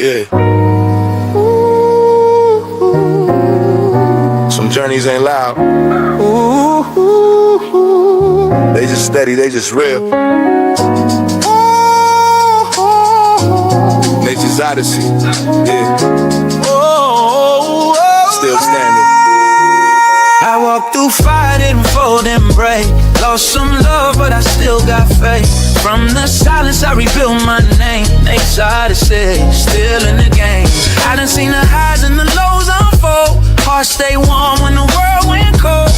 Yeah. Some journeys ain't loud. They just steady, they just real. Nature's Odyssey. Yeah. Still standing. I walked through fire, didn't fold and break. Lost some love, but I still got faith. From the silence, I rebuilt my name. Nate's Odyssey, still in the game. I done seen the highs and the lows unfold. Heart stay warm when the world went cold.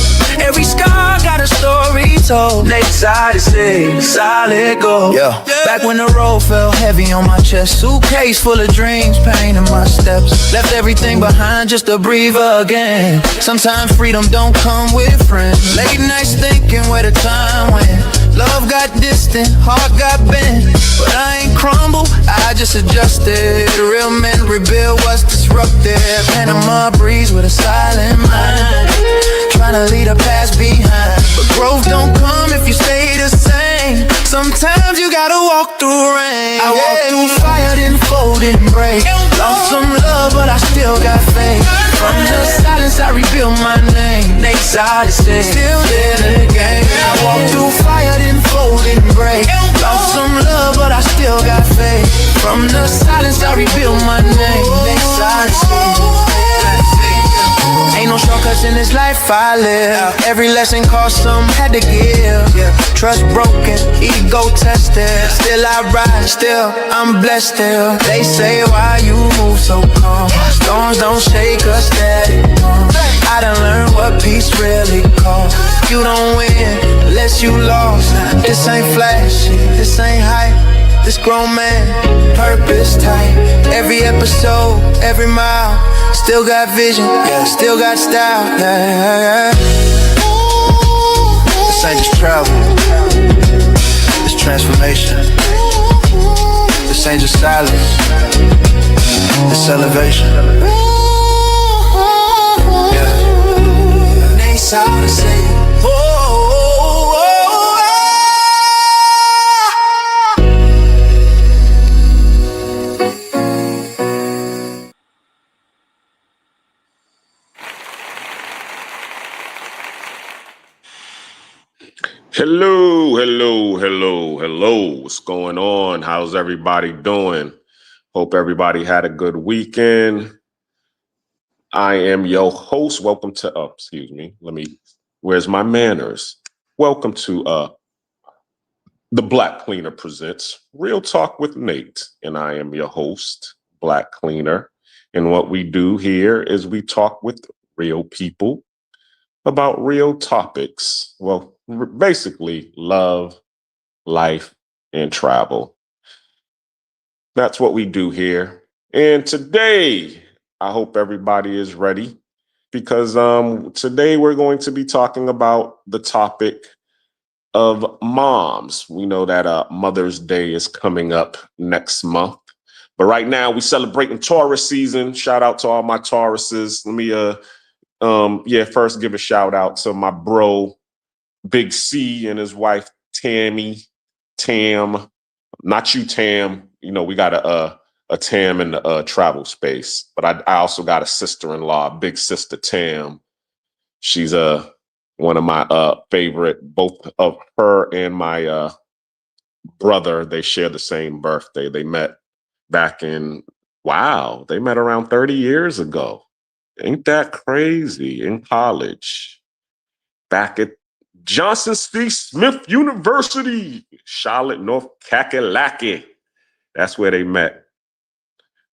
Every scar got a story told. Nate's Odyssey, solid gold. Yeah. Back when the road felt heavy on my chest. Suitcase full of dreams, pain in my steps. Left everything behind just to breathe again. Sometimes freedom don't come with friends. Late nights thinking where the time went. Love got distant, heart got bent. But I ain't crumbled, I just adjusted. Real men rebuild what's disrupted. Panama breeze with a silent mind. Tryna leave the past behind. But growth don't come if you stay the same. Sometimes you gotta walk through rain. I walked through fire, didn't fold, didn't break. Lost some love, but I still got faith. From the silence, I rebuilt my name. Nate's Odyssey, still in the game. I walked through fire, didn't fold, didn't break. Lost some love, but I still got faith. From the silence, I rebuilt my name. Nate's Odyssey. Ain't no shortcuts in this life I live. Every lesson cost some, had to give. Trust broken, ego tested. Still I rise, still I'm blessed still. They say why you move so calm. Storms don't shake us steady. I done learned what peace really costs. You don't win unless you lost. This ain't flashy, this ain't hype. This grown man, purpose tight. Every episode, every mile. Still got vision, yeah, still got style, yeah. This ain't just travel, it's transformation. This ain't just silence, it's elevation. Yeah. Nate's Odyssey. Hello. What's going on? How's everybody doing? Hope everybody had a good weekend. I am your host. Welcome to, where's my manners? Welcome to The Black Cleaner presents Real Talk with Nate. And I am your host, Black Cleaner. And what we do here is we talk with real people about real topics. Well, basically love, life, and travel. That's what we do here. And today, I hope everybody is ready because today we're going to be talking about the topic of moms. We know that Mother's Day is coming up next month. But right now, we're celebrating Taurus season. Shout out to all my Tauruses. Let me first give a shout out to my bro, Big C, and his wife, Tam. Not you, Tam. You know, we got a Tam in the travel space. But I also got a sister-in-law, big sister Tam. She's one of my favorite, both of her and my brother. They share the same birthday. They met back they met around 30 years ago. Ain't that crazy? In college, back at Johnson C. Smith University, Charlotte, North Kakalaki. That's where they met.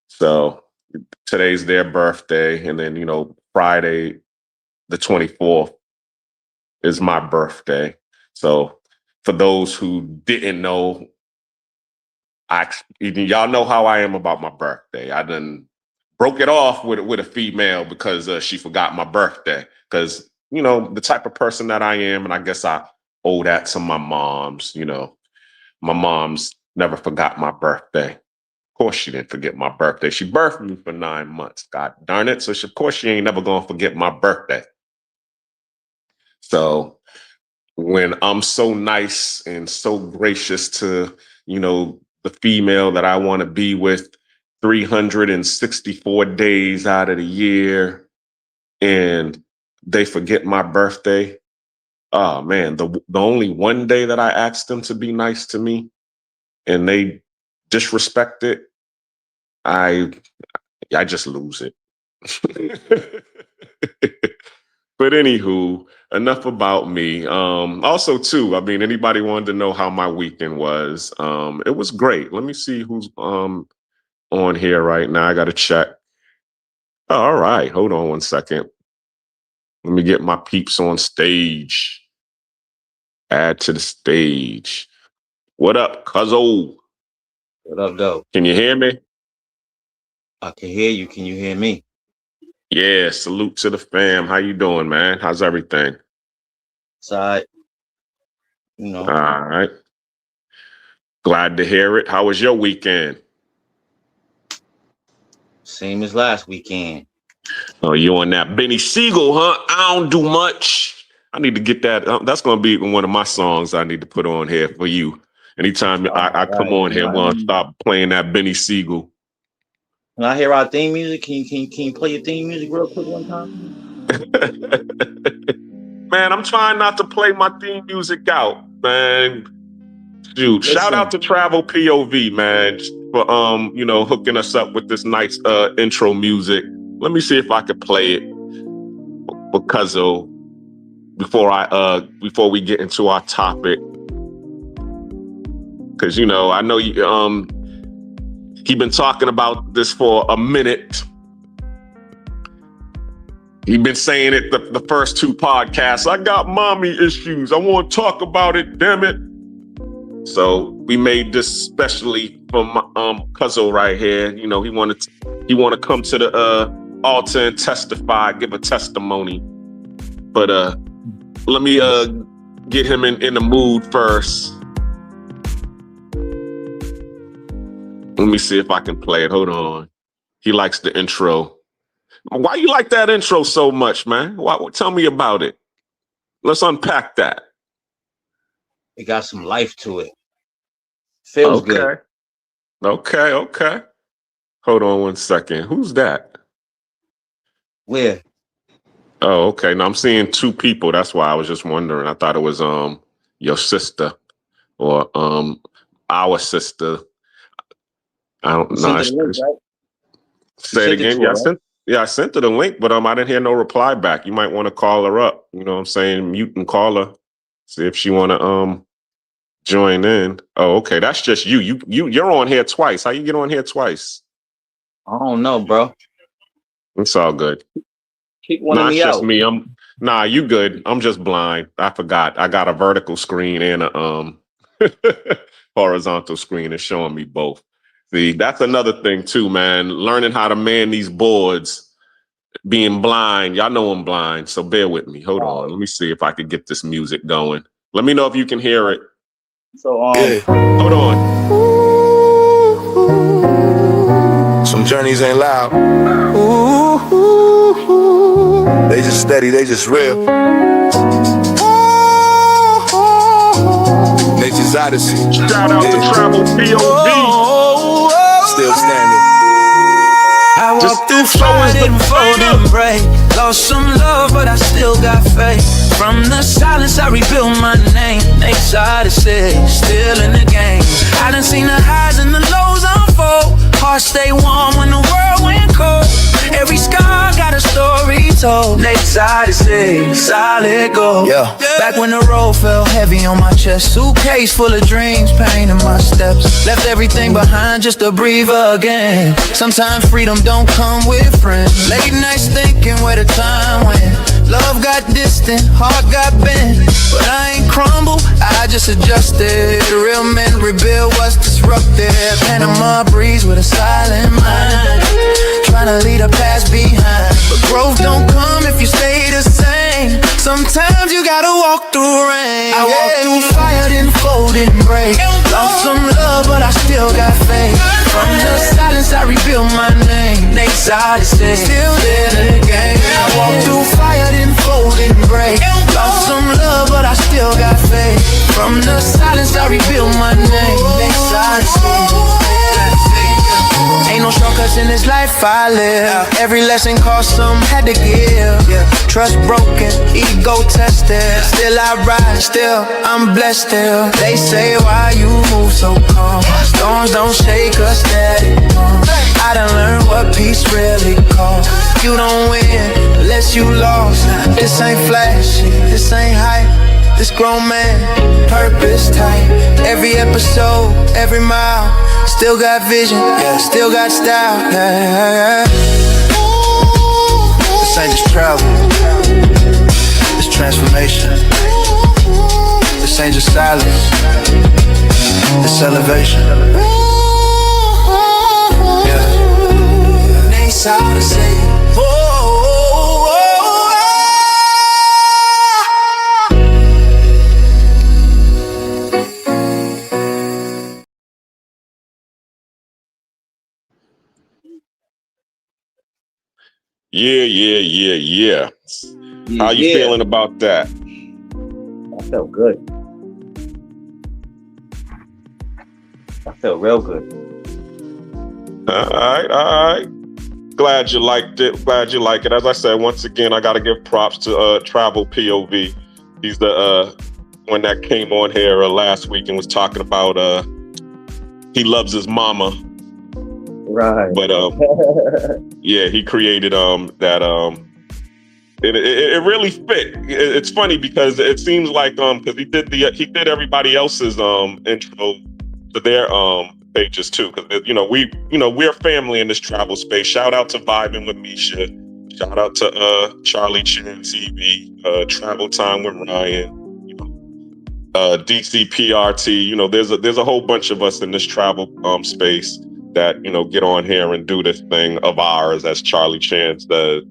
So today's their birthday. And then, Friday, the 24th is my birthday. So for those who didn't know, y'all know how I am about my birthday. I done broke it off with a female because she forgot my birthday. Because, the type of person that I am, and I guess I owe that to my moms. My mom's never forgot my birthday. Of course she didn't forget my birthday. She birthed me for 9 months. God darn it. So of course she ain't never gonna forget my birthday. So when I'm so nice and so gracious to, the female that I want to be with, 364 days out of the year and they forget my birthday. Oh man, the only one day that I asked them to be nice to me and they disrespect it, I just lose it. But anywho, enough about me. Also, too, I mean, anybody wanted to know how my weekend was. It was great. Let me see who's on here right now. I got to check. Oh, all right. Hold on one second. Let me get my peeps on stage. Add to the stage. What up, Cuzzo? What up, though? Can you hear me? I can hear you. Can you hear me? Yeah, salute to the fam. How you doing, man? How's everything? Side. You know. All right. Glad to hear it. How was your weekend? Same as last weekend. Oh, you on that Benny Siegel, huh? I don't do much. I need to get that. That's going to be one of my songs I need to put on here for you. Anytime I come on here, I'm going to start playing that Benny Siegel. When I hear our theme music, can you play your theme music real quick one time? Man, I'm trying not to play my theme music out, man. Dude, shout out to Travel POV, man, for hooking us up with this nice intro music. Let me see if I could play it because before we get into our topic. Cause I know you he been talking about this for a minute. He been saying it the first two podcasts. I got mommy issues. I want to talk about it, damn it. So we made this specially for my Cuzzo right here. He want to come to the altar and testify, give a testimony. But let me get him in the mood first. Let me see if I can play it. Hold on. He likes the intro. Why you like that intro so much, man? Tell me about it. Let's unpack that. It got some life to it. Feels good. Okay. Hold on one second. Who's that? Where? Oh, okay. Now I'm seeing two people. That's why I was just wondering. I thought it was your sister or our sister. I don't know. Say it again. I sent her the link, but I didn't hear no reply back. You might want to call her up. You know what I'm saying? Mute and call her. See if she want to join in. Oh, okay. That's just you. You're on here twice. How you get on here twice? I don't know, bro. It's all good. Keep one of me out. Just me. You good. I'm just blind. I forgot. I got a vertical screen and a horizontal screen. It's showing me both. See, that's another thing too, man. Learning how to man these boards, being blind. Y'all know I'm blind, so bear with me. Hold on. Let me see if I can get this music going. Let me know if you can hear it. So, hold on. Some journeys ain't loud. They just steady, they just real. Nature's Odyssey. Shout out to Travel POV. Still standing. I walked through fire, didn't fold and break. Lost some love, but I still got faith. From the silence, I rebuilt my name. Nate's Odyssey, still in the game. I done seen the highs and the lows unfold. Heart stay warm when the world went cold. Every scar got a story told. Nate's Odyssey, solid gold. Yeah. Back when the road felt heavy on my chest. Suitcase full of dreams, pain in my steps. Left everything behind just to breathe again. Sometimes freedom don't come with friends. Late nights thinking where the time went. Love got distant, heart got bent. But I ain't crumbled, I just adjusted. Real men rebuild what's disrupted. Panama breeze with a silent mind. Trying to leave the past behind. But growth don't come if you stay the same. Sometimes you gotta walk through rain. I walked through fire, didn't fold, didn't break. Lost some love, but I still got faith. From the silence, I rebuilt my name. Nate's Odyssey, still in the game. I walked through fire, didn't fold, didn't break. Lost some love, but I still got faith. From the silence, I rebuilt my name. Nate's Odyssey. Ain't no shortcuts in this life I live. Every lesson cost some, had to give. Trust broken, ego tested. Still I rise, still I'm blessed still. They say why you move so calm. Storms don't shake us steady. I done learned what peace really costs. You don't win unless you lost. This ain't flashy, this ain't hype. This grown man, purpose tight. Every episode, every mile. Still got vision, yeah, still got style. Yeah. This ain't just travel, it's transformation. This ain't just silence, it's elevation. Yeah. Nice how to say. Yeah. How you feeling about that? I felt good. I felt real good. All right. Glad you liked it. Glad you like it. As I said, once again, I got to give props to Travel POV. He's the one that came on here last week and was talking about he loves his mama. Right. But yeah, he created that it really fit. It's funny because it seems like because he did everybody else's intro to their pages too, because we're family in this travel space. Shout out to Vibing with Misha. Shout out to Charlie Chan TV, Travel Time with Ryan. DCPRT. There's a whole bunch of us in this travel space that get on here and do this thing of ours, as Charlie Chance does.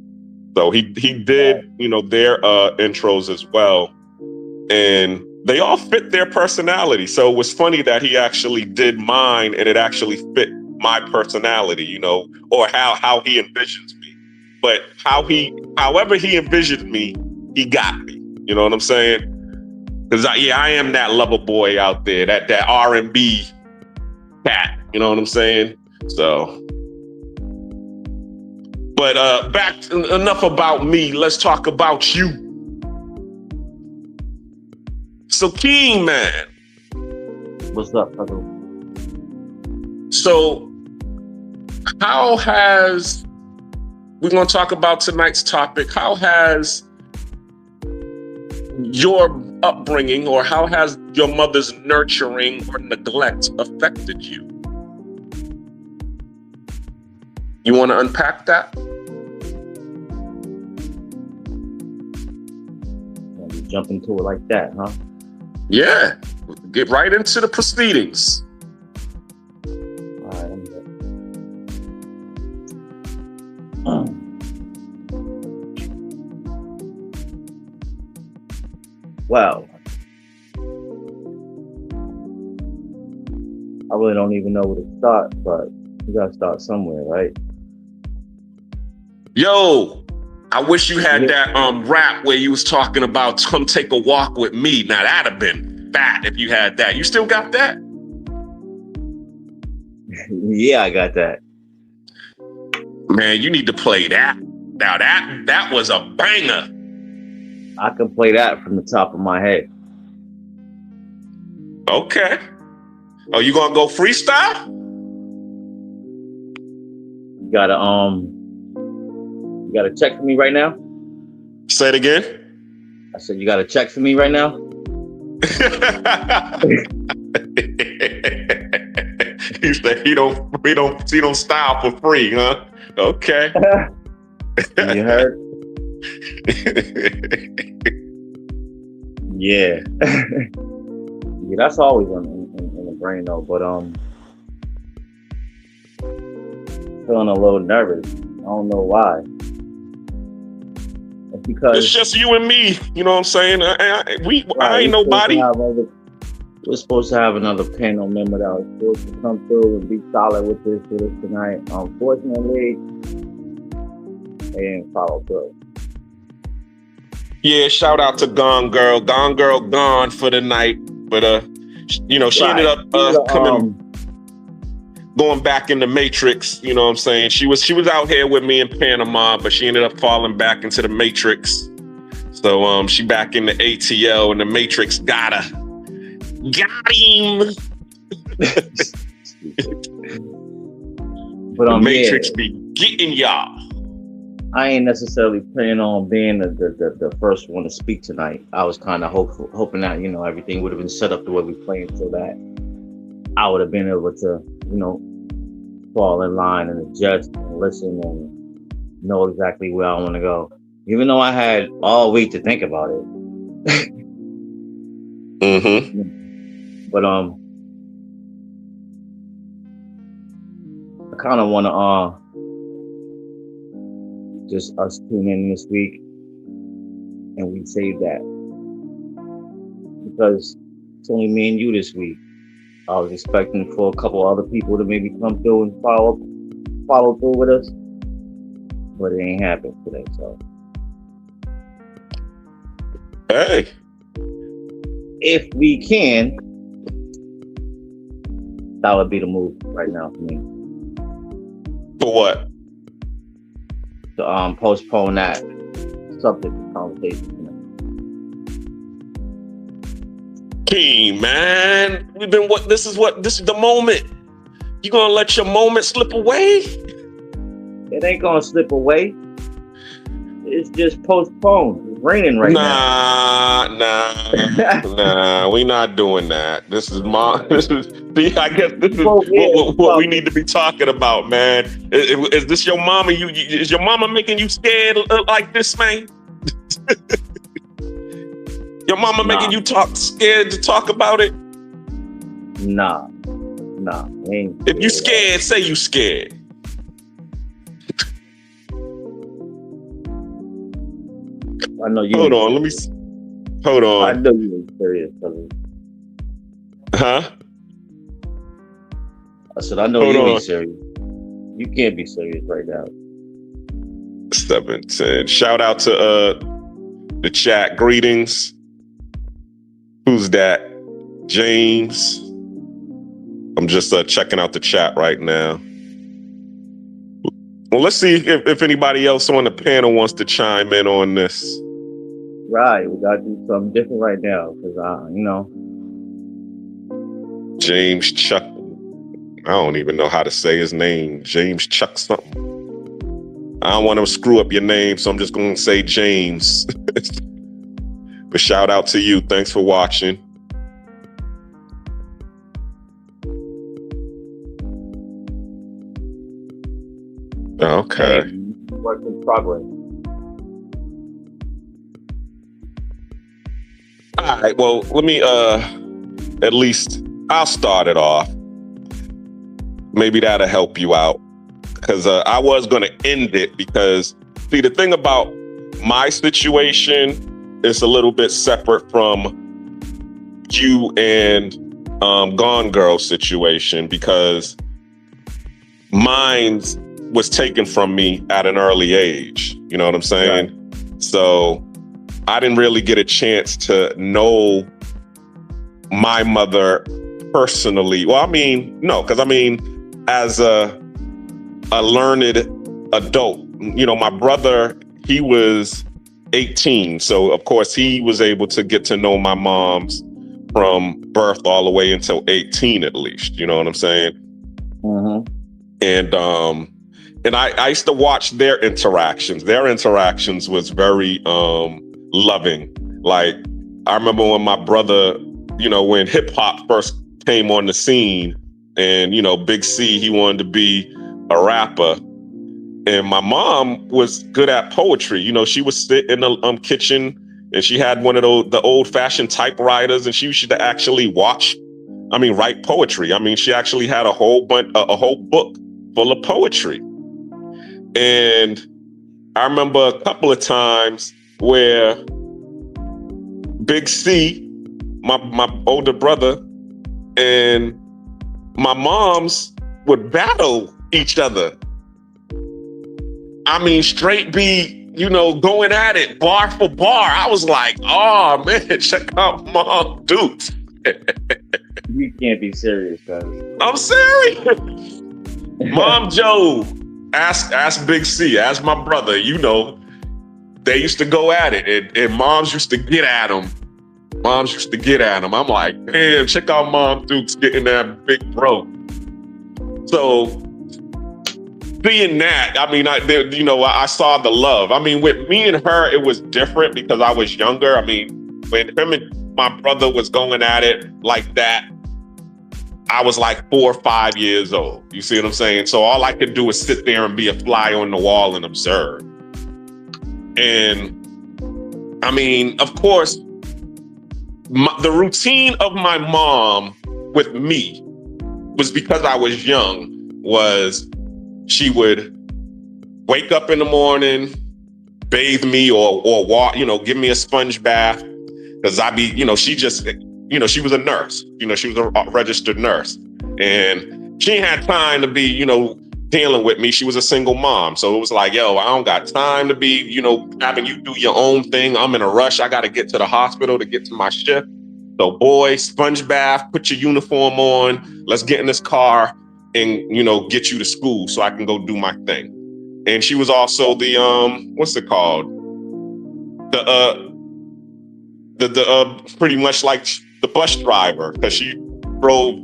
So he did their intros as well, and they all fit their personality. So it was funny that he actually did mine, and it actually fit my personality, or how he envisions me. But however he envisioned me, he got me. You know what I'm saying? Because I am that lover boy out there, that R&B cat. You know what I'm saying? So, but enough about me. Let's talk about you. So, King Man. What's up, brother? So, we're going to talk about tonight's topic. How has your upbringing, or how has your mother's nurturing or neglect affected you? You want to unpack that? You jump into it like that, huh? Yeah. Get right into the proceedings. All right, Wow. I really don't even know where to start, but you gotta start somewhere, right? Yo, I wish you had that rap where you was talking about come take a walk with me. Now that'd have been fat if you had that. You still got that? Yeah, I got that. Man, you need to play that. Now that was a banger. I can play that from the top of my head. Okay. Oh, you gonna go freestyle? You gotta check for me right now? Say it again. I said you gotta check for me right now? He said he don't style for free, huh? Okay. You heard? Yeah. Yeah, that's always in the brain though, but feeling a little nervous. I don't know why. It's because it's just you and me. You know what I'm saying? I ain't nobody. We're supposed to have another panel member that was supposed to come through and be solid with this tonight. Unfortunately, they didn't follow through. Yeah, shout out to Gone Girl. Gone Girl gone for the night. But she ended up coming. going back in the Matrix, you know what I'm saying? She was out here with me in Panama, but she ended up falling back into the Matrix. So she back in the ATL, and the Matrix got her. Got him. But the Matrix be getting y'all. I ain't necessarily planning on being the first one to speak tonight. I was kind of hoping that, you know, everything would have been set up the way we planned so that I would have been able to, you know, fall in line and adjust and listen and know exactly where I want to go. Even though I had all week to think about it. Mm-hmm. But I kind of want to just us tune in this week and we save that because it's only me and you this week. I was expecting for a couple other people to maybe come through and follow through with us, but it ain't happened today. So, hey, if we can, that would be the move right now for me. For what? To postpone that subject of conversation tonight. King, man, this is the moment. You gonna let your moment slip away? It ain't gonna slip away. It's just postponed. It's raining right now. Nah, we not doing that. I guess this is what we need to be talking about, man. Is this your mama? Is your mama making you scared like this, man? Your mama making you scared to talk about it? Nah. If you scared, say you scared. I know you. Hold on. I know you ain't serious, brother. Huh? I said, I know you ain't serious. You can't be serious right now. 710. Shout out to the chat. Greetings. Who's that? James. I'm just checking out the chat right now. Well, let's see if anybody else on the panel wants to chime in on this. Right, we gotta do something different right now because you know. James Chuck. I don't even know how to say his name. James Chuck something. I don't want to screw up your name, so I'm just going to say James. But shout out to you. Thanks for watching. Okay. Work in progress. All right. Well, let me at least I'll start it off. Maybe that'll help you out. Because I was going to end it because, see, the thing about my situation is a little bit separate from you and Gone Girl's situation because mine was taken from me at an early age. You know what I'm saying? Right. So I didn't really get a chance to know my mother personally. Well, I mean, no, because I mean, as a learned adult, you know, my brother, he was 18. So of course he was able to get to know my mom's from birth all the way until 18 at least. You know what I'm saying? Mm-hmm. And I used to watch their interactions. Their interactions was very loving. Like I remember when my brother, you know, when hip hop first came on the scene and, you know, Big C, he wanted to be a rapper. And my mom was good at poetry. You know, she would sit in the kitchen and she had one of the old fashioned typewriters and she used to actually write poetry. I mean, she actually had a whole book full of poetry. And I remember a couple of times where Big C, my older brother, and my moms would battle each other. I mean, straight be, you know, going at it bar for bar. I was like, oh man, check out Mom Dukes. You can't be serious, guys. I'm serious. Mom Joe, ask Big C, ask my brother. You know, they used to go at it, and moms used to get at him. Moms used to get at him. I'm like, damn, check out Mom Duke's getting that big bro. So seeing that, I mean, I saw the love. I mean, with me and her, it was different because I was younger. I mean, when him and my brother was going at it like that, I was like 4 or 5 years old. You see what I'm saying? So all I could do was sit there and be a fly on the wall and observe. And I mean, of course, the routine of my mom with me was because I was young, was she would wake up in the morning, bathe me or walk, give me a sponge bath. Cause she was a nurse, she was a registered nurse, and she had time to be, dealing with me. She was a single mom. So it was like, yo, I don't got time to be, having you do your own thing. I'm in a rush. I got to get to the hospital to get to my shift. So boy, sponge bath, put your uniform on. Let's get in this car and, get you to school so I can go do my thing. And she was also the, what's it called? The pretty much like the bus driver, because she drove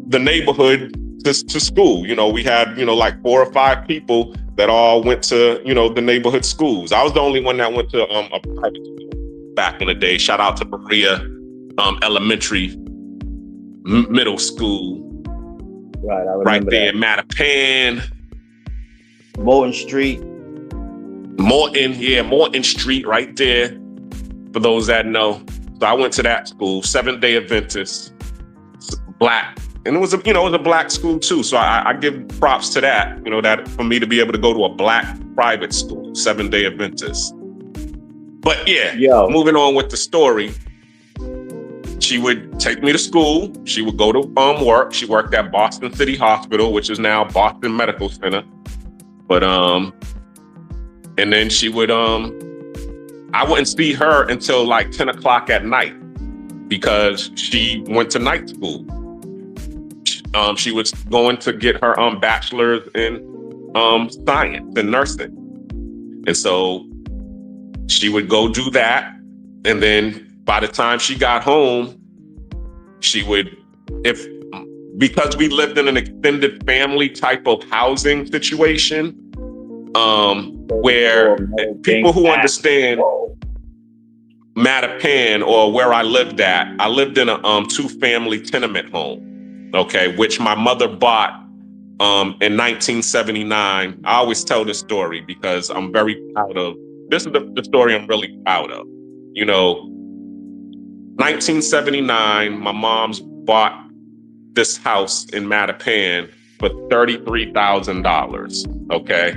the neighborhood to school. We had, like 4 or 5 people that all went to, the neighborhood schools. I was the only one that went to a private school back in the day. Shout out to Berea Elementary Middle School. Right, I remember right there that. in Mattapan. Morton Street. Morton Street right there, for those that know. So I went to that school, Seventh-day Adventist, Black. And it was a Black school too. So I give props to that, that for me to be able to go to a Black private school, Seventh-day Adventist. But moving on with the story, she would take me to school. She would go to work. She worked at Boston City Hospital, which is now Boston Medical Center. But and then she would I wouldn't see her until like 10 o'clock at night because she went to night school. She was going to get her bachelor's in science and nursing. And so she would go do that. And then by the time she got home, she would, because we lived in an extended family type of housing situation, where people who understand Mattapan or where I lived at, I lived in a 2-family tenement home. Okay, which my mother bought in 1979. I always tell this story because I'm very proud of. This is the story I'm really proud of. 1979, my mom's bought this house in Mattapan for $33,000. Okay,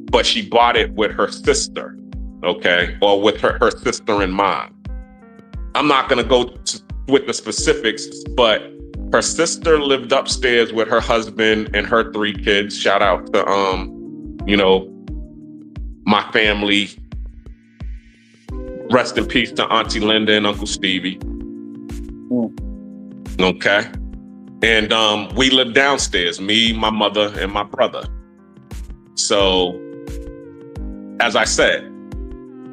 but she bought it with her sister. Okay, or with her sister in mind. I'm not gonna go with the specifics, but her sister lived upstairs with her husband and her 3 kids. Shout out to, my family. Rest in peace to Auntie Linda and Uncle Stevie. Okay. And we lived downstairs, me, my mother, and my brother. So, as I said,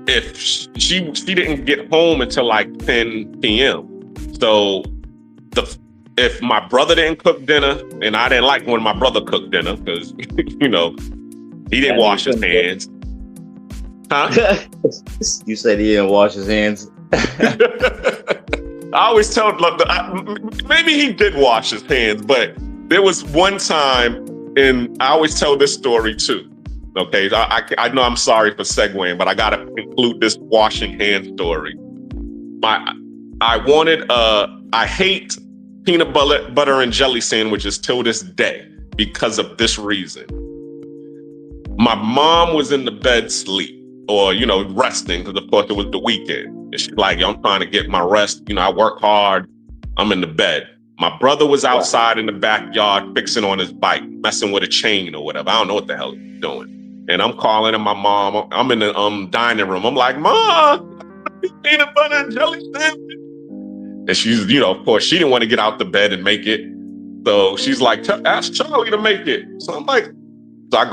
if she didn't get home until like 10 p.m. So, if my brother didn't cook dinner, and I didn't like when my brother cooked dinner because, he didn't wash his hands. Huh? You said he didn't wash his hands. I always tell, maybe he did wash his hands, but there was one time, and I always tell this story too. Okay, I know I'm sorry for segueing, but I gotta include this washing hand story. I hate peanut butter and jelly sandwiches till this day because of this reason. My mom was in the bed sleep or, resting, because of course it was the weekend. And she's like, yo, I'm trying to get my rest. I work hard. I'm in the bed. My brother was outside in the backyard fixing on his bike, messing with a chain or whatever. I don't know what the hell he's doing. And I'm calling my mom. I'm in the dining room. I'm like, Mom, peanut butter and jelly sandwich. And she's, of course, she didn't want to get out the bed and make it. So she's like, ask Charlie to make it. So I'm like, so I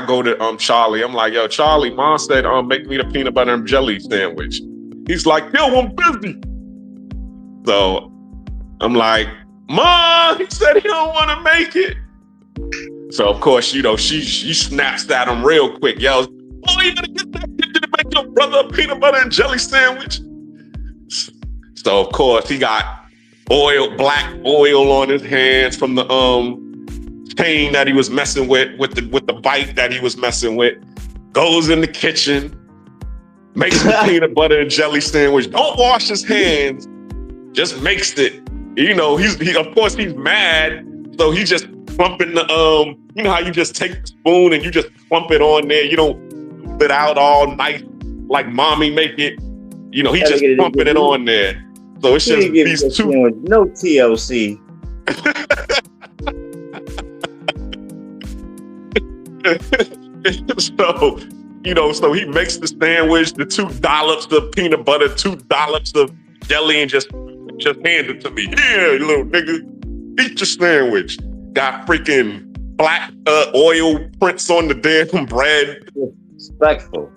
go to Charlie. I'm like, yo, Charlie, Mom said, make me the peanut butter and jelly sandwich. He's like, yo, I'm busy. So I'm like, Mom, he said he don't want to make it. So of course, you know, she snaps at him real quick, yells, "Oh, you gonna get that kid to make your brother a peanut butter and jelly sandwich?" So of course, he got black oil on his hands from the chain that he was messing with the bike that he was messing with. Goes in the kitchen, makes the peanut butter and jelly sandwich. Don't wash his hands, just makes it. You know, he's mad, so he just clumping the you know how you just take the spoon and you just clump it on there. You don't scoop it out all nice like mommy make it. You know, he just clumping it on there. So it's just these two. No TLC. So, you know, so he makes the sandwich, the 2 dollops of peanut butter, 2 dollops of jelly, and just hand it to me. Here, you little nigga, eat your sandwich. Got freaking black oil prints on the damn bread. Respectful.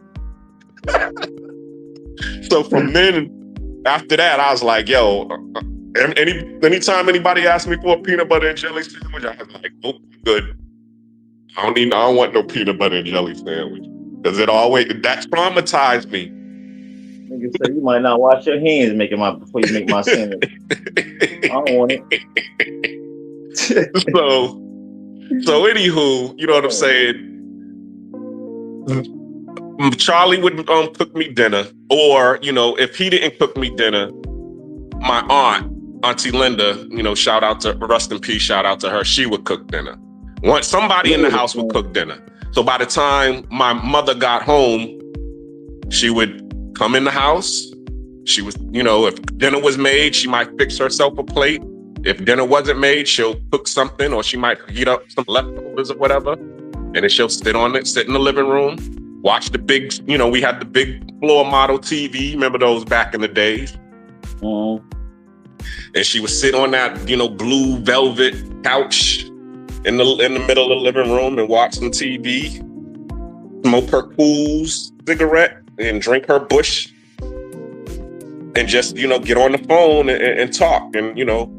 So from then, after that, I was like, yo, anytime anybody asks me for a peanut butter and jelly sandwich, I was like, nope, good. I don't want no peanut butter and jelly sandwich. Because that traumatized me. Nigga say you might not wash your hands before you make my sandwich. I don't want it. So anywho, you know what I'm saying? Charlie would cook me dinner, or, you know, if he didn't cook me dinner, my Auntie Linda, you know, shout out to, rest in peace, shout out to her, she would cook dinner. Somebody in the house would cook dinner. So by the time my mother got home, she would come in the house. She was, you know, if dinner was made, she might fix herself a plate. If dinner wasn't made, she'll cook something, or she might heat up some leftovers or whatever. And then she'll sit in the living room, watch the big, you know, we had the big floor model TV. Remember those back in the days? Mm-hmm. And she would sit on that, you know, blue velvet couch in the middle of the living room and watch some TV, smoke her Cool's cigarette and drink her Bush, and just, you know, get on the phone and talk. And, you know,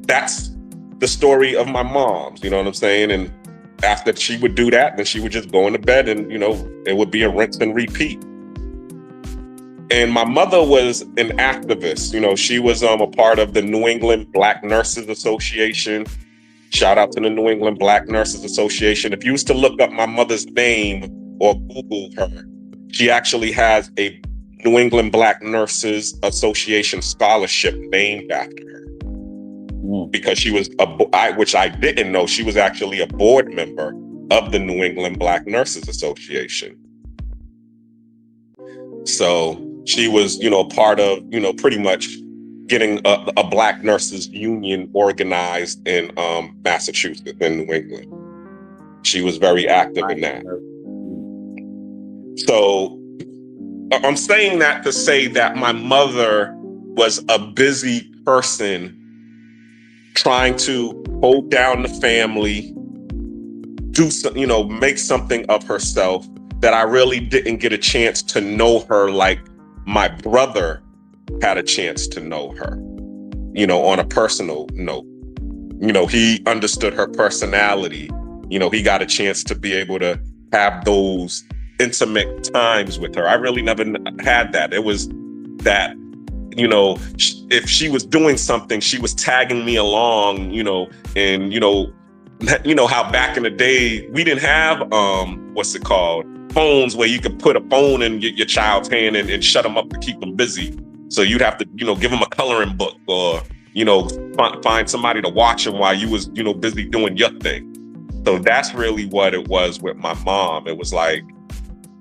that's the story of my mom's, you know what I'm saying? And after she would do that, then she would just go into bed, and, you know, it would be a rinse and repeat. And my mother was an activist. You know, she was a part of the New England Black Nurses Association. Shout out to the New England Black Nurses Association. If you was to look up my mother's name or Google her, she actually has a New England Black Nurses Association scholarship named after her. Because she was, which I didn't know, she was actually a board member of the New England Black Nurses Association. So she was, you know, part of, you know, pretty much getting a Black Nurses Union organized in Massachusetts, in New England. She was very active in that. So I'm saying that to say that my mother was a busy person trying to hold down the family, do some, you know, make something of herself, that I really didn't get a chance to know her like my brother had a chance to know her, you know, on a personal note. You know, he understood her personality. You know, he got a chance to be able to have those intimate times with her. I really never had that. It was that, you know, if she was doing something, she was tagging me along, you know, and, you know how back in the day, we didn't have, phones where you could put a phone in your child's hand and shut them up to keep them busy. So you'd have to, you know, give them a coloring book, or, you know, find somebody to watch them while you was, you know, busy doing your thing. So that's really what it was with my mom. It was like,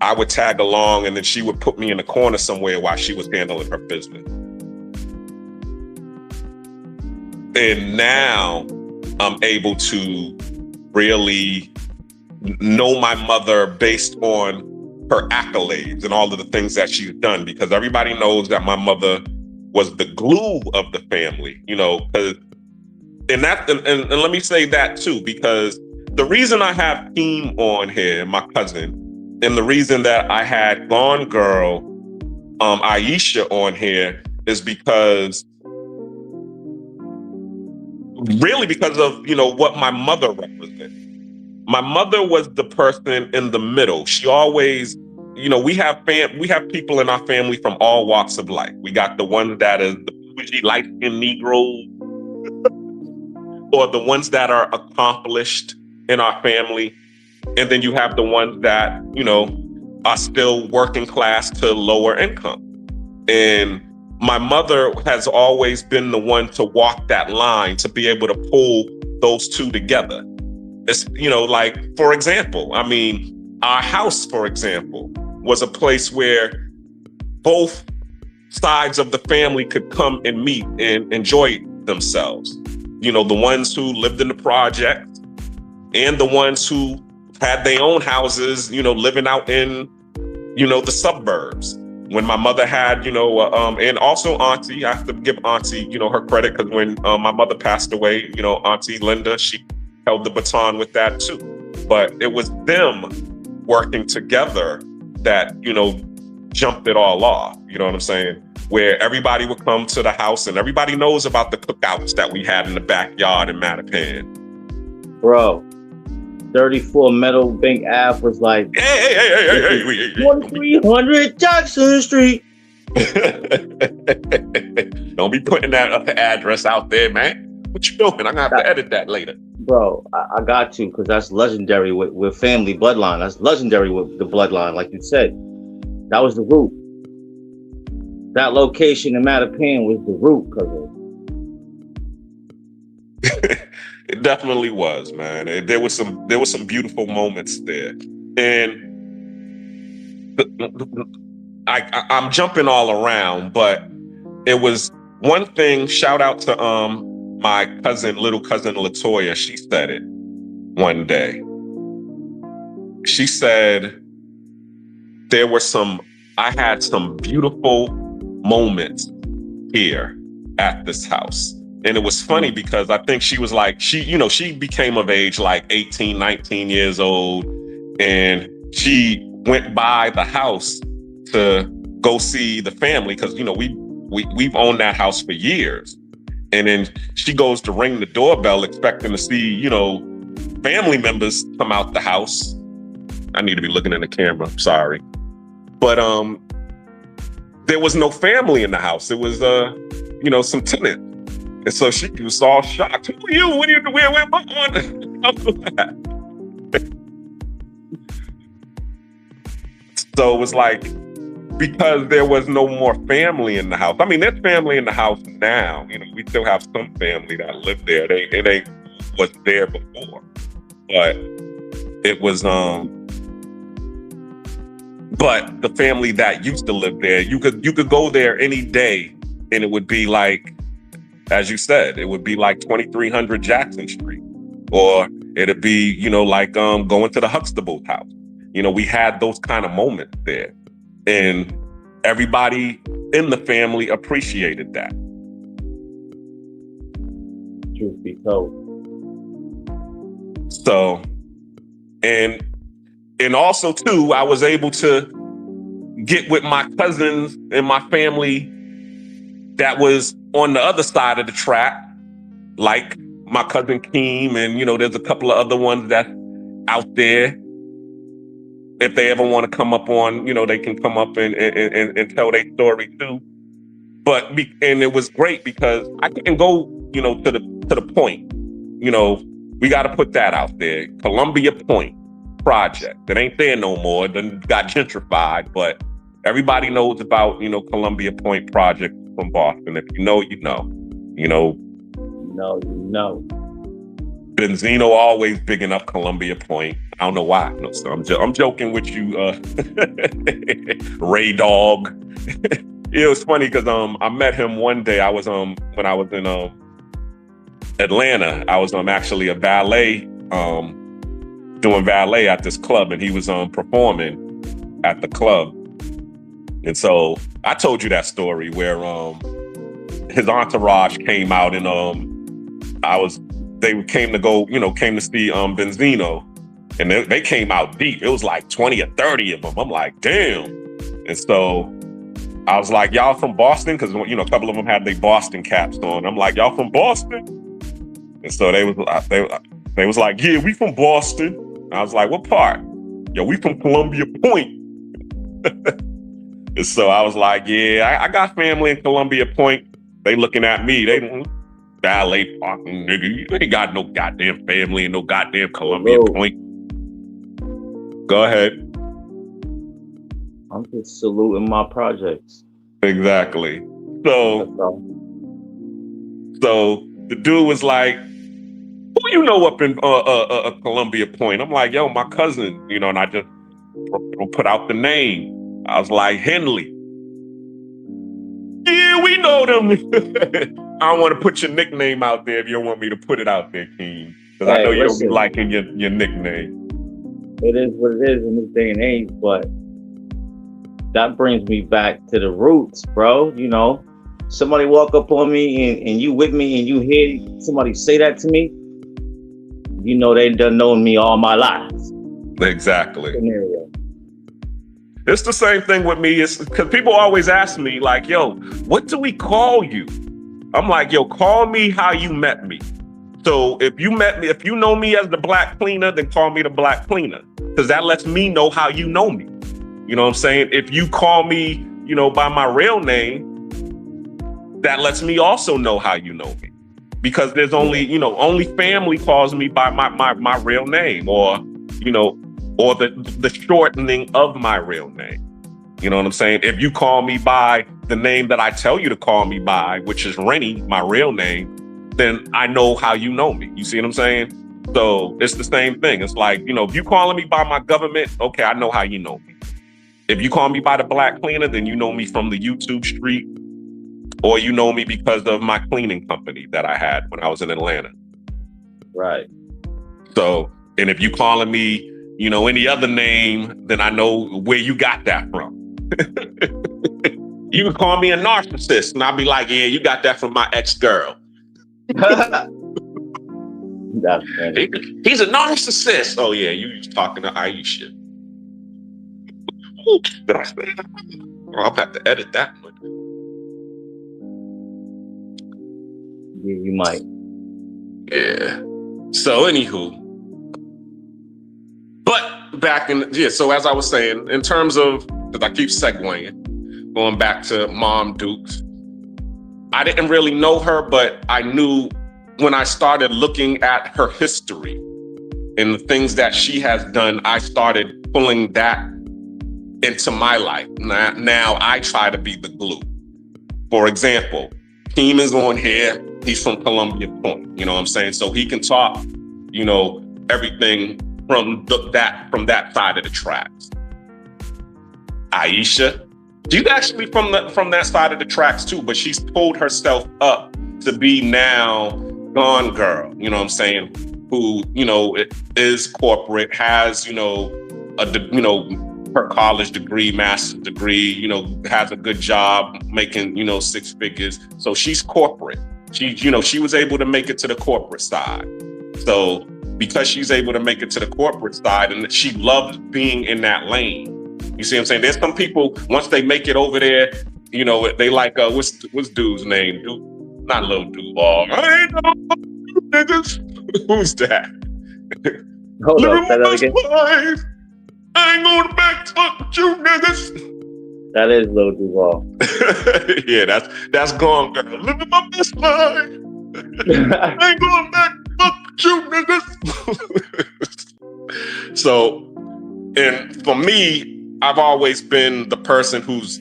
I would tag along, and then she would put me in a corner somewhere while she was handling her business. And now I'm able to really know my mother based on her accolades and all of the things that she's done, because everybody knows that my mother was the glue of the family, you know, because And let me say that too, because the reason I have Keem on here, my cousin, and the reason that I had Gone Girl, Aisha on here is because of, what my mother represented. My mother was the person in the middle. She always, we have people in our family from all walks of life. We got the one that is the bougie light-skinned Negroes, or the ones that are accomplished in our family. And then you have the ones that, are still working class to lower income. And my mother has always been the one to walk that line, to be able to pull those two together. It's, like, for example, our house, for example, was a place where both sides of the family could come and meet and enjoy themselves. The ones who lived in the project and the ones who had their own houses, living out in, the suburbs. When my mother had, and also Auntie, I have to give Auntie, her credit, because when my mother passed away, Auntie Linda, she held the baton with that too. But it was them working together that, jumped it all off. You know what I'm saying? Where everybody would come to the house, and everybody knows about the cookouts that we had in the backyard in Mattapan. Bro, 34 Meadow Bank Ave was like, hey. 1300 Jackson Street. Don't be putting that address out there, man. What you doing? I'm gonna have to edit that later. Bro, I got to, because that's legendary with family bloodline. That's legendary with the bloodline, like you said. That was the root. That location in Mattapan was the root, cousin. It definitely was, man. There was some beautiful moments there, and I'm jumping all around, but it was one thing. Shout out to my little cousin Latoya. She said it one day. She said I had some beautiful moments here at this house. And it was funny because I think she was like, she became of age like 18, 19 years old. And she went by the house to go see the family, because, we've owned that house for years. And then she goes to ring the doorbell expecting to see, family members come out the house. I need to be looking in the camera, sorry. But there was no family in the house. It was, some tenants. And so she was all shocked. Who are you? What are you doing? Where am I on? So it was like, because there was no more family in the house. There's family in the house now. We still have some family that live there. It ain't was there before. But it was, but the family that used to live there, you could go there any day, and it would be like, as you said, it would be like 2300 Jackson Street, or it'd be, like going to the Huxtable's house. We had those kind of moments there, and everybody in the family appreciated that. Truth be told. So, and also too, I was able to get with my cousins and my family that was on the other side of the track, like my cousin Keem, and there's a couple of other ones that's out there. If they ever want to come up on, they can come up and tell their story too. And it was great because I can go, to the point. We got to put that out there. Columbia Point Project. It ain't there no more. It done got gentrified, but everybody knows about, Columbia Point Project from Boston. If you know, you know. No. Benzino always bigging up Columbia Point. I don't know why. No, so I'm joking with you, Ray Dog. It was funny because I met him one day. I was when I was in Atlanta. I was actually a valet, doing valet at this club, and he was performing at the club. And so I told you that story where his entourage came out and they came to see Benzino, and they came out deep. It was like 20 or 30 of them. I'm like, damn. And so I was like, y'all from Boston? Because, a couple of them had their Boston caps on. I'm like, y'all from Boston? And so they was like, yeah, we from Boston. And I was like, what part? Yo, we from Columbia Point. And so I was like, yeah, I got family in Columbia Point. They looking at me. They ballet parking, nigga. You ain't got no goddamn family in no goddamn Columbia Point. Go ahead. I'm just saluting my projects. Exactly. So the dude was like, who you know up in Columbia Point? I'm like, yo, my cousin, and I just put out the name. I was like, Henley. Yeah, we know them. I don't want to put your nickname out there if you don't want me to put it out there, King. Because I know you don't be liking your nickname. It is what it is in this day and age, but that brings me back to the roots, bro. Somebody walk up on me and you with me and you hear somebody say that to me, they done known me all my life. Exactly. Scenario. It's the same thing with me. It's because people always ask me, like, yo, what do we call you? I'm like, yo, call me how you met me. So if you know me as the Black Cleaner, then call me the Black Cleaner. Because that lets me know how you know me. You know what I'm saying? If you call me, by my real name, that lets me also know how you know me. Because there's only family calls me by my real name, or the shortening of my real name. You know what I'm saying? If you call me by the name that I tell you to call me by, which is Rennie, my real name, then I know how you know me. You see what I'm saying? So it's the same thing. It's like, if you calling me by my government, okay, I know how you know me. If you call me by the Black Cleaner, then you know me from the YouTube street, or you know me because of my cleaning company that I had when I was in Atlanta. Right. So, and if you calling me, any other name, then I know where you got that from. You can call me a narcissist, and I'll be like, yeah, you got that from my ex-girl. That's funny. He's a narcissist. Oh, yeah, you was talking to Aisha. Did I say that? Oh, I'll have to edit that one. Yeah, you might. Yeah. So, anywho. But back so as I was saying, in terms of, because I keep segueing, going back to Mom Dukes, I didn't really know her, but I knew when I started looking at her history and the things that she has done, I started pulling that into my life. Now I try to be the glue. For example, Keem is on here. He's from Columbia Point. You know what I'm saying? So he can talk, everything from that side of the tracks. Aisha, she's actually from that side of the tracks too, but she's pulled herself up to be now Gone Girl. You know what I'm saying? Who is corporate, has her college degree, master's degree, has a good job, making 6 figures. So she's corporate. She was able to make it to the corporate side. So because she's able to make it to the corporate side, and she loves being in that lane. You see what I'm saying? There's some people, once they make it over there, they like, what's dude's name? Not Lil Duval. I ain't know niggas. Who's that? Hold up, say that again. Life. I ain't going back to fuck with you niggas. That is Lil Duval. Yeah, that's Gone Girl. Living my best life. I ain't going back to fuck with you niggas. So, and for me, I've always been the person who's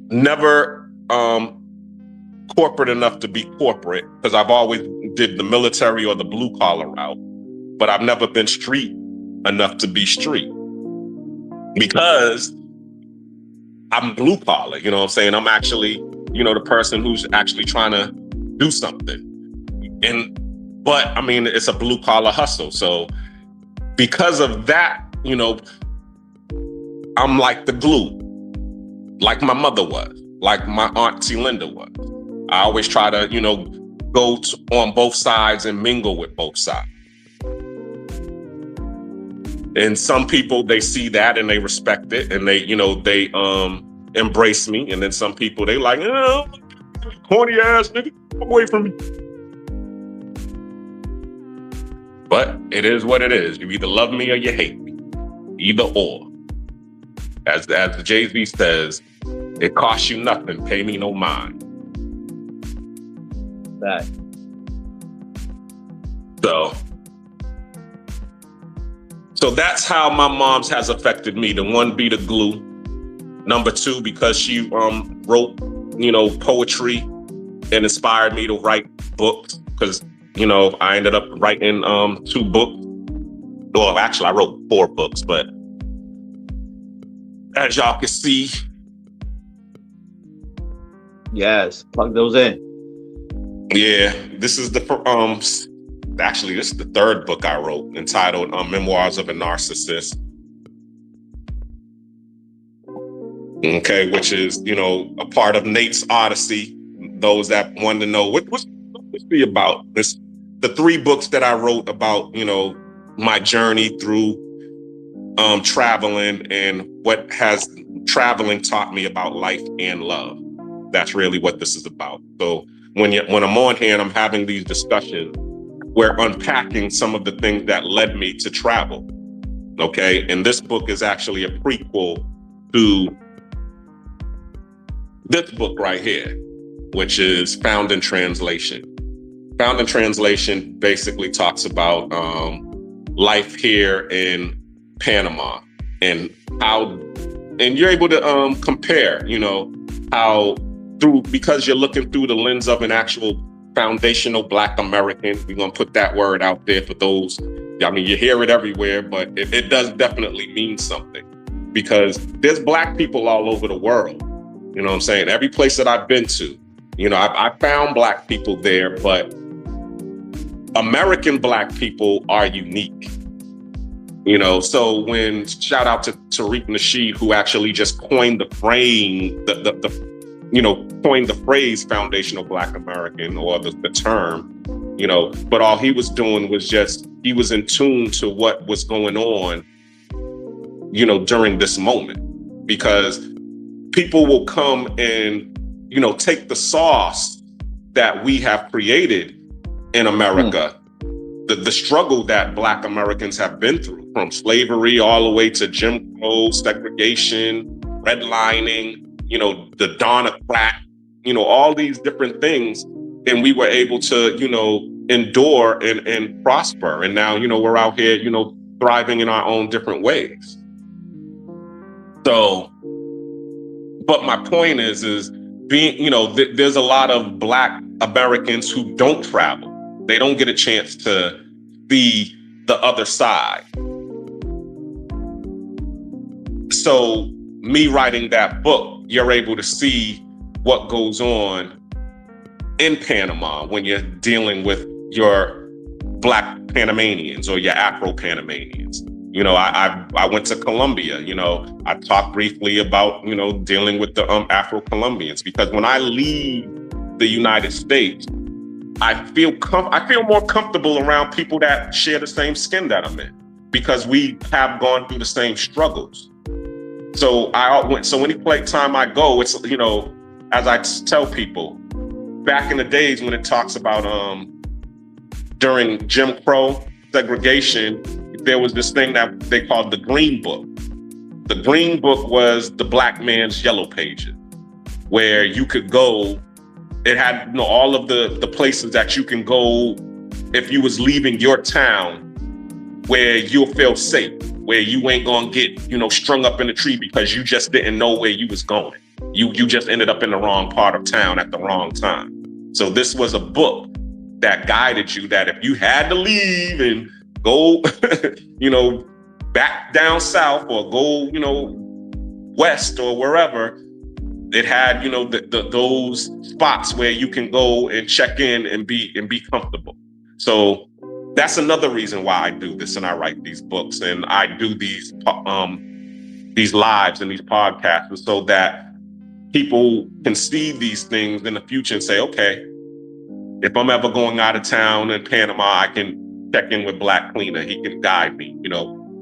never corporate enough to be corporate, because I've always did the military or the blue collar route, but I've never been street enough to be street, because I'm blue collar. You know what I'm saying? I'm actually, the person who's actually trying to do something. But I mean, it's a blue collar hustle. So because of that, I'm like the glue, like my mother was, like my Auntie Linda was. I always try to, on both sides and mingle with both sides. And some people, they see that and they respect it and they embrace me. And then some people, they like, oh, corny ass nigga, get away from me. But it is what it is. You either love me or you hate me. Either or. As Jay-Z says, it costs you nothing, pay me no mind. That. So that's how my mom's has affected me. The one be the glue. Number two, because she wrote, poetry and inspired me to write books. Because, I ended up writing 2 books. Well, actually, I wrote 4 books, but as y'all can see. Yes, plug those in. Yeah, this is the 3rd book I wrote, entitled Memoirs of a Narcissist. Okay, which is, a part of Nate's Odyssey. Those that want to know what's this be about. This the 3 books that I wrote about, my journey through traveling and what has traveling taught me about life and love. That's really what this is about. So when I'm on here and I'm having these discussions, we're unpacking some of the things that led me to travel. Okay, and this book is actually a prequel to this book right here, which is Found in Translation. Found in Translation basically talks about life here in Panama and how, and you're able to compare, how because you're looking through the lens of an actual foundational Black American. We're going to put that word out there for those. You hear it everywhere, but it does definitely mean something, because there's Black people all over the world. You know what I'm saying? Every place that I've been to, I found Black people there, but American Black people are unique. So when, shout out to Tariq Nasheed, who actually just coined the coined the phrase foundational Black American, or the term, but all he was doing was he was in tune to what was going on, during this moment, because people will come and, take the sauce that we have created in America, the struggle that Black Americans have been through, from slavery all the way to Jim Crow, segregation, redlining, the dawn of crack, all these different things. And we were able to, endure and prosper. And now, we're out here, thriving in our own different ways. So, but my point is being, there's a lot of Black Americans who don't travel. They don't get a chance to see the other side. So me writing that book, you're able to see what goes on in Panama when you're dealing with your Black Panamanians or your Afro-Panamanians. I went to Colombia, I talked briefly about, dealing with the Afro-Colombians, because when I leave the United States, I feel more comfortable around people that share the same skin that I'm in, because we have gone through the same struggles. So any time I go, it's, as I tell people, back in the days when it talks about during Jim Crow segregation, there was this thing that they called the Green Book. The Green Book was the Black man's Yellow Pages, where you could go. It had all of the places that you can go if you was leaving your town, where you'll feel safe, where you ain't gonna get strung up in a tree because you just didn't know where you was going. You just ended up in the wrong part of town at the wrong time. So this was a book that guided you, that if you had to leave and go, back down south or go, west or wherever, it had, those spots where you can go and check in and be comfortable. So that's another reason why I do this and I write these books and I do these lives and these podcasts, so that people can see these things in the future and say, okay, if I'm ever going out of town in Panama, I can check in with Black Cleaner. He can guide me,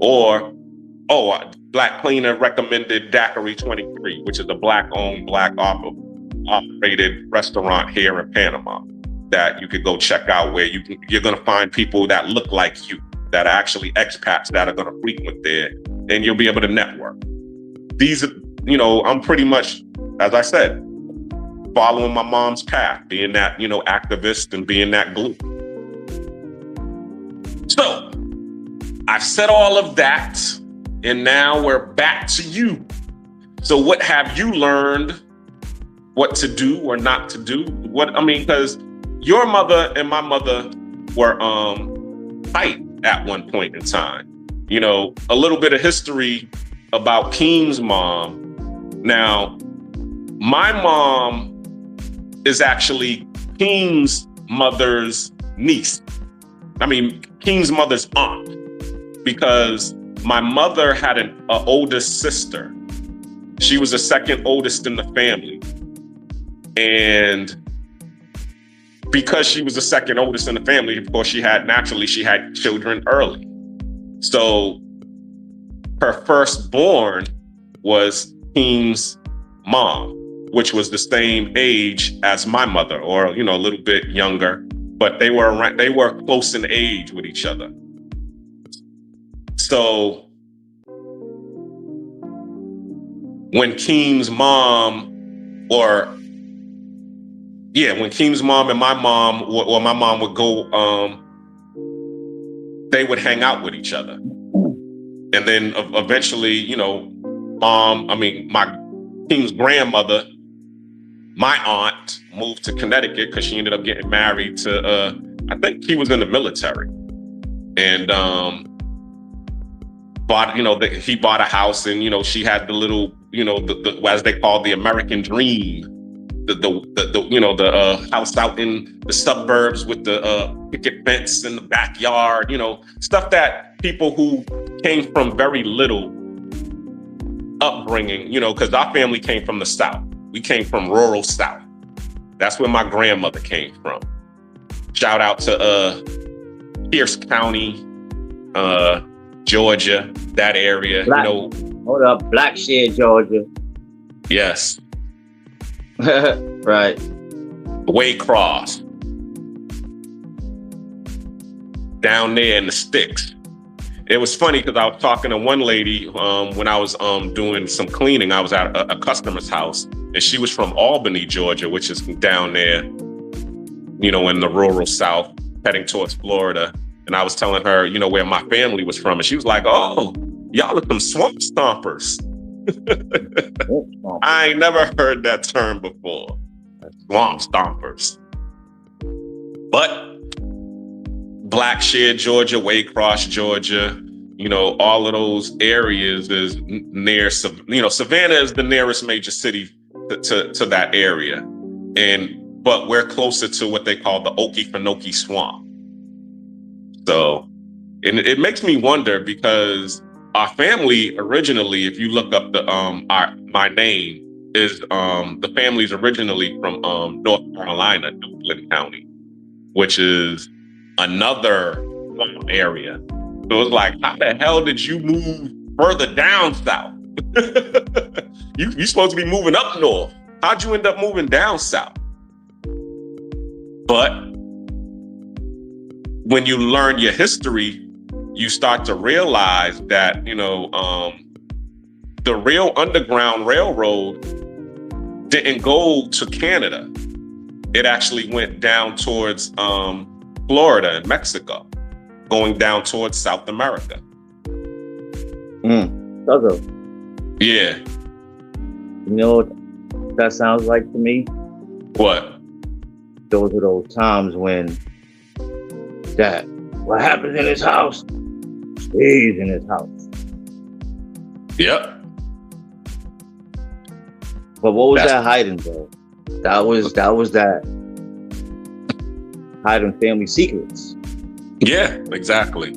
or, Black Cleaner recommended Daiquiri 23, which is a Black-owned, Black-operated restaurant here in Panama that you could go check out, where you're going to find people that look like you, that are actually expats that are going to frequent there, and you'll be able to network. These, I'm pretty much, as I said, following my mom's path, being that, activist and being that glue. So I've said all of that, and now we're back to you. So what have you learned what to do or not to do? Because your mother and my mother were tight at one point in time. A little bit of history about Keem's mom. Now, my mom is actually Keem's mother's niece. Keem's mother's aunt, because my mother had an oldest sister. She was the second oldest in the family. And because she was the second oldest in the family, of course, she had children early. So her firstborn was Keem's mom, which was the same age as my mother, or, a little bit younger, but they were close in age with each other. So when Keem's mom and my mom, or my mom would go, they would hang out with each other. And then eventually, my Keem's grandmother, my aunt, moved to Connecticut because she ended up getting married to, I think he was in the military. And he bought a house, and, she had the little, the as they call the American dream, the house out in the suburbs with the picket fence in the backyard, stuff that people who came from very little upbringing, because our family came from the South. We came from rural South. That's where my grandmother came from. Shout out to Pierce County, Georgia, that area. Hold up, Blackshear, Georgia. Yes. Right. Waycross. Down there in the sticks. It was funny because I was talking to one lady when I was doing some cleaning. I was at a customer's house, and she was from Albany, Georgia, which is down there, in the rural South, heading towards Florida. And I was telling her, where my family was from. And she was like, oh, y'all are some swamp stompers. I ain't never heard that term before. Swamp stompers. But Blackshear, Georgia, Waycross, Georgia, all of those areas is near, Savannah is the nearest major city to that area. But we're closer to what they call the Okefenokee Swamp. So, and it makes me wonder, because our family originally, if you look up my name, is the family's originally from North Carolina, Duplin County, which is another area. So it's like, how the hell did you move further down south? You're supposed to be moving up north. How'd you end up moving down south? But when you learn your history, you start to realize that, the real Underground Railroad didn't go to Canada. It actually went down towards Florida and Mexico, going down towards South America. Okay. Yeah. You know what that sounds like to me? What? Those are those times when what happens in his house stays in his house. Yep. But what was that hiding, though? That was that hiding family secrets. Yeah, exactly.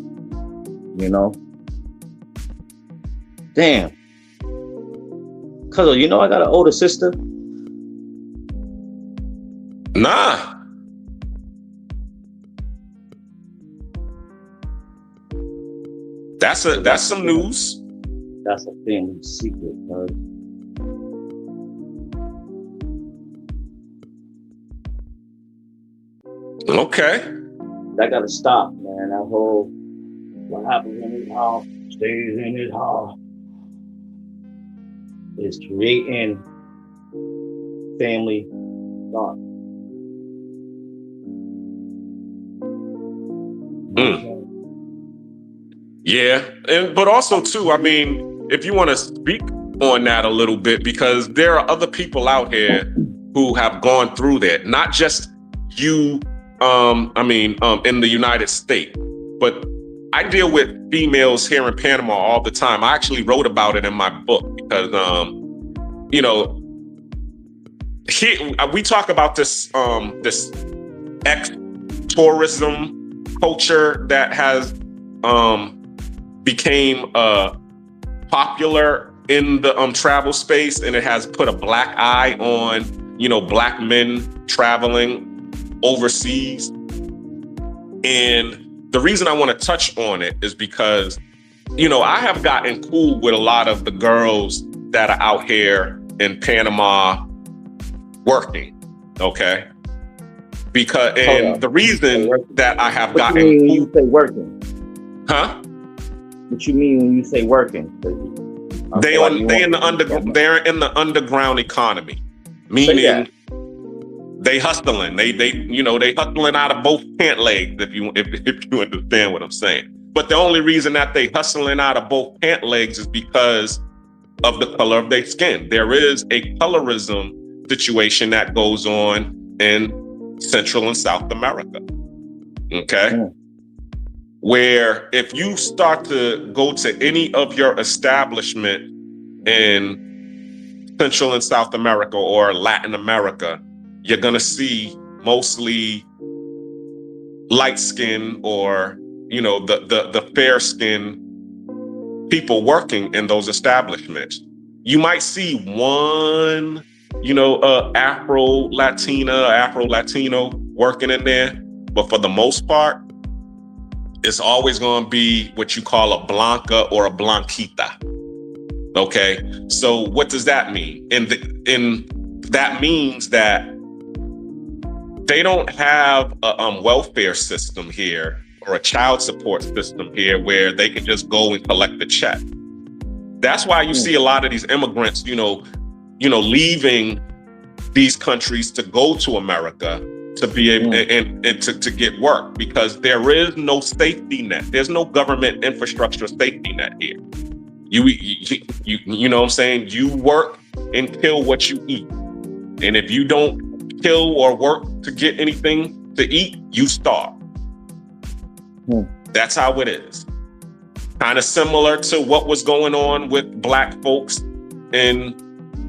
Damn. Cuz I got an older sister. Nah. That's some news. That's a family secret, cuz. Okay. That gotta stop, man. That whole what happens in his house stays in his house is creating family thought. Yeah, but also too, I mean, if you want to speak on that a little bit, because there are other people out here who have gone through that, not just you. In the United States, but I deal with females here in Panama all the time. I actually wrote about it in my book because, we talk about this ex-tourism culture that has became popular in the travel space, and it has put a black eye on, black men traveling overseas. And the reason I want to touch on it is because, I have gotten cool with a lot of the girls that are out here in Panama working. Okay. Because, the reason that I have gotten cool. What you mean when cool, you say working? huh? What you mean when you say working? They're in the underground economy, meaning they hustling. They hustling out of both pant legs, if you understand what I'm saying. But the only reason that they hustling out of both pant legs is because of the color of their skin. There is a colorism situation that goes on in Central and South America. Okay. Yeah. Where if you start to go to any of your establishment in Central and South America or Latin America, you're going to see mostly light skin or, the fair skin people working in those establishments. You might see one, Afro-Latino working in there. But for the most part, it's always going to be what you call a blanca or a blanquita. Okay. So what does that mean? And that means that they don't have a welfare system here or a child support system here where they can just go and collect the check. That's why you see a lot of these immigrants, leaving these countries to go to America to be able and to get work, because there is no safety net. There's no government infrastructure safety net here. You know what I'm saying? You work and kill what you eat. And if you don't kill or work to get anything to eat, you starve. That's how it is. Kind of similar to what was going on with black folks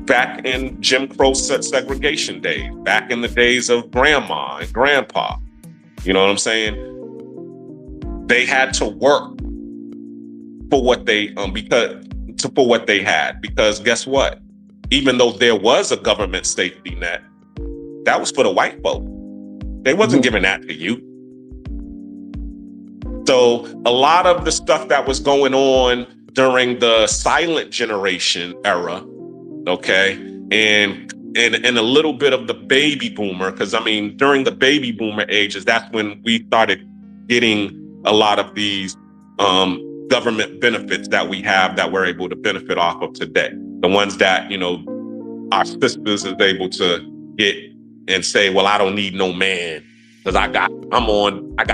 back in Jim Crow segregation days, back in the days of grandma and grandpa. You know what I'm saying? They had to work for what they for what they had, because guess what? Even though there was a government safety net, that was for the white folk. They wasn't giving that to you. So a lot of the stuff that was going on during the silent generation era, okay, and a little bit of the baby boomer, because during the baby boomer ages, that's when we started getting a lot of these government benefits that we have that we're able to benefit off of today. The ones that, our sisters is able to get and say, well, I don't need no man because I got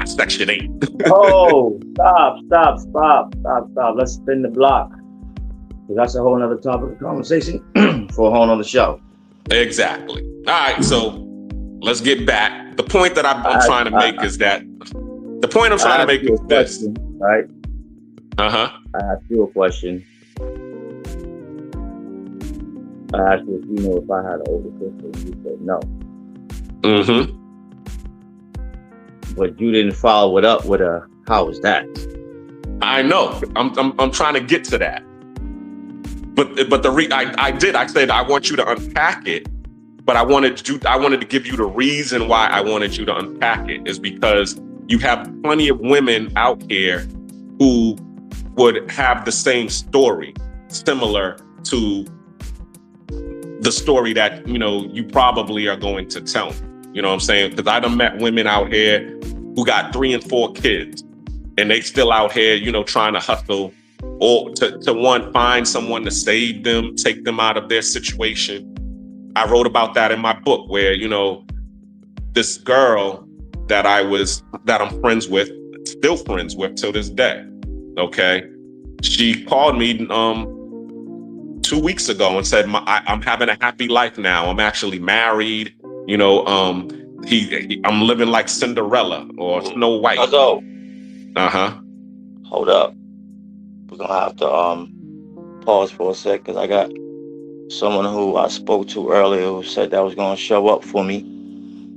Section 8. Oh, stop. Let's spin the block. That's a whole nother topic of conversation for a whole nother show. Exactly. All right, so let's get back. The point that I'm trying to make is that this. Right? Uh-huh. I asked you a question. I asked you if I had an older sister, and you said no. Mm-hmm. But you didn't follow it up with a, how was that? I know. I'm trying to get to that. But I said I want you to unpack it, but I wanted to give you the reason why I wanted you to unpack it is because you have plenty of women out here who would have the same story, similar to the story that, you know, you probably are going to tell me. You know what I'm saying? Because I done met women out here who got 3 and 4 kids, and they still out here, you know, trying to hustle or to one, find someone to save them, take them out of their situation. I wrote about that in my book, where, you know, this girl that I'm friends with, still friends with till this day. Okay. She called me 2 weeks ago and said, I'm having a happy life now. I'm actually married. You know, I'm living like Cinderella or Snow White. Hold up. We're gonna have to pause for a sec, because I got someone who I spoke to earlier who said that was gonna show up for me.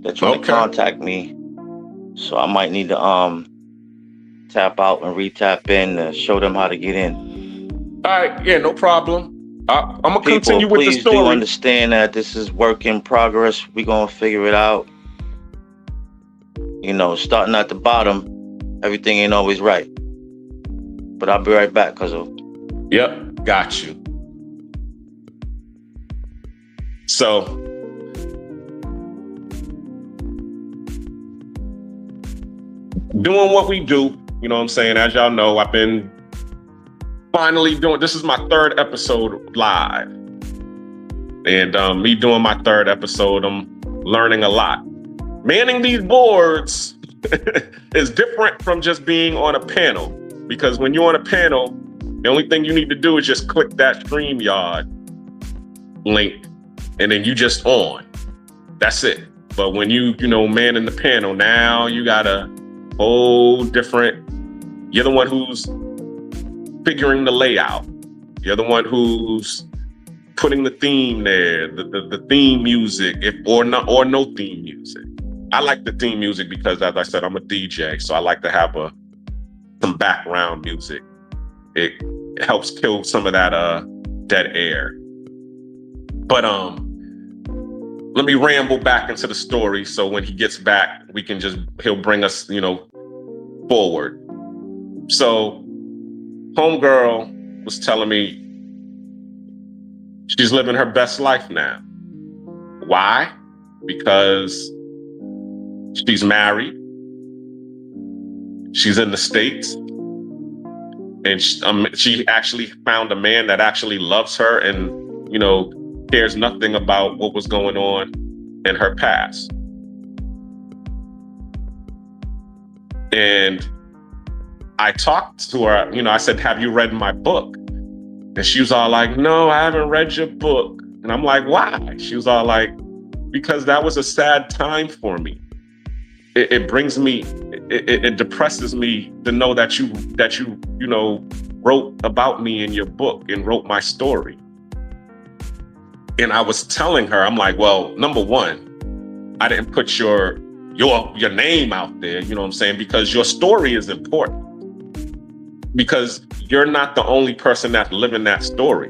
They're trying to contact me. So I might need to tap out and re-tap in to show them how to get in. All right, yeah, no problem. I'm gonna continue with the please story. Do understand that this is work in progress. We're gonna figure it out. You know, starting at the bottom, everything ain't always right. But I'll be right back, cuz. Yep, got you. So, doing what we do, you know what I'm saying? As y'all know, I've been finally this is my 3rd episode live. And me doing my 3rd episode, I'm learning a lot. Manning these boards is different from just being on a panel, because when you're on a panel, the only thing you need to do is just click that StreamYard link, and then you just on. That's it. But when you know, manning the panel, now you got a whole different, you're the one who's figuring the layout. You're the one who's putting the theme there, the theme music, or no theme music. I like the theme music because, as I said, I'm a DJ, so I like to have some background music. It helps kill some of that dead air. But let me ramble back into the story, so when he gets back, he'll bring us, you know, forward. So homegirl was telling me she's living her best life now. Why? Because she's married, she's in the States, and she actually found a man that actually loves her and, you know, cares nothing about what was going on in her past. And I talked to her, you know, I said, have you read my book? And she was all like, no, I haven't read your book. And I'm like, why? She was all like, because that was a sad time for me. It brings me, it depresses me to know that you know, wrote about me in your book and wrote my story. And I was telling her, I'm like, well, number one, I didn't put your name out there, you know what I'm saying? Because your story is important. Because you're not the only person that's living that story.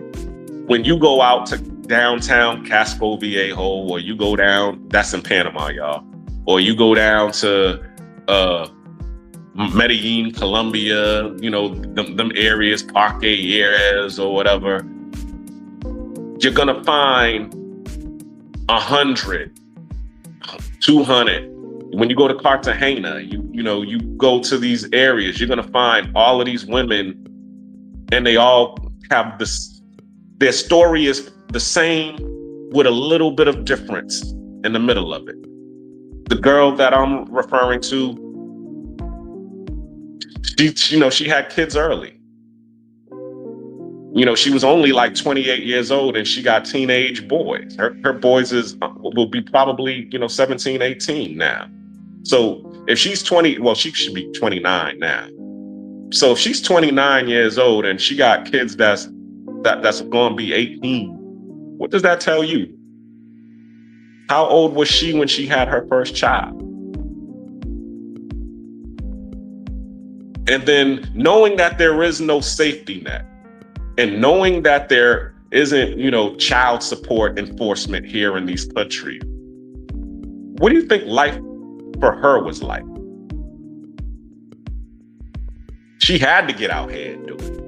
When you go out to downtown Casco Viejo, or you go down, that's in Panama, y'all, or you go down to Medellin, Colombia, you know, them areas, Parque Aires or whatever, you're gonna find 100, 200. When you go to Cartagena, you go to these areas, you're gonna find all of these women, and they all have this, their story is the same with a little bit of difference in the middle of it. The girl that I'm referring to, she had kids early. You know, she was only like 28 years old, and she got teenage boys. Her boys will be probably, 17, 18 now. So if she's 20, well, she should be 29 now. So if she's 29 years old and she got kids that's going to be 18, what does that tell you? How old was she when she had her first child? And then knowing that there is no safety net, and knowing that there isn't, child support enforcement here in these countries, what do you think life for her was like? She had to get out here and do it.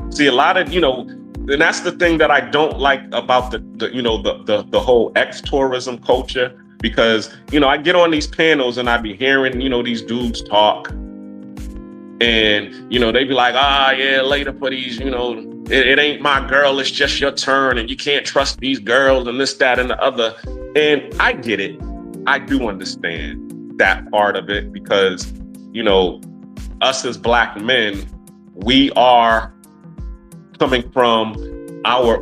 See, a lot of, and that's the thing that I don't like about the whole ex-tourism culture, because, I get on these panels and I be hearing, these dudes talk, and, they be like, yeah, later for these, it ain't my girl, it's just your turn, and you can't trust these girls and this, that, and the other. And I get it. I do understand that part of it, because, us as Black men, we are coming from our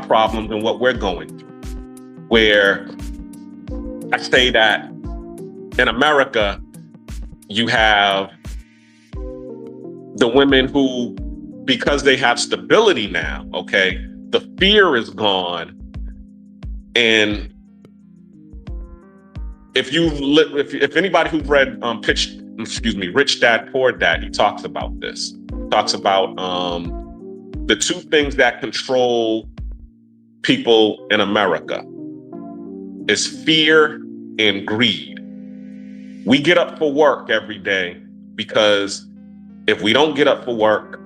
problems and what we're going through. Where I say that in America, you have the women who, because they have stability now, okay, the fear is gone. And if anybody who's read Rich Dad Poor Dad, he talks about this. Talks about the two things that control people in America is fear and greed. We get up for work every day because if we don't get up for work,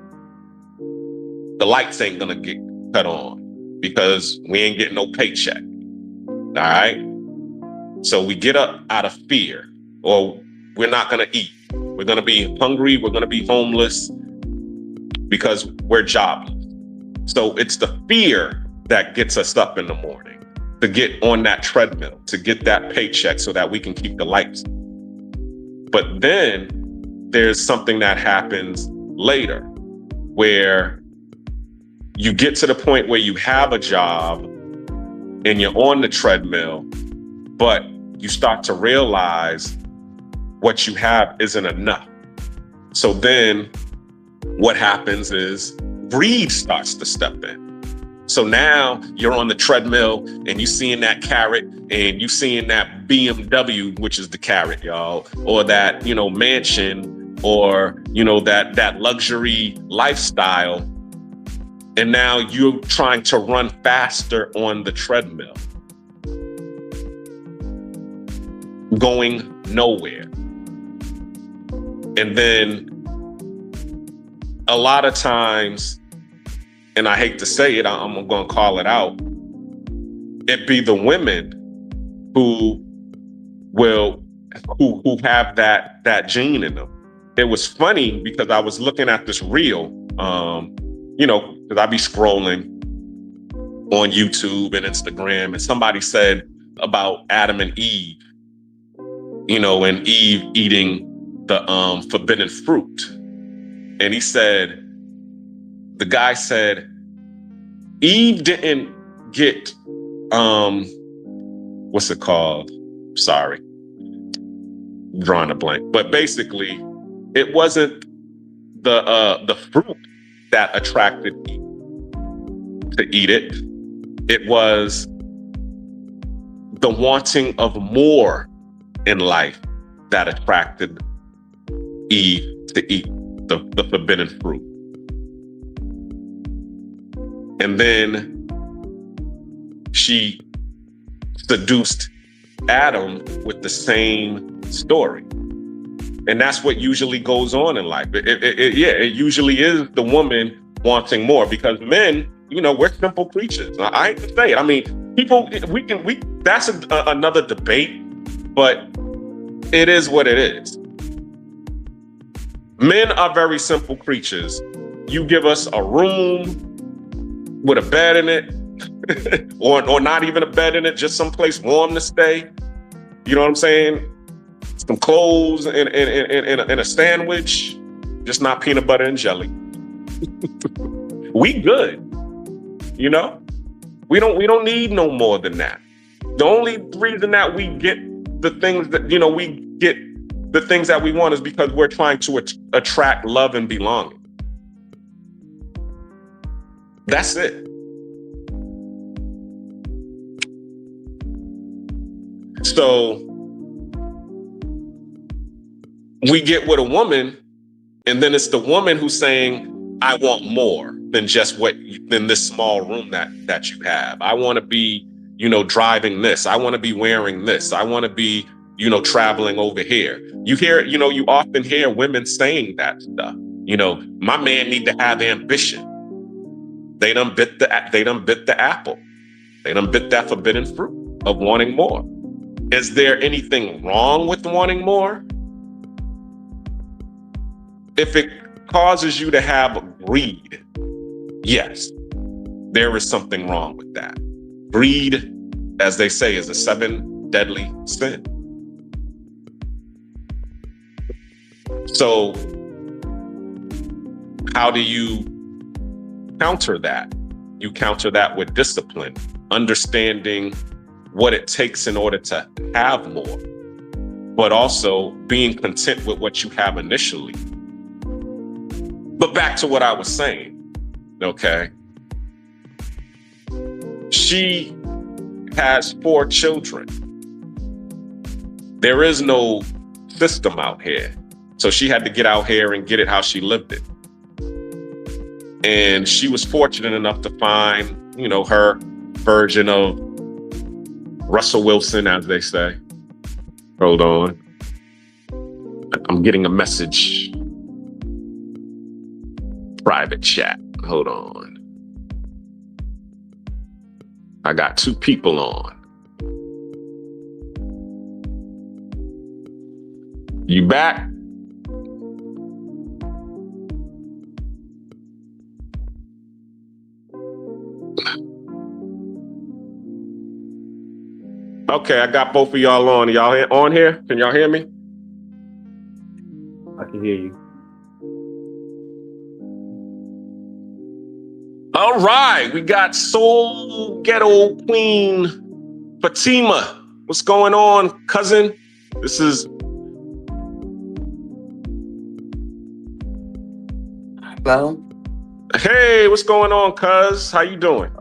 the lights ain't gonna get cut on because we ain't getting no paycheck. All right? So we get up out of fear, or we're not gonna eat. We're gonna be hungry, we're gonna be homeless because we're jobless. So it's the fear that gets us up in the morning to get on that treadmill, to get that paycheck so that we can keep the lights. But then there's something that happens later where you get to the point where you have a job and you're on the treadmill, but you start to realize what you have isn't enough. So then what happens is greed starts to step in. So now you're on the treadmill and you seeing that carrot and you seeing that BMW, which is the carrot, y'all, or that, mansion, or, that luxury lifestyle. And now you're trying to run faster on the treadmill, going nowhere. And then a lot of times, and I hate to say it, I'm going to call it out, it be the women who have that gene in them. It was funny because I was looking at this reel, because I be scrolling on YouTube and Instagram, and somebody said about Adam and Eve, and Eve eating the forbidden fruit. And the guy said, Eve didn't get, what's it called? Sorry, drawing a blank. But basically, it wasn't the fruit that attracted Eve to eat it. It was the wanting of more in life that attracted Eve to eat the forbidden fruit. And then she seduced Adam with the same story. And that's what usually goes on in life. It usually is the woman wanting more, because men, we're simple creatures. I hate to say it. I mean, people, that's another debate, but it is what it is. Men are very simple creatures. You give us a room with a bed in it, or not even a bed in it, just someplace warm to stay. You know what I'm saying? Some clothes and a sandwich, just not peanut butter and jelly. We good, We don't need no more than that. The only reason that we get the things that, we get the things that we want is because we're trying to attract love and belonging. That's it. So we get with a woman, and then it's the woman who's saying, I want more than just than this small room that you have. I want to be, driving this. I want to be wearing this. I want to be, traveling over here. You hear, you often hear women saying that stuff. You know, my man need to have ambition. They done bit the apple. They done bit that forbidden fruit of wanting more. Is there anything wrong with wanting more? If it causes you to have greed, yes, there is something wrong with that. Greed, as they say, is the 7 deadly sin. So how do you counter that? You counter that with discipline, understanding what it takes in order to have more, but also being content with what you have initially. But back to what I was saying, okay? She has 4 children. There is no system out here. So she had to get out here and get it how she lived it. And she was fortunate enough to find, you know, her version of Russell Wilson, as they say. Hold on. I'm getting a message. Private chat. Hold on. I got 2 people on. You back? Okay, I got both of y'all on. Y'all on here? Can y'all hear me? I can hear you. All right, we got Soul Ghetto Queen Fatima. What's going on, cousin? This is... Hello? Hey, what's going on, cuz? How you doing?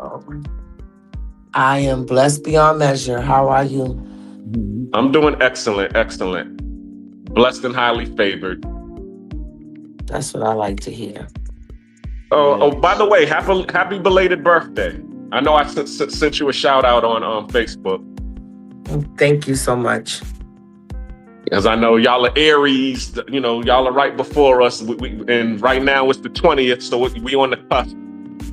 I am blessed beyond measure. How are you? I'm doing excellent, excellent. Blessed and highly favored. That's what I like to hear. Oh, by the way, happy belated birthday. I know I sent you a shout out on Facebook. Thank you so much. Because I know y'all are Aries, you know, y'all are right before us. And right now it's the 20th, so we on the cusp.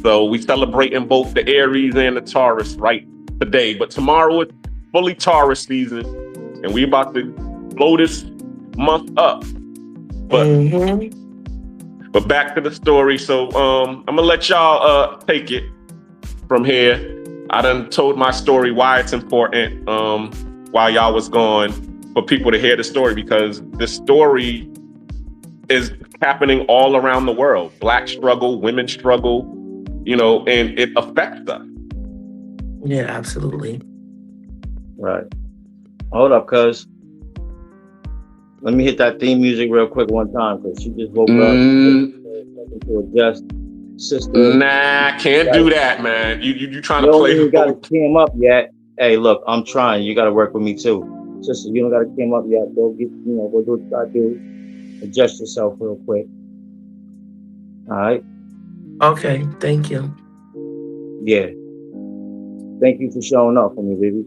So we celebrating both the Aries and the Taurus right today. But tomorrow is fully Taurus season, and we about to blow this month up. But back to the story. So I'm gonna let y'all take it from here. I done told my story, why it's important while y'all was gone, for people to hear the story, because this story is happening all around the world. Black struggle, women struggle, you know, and it affects us. Yeah, absolutely. Right. Hold up, cuz. Let me hit that theme music real quick one time, because she just woke up to adjust system. Nah, can't do that, man. You trying to play? You got to cam up yet? Hey, look, I'm trying. You got to work with me too, sister. You don't got to cam up yet. Go get, go do what you got to do. Adjust yourself real quick. All right. Okay, thank you. Yeah. Thank you for showing up for me, baby.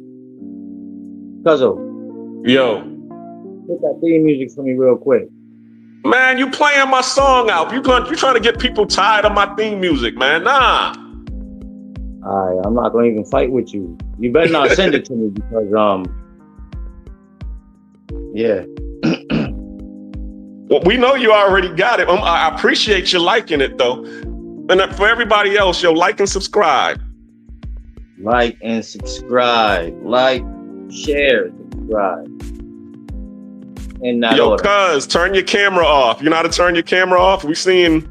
Cuzzo. Yo. Hit that theme music for me real quick. Man, you playing my song out. You trying to get people tired of my theme music, man. Nah. All right, I'm not going to even fight with you. You better not send it to me because, yeah. Well, we know you already got it. I appreciate you liking it, though. And for everybody else, yo, like and subscribe. Like and subscribe. Like, share, subscribe. In that Yo, order. cuz, turn your camera off. You know how to turn your camera off? We seeing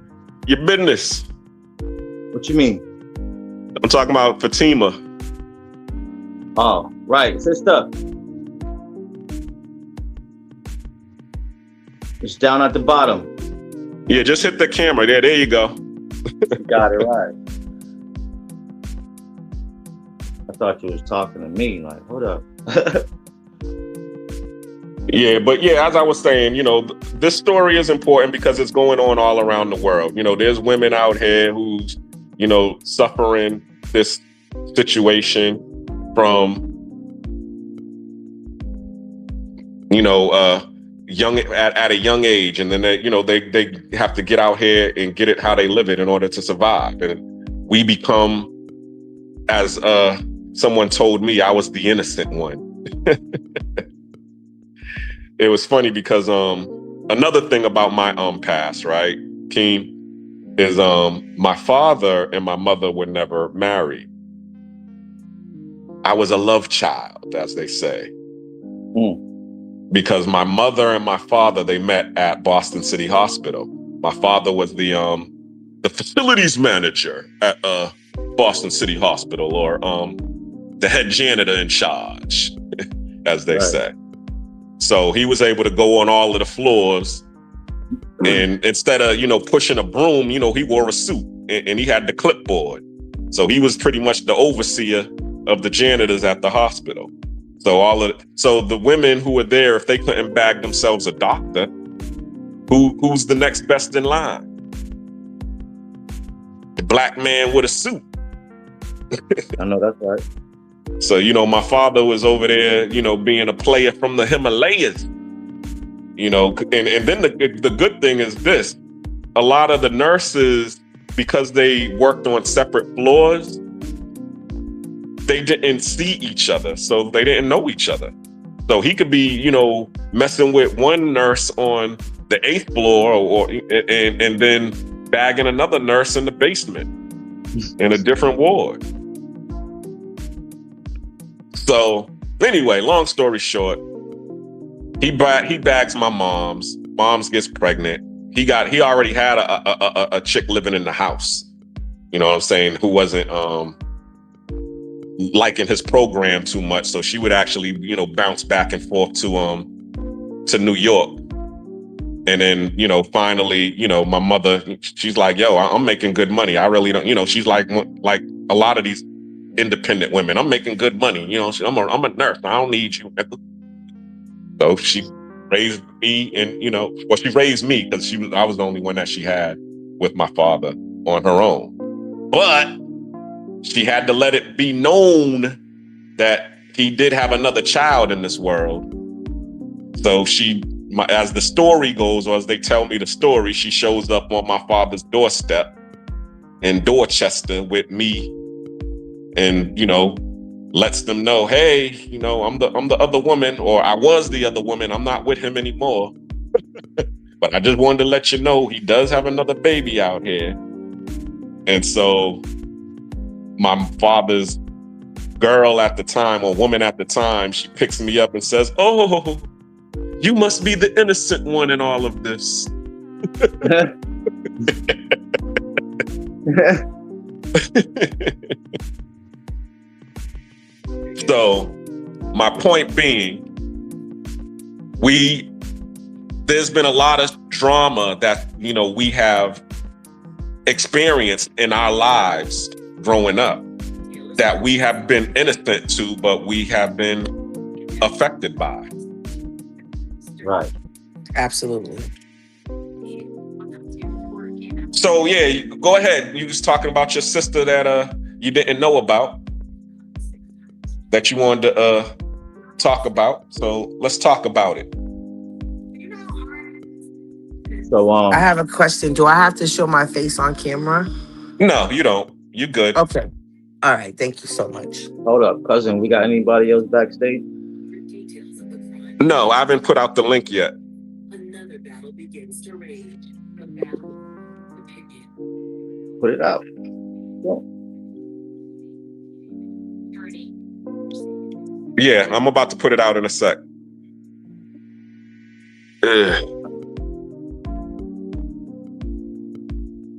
your business. What you mean? I'm talking about Fatima. Oh, right. Sister. It's down at the bottom. Yeah, just hit the camera. There you go. Got it right. I thought you was talking to me. Like, hold up. Yeah, but yeah, as I was saying, this story is important because it's going on all around the world. There's women out here who's, suffering this situation from, at a young age, and then they have to get out here and get it how they live it in order to survive. And we become, as someone told me, I was the innocent one. It was funny because another thing about my past, right, Keem, is my father and my mother were never married. I was a love child, as they say. Because my mother and my father, they met at Boston City Hospital. My father was the facilities manager at Boston City Hospital, or the head janitor in charge, as they say. So he was able to go on all of the floors, and instead of, pushing a broom, he wore a suit and he had the clipboard. So he was pretty much the overseer of the janitors at the hospital. So the women who were there, if they couldn't bag themselves a doctor, who's the next best in line? The black man with a suit. I know that's right. So, my father was over there, being a player from the Himalayas, and then the good thing is this: a lot of the nurses, because they worked on separate floors, they didn't see each other, so they didn't know each other. So he could be, messing with one nurse on the 8th floor, and then bagging another nurse in the basement in a different ward. So anyway, long story short, he bags my mom's. Mom's gets pregnant. He already had a chick living in the house. You know what I'm saying? Who wasn't liking his program too much, so she would actually, bounce back and forth to New York. And then, finally, my mother, she's like, yo, I'm making good money. I really don't, she's like a lot of these independent women. I'm making good money. I'm a nurse. I don't need you. So she raised me, and, she raised me because I was the only one that she had with my father on her own. But she had to let it be known that he did have another child in this world. So as the story goes, or as they tell me the story, she shows up on my father's doorstep in Dorchester with me, and, lets them know, hey, I'm the other woman, or I was the other woman. I'm not with him anymore. But I just wanted to let you know he does have another baby out here. And so my father's girl at the time, or woman at the time, she picks me up and says, oh, you must be the innocent one in all of this. So my point being, there's been a lot of drama that, we have experienced in our lives growing up that we have been innocent to, but we have been affected by. Right. Absolutely. So yeah, go ahead. You was talking about your sister that you didn't know about, that you wanted to talk about. So let's talk about it. So I have a question. Do I have to show my face on camera? No, you don't. You good. Okay. All right. Thank you so much. hold up, cousin. We got anybody else backstage? No, I haven't put out the link yet. Another battle begins to rage. A battle of opinion. Put it out. Yeah, I'm about to put it out in a sec. Ugh.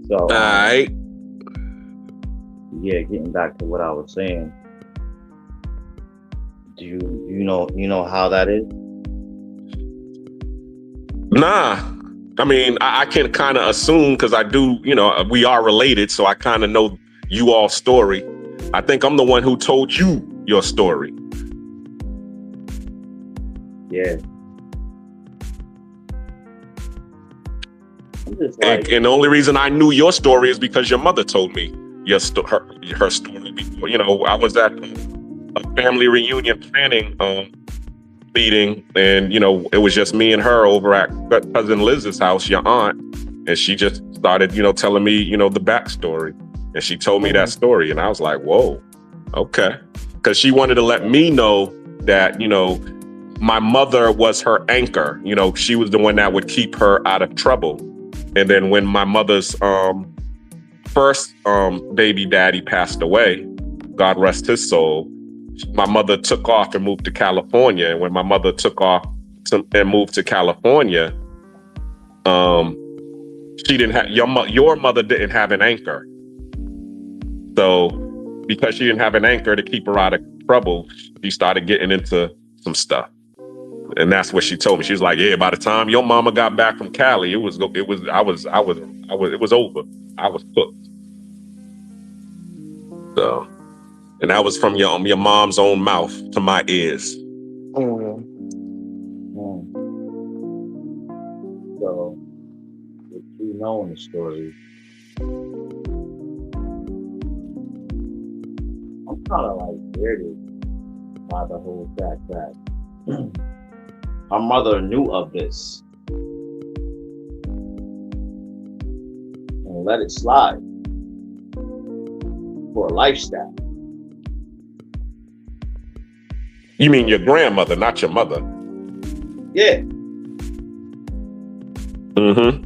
So, All right. yeah, getting back to what I was saying. Do you know how that is? Nah. I mean, I can kind of assume, because I do, we are related, so I kind of know you all's story. I think I'm the one who told you your story. Yeah. I'm just like, And the only reason I knew your story is because your mother told me her story before. I was at a family reunion planning meeting, and it was just me and her over at cousin Liz's house, your aunt, and she just started, telling me, the backstory, and she told me that story, and I was like, whoa, okay, because she wanted to let me know that, my mother was her anchor. She was the one that would keep her out of trouble. And then when my mother's first baby daddy passed away, God rest his soul, my mother took off and moved to California. And when my mother took off and moved to California, she didn't have your mother didn't have an anchor. So because she didn't have an anchor to keep her out of trouble, she started getting into some stuff. And that's what she told me. She was like, "Yeah, by the time your mama got back from Cali, it was over. I was cooked." So, and that was from your mom's own mouth to my ears. Mm. So, with you knowing the story, I'm kind of like weirded by the whole fact that her mother knew of this and let it slide for a lifestyle. You mean your grandmother, not your mother? Yeah. Mm-hmm.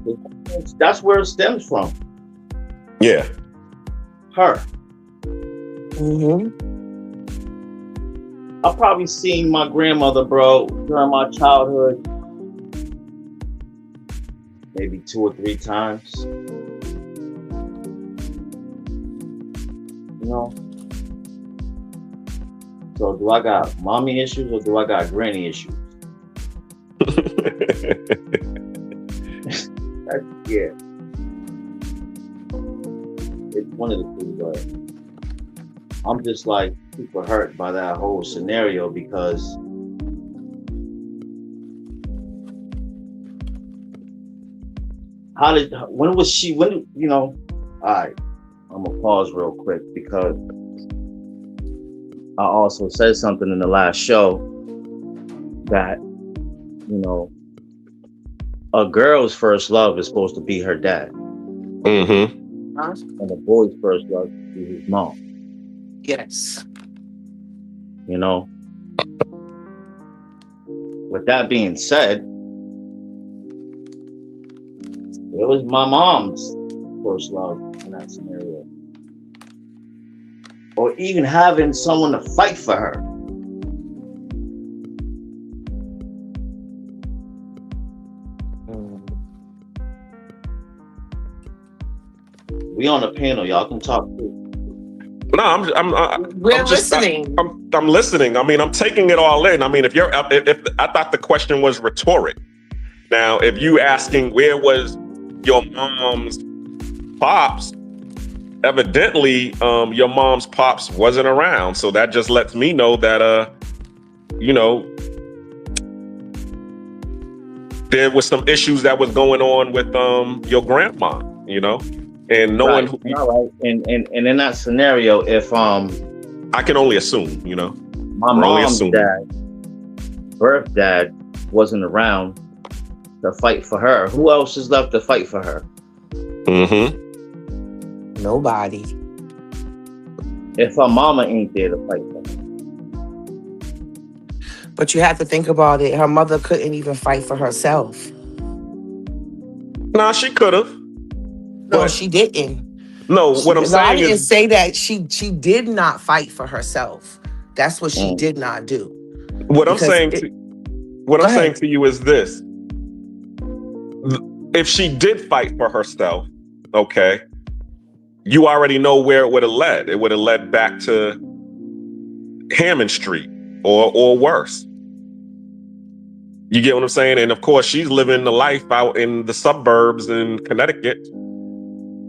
That's where it stems from. Yeah. Her. Mm-hmm. I probably seen my grandmother, bro, during my childhood, maybe 2 or 3 times. So do I got mommy issues or do I got granny issues? Yeah. It's one of the two, but I'm just like super hurt by that whole scenario because all right, I'm gonna pause real quick because I also said something in the last show that, a girl's first love is supposed to be her dad. Mm-hmm. And a boy's first love is his mom. Yes. With that being said, it was my mom's first love in that scenario. Or even having someone to fight for her. We on the panel, y'all can talk too. No, We're listening. I'm listening. I mean, I'm taking it all in. I mean, if I thought the question was rhetoric. Now, if you asking where was your mom's pops, evidently, your mom's pops wasn't around. So that just lets me know that, there was some issues that was going on with your grandma, and knowing right. Right. And in that scenario, if I can only assume, my mom's birth dad wasn't around to fight for her, who else is left to fight for her? Mm-hmm. Nobody. If her mama ain't there to fight for her. But you have to think about it. Her mother couldn't even fight for herself. Nah, she could have. No, she didn't. No, what I'm saying I didn't is, say that she did not fight for herself. That's what she did not do. What I'm saying to you is this: if she did fight for herself, okay, you already know where it would have led. It would have led back to Hammond Street or worse. You get what I'm saying? And of course, she's living the life out in the suburbs in Connecticut.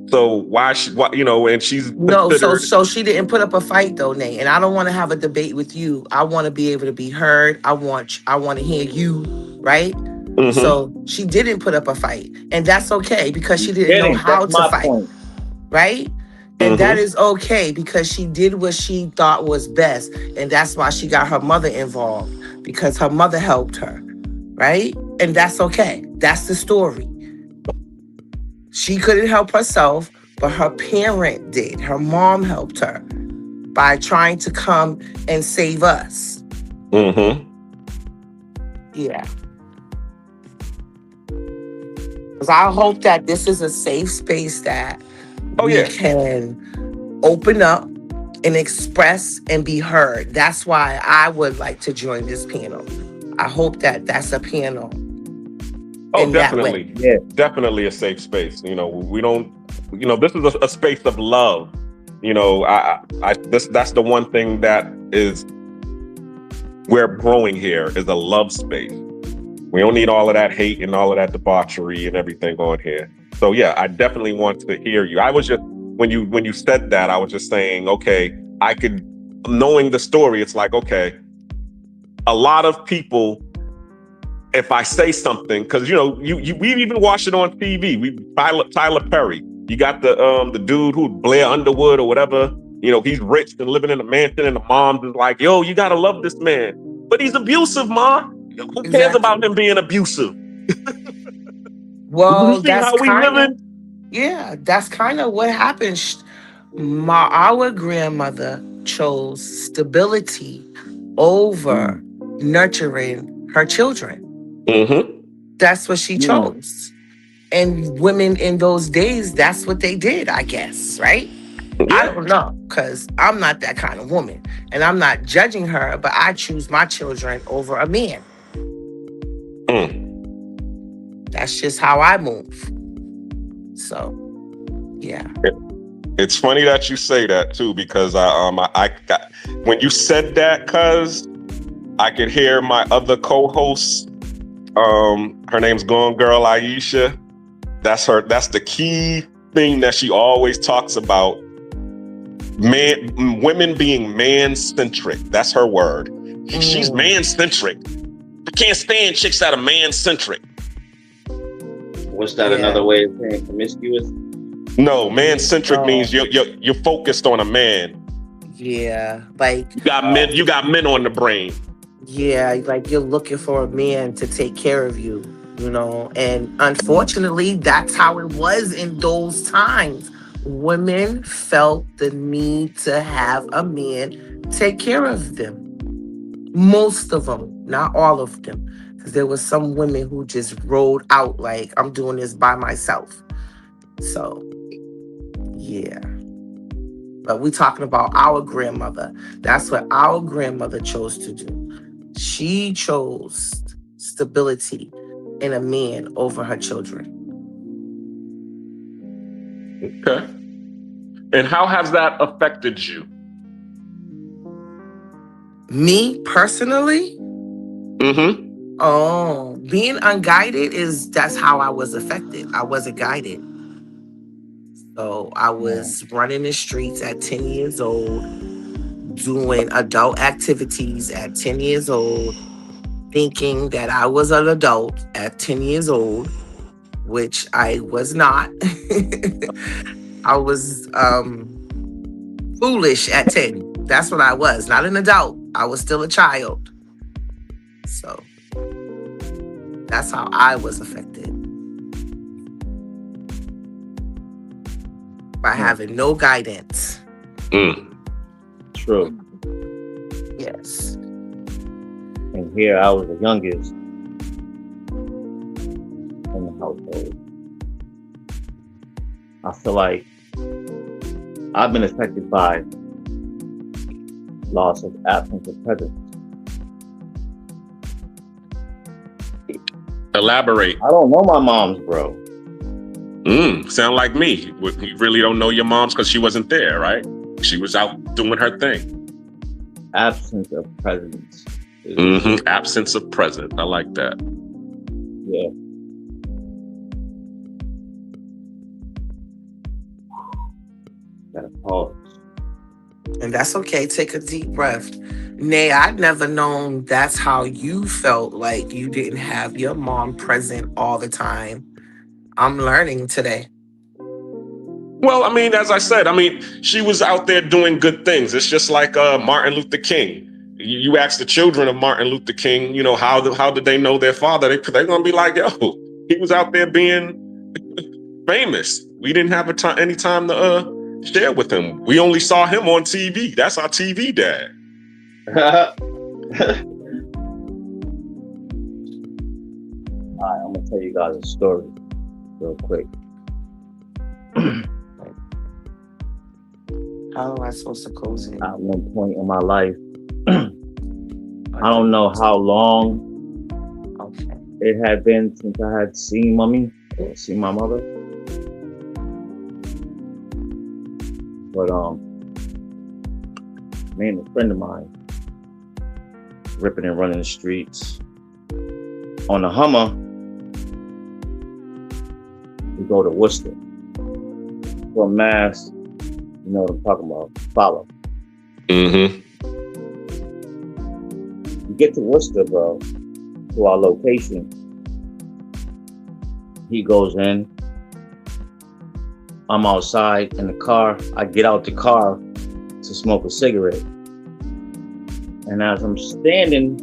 So why, and she's so she didn't put up a fight though, Nate. And I don't want to have a debate with you. I want to be able to be heard. I want to hear you, right? Mm-hmm. So she didn't put up a fight, and that's okay because she didn't know how to fight, right? And that is okay because she did what she thought was best. And that's why she got her mother involved because her mother helped her. Right? And that's okay. That's the story. She couldn't help herself, but her parent did. Her mom helped her by trying to come and save us. Mm-hmm. Yeah. Because I hope that this is a safe space that we can open up and express and be heard. That's why I would like to join this panel. I hope that that's a panel. Oh, definitely. Yeah. Definitely a safe space. You know, we don't, you know, this is a space of love. You know, that's the one thing that is, we're growing here is a love space. We don't need all of that hate and all of that debauchery and everything on here. So yeah, I definitely want to hear you. I was just, when you said that, I was just saying, okay, I could, knowing the story, it's like, okay, a lot of people, if I say something, because you know, we even watched it on TV. Tyler Perry. You got the dude who Blair Underwood or whatever. You know, he's rich and living in a mansion, and the mom is like, "Yo, you gotta love this man, but he's abusive, ma. Who cares about him being abusive?" Well, that's kind of, yeah, that's kind of what happened. Our grandmother chose stability over nurturing her children. Mm-hmm. That's what she chose. And women in those days, that's what they did, I guess, right? Yeah. I don't know, because I'm not that kind of woman. And I'm not judging her, but I choose my children over a man. That's just how I move. So, yeah. It's funny that you say that too, because I got, when you said that, cuz I could hear my other co-host. Her name's Gone Girl Aisha. That's the key thing that she always talks about. Women being man-centric. That's her word. She's man-centric. I can't stand chicks that are man-centric. What's that? Another way of saying promiscuous? No, man-centric means you're focused on a man. Yeah, like you got men on the brain. Yeah, like you're looking for a man to take care of you, you know. And unfortunately, that's how it was in those times. Women felt the need to have a man take care of them. Most of them, not all of them. Because there was some women who just rolled out like, I'm doing this by myself. So, yeah. But we're talking about our grandmother. That's what our grandmother chose to do. She chose stability in a man over her children. Okay. And how has that affected you? Me personally? Mm-hmm. Oh, being unguided that's how I was affected. I wasn't guided. So I was running the streets at 10 years old, doing adult activities at 10 years old, thinking that I was an adult at 10 years old, which I was not. I was foolish at 10. That's what I was, not an adult. I was still a child. So that's how I was affected. By having no guidance. True. Yes. And here I was the youngest in the household. I feel like I've been affected by loss of absence of presence. Elaborate. I don't know my mom's, bro. Sound like me. You really don't know your mom's because she wasn't there, right? She was out doing her thing. Absence of presence. Absence of presence. I like that. Yeah. Gotta pause. And that's okay. Take a deep breath. Nay, I'd never known that's how you felt, like you didn't have your mom present all the time. I'm learning today. Well, I mean, as I said, I mean, she was out there doing good things. It's just like Martin Luther King. You ask the children of Martin Luther King, you know, how did they know their father? They're gonna be like, yo, he was out there being famous. We didn't have any time to share with him. We only saw him on TV. That's our TV dad. All right, I'm gonna tell you guys a story real quick. How am I supposed to close it? At one point in my life, I don't know how long Okay. it had been since I had seen mommy or seen my mother. But me and a friend of mine ripping and running the streets on the Hummer. We go to Worcester from Mass. You know what I'm talking about? Follow. Mm-hmm. We get to Worcester, bro, to our location. He goes in. I'm outside in the car. I get out the car to smoke a cigarette. And as I'm standing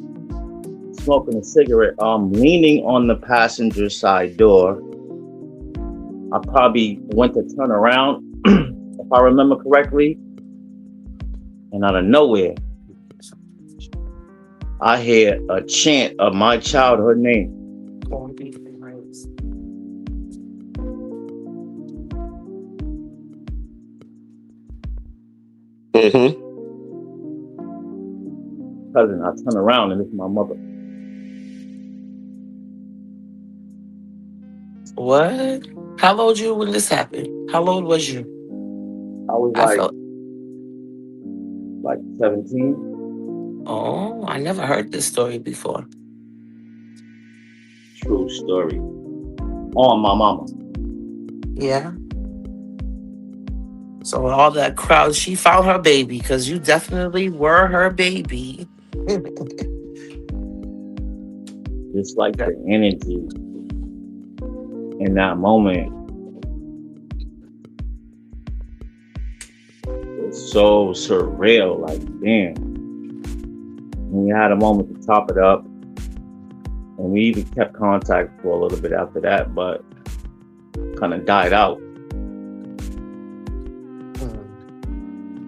smoking a cigarette, I'm leaning on the passenger side door. I probably went to turn around, if I remember correctly. And out of nowhere, I hear a chant of my childhood name. Mm-hmm. Cousin, I turn around and it's my mother. What? How old you when this happened? How old was you? I was like 17. Oh, I never heard this story before. True story. On my mama. Yeah. So all that crowd, she found her baby because you definitely were her baby. Just like the energy in that moment. It's so surreal. Like, damn. We had a moment to top it up. And we even kept contact for a little bit after that, but kind of died out.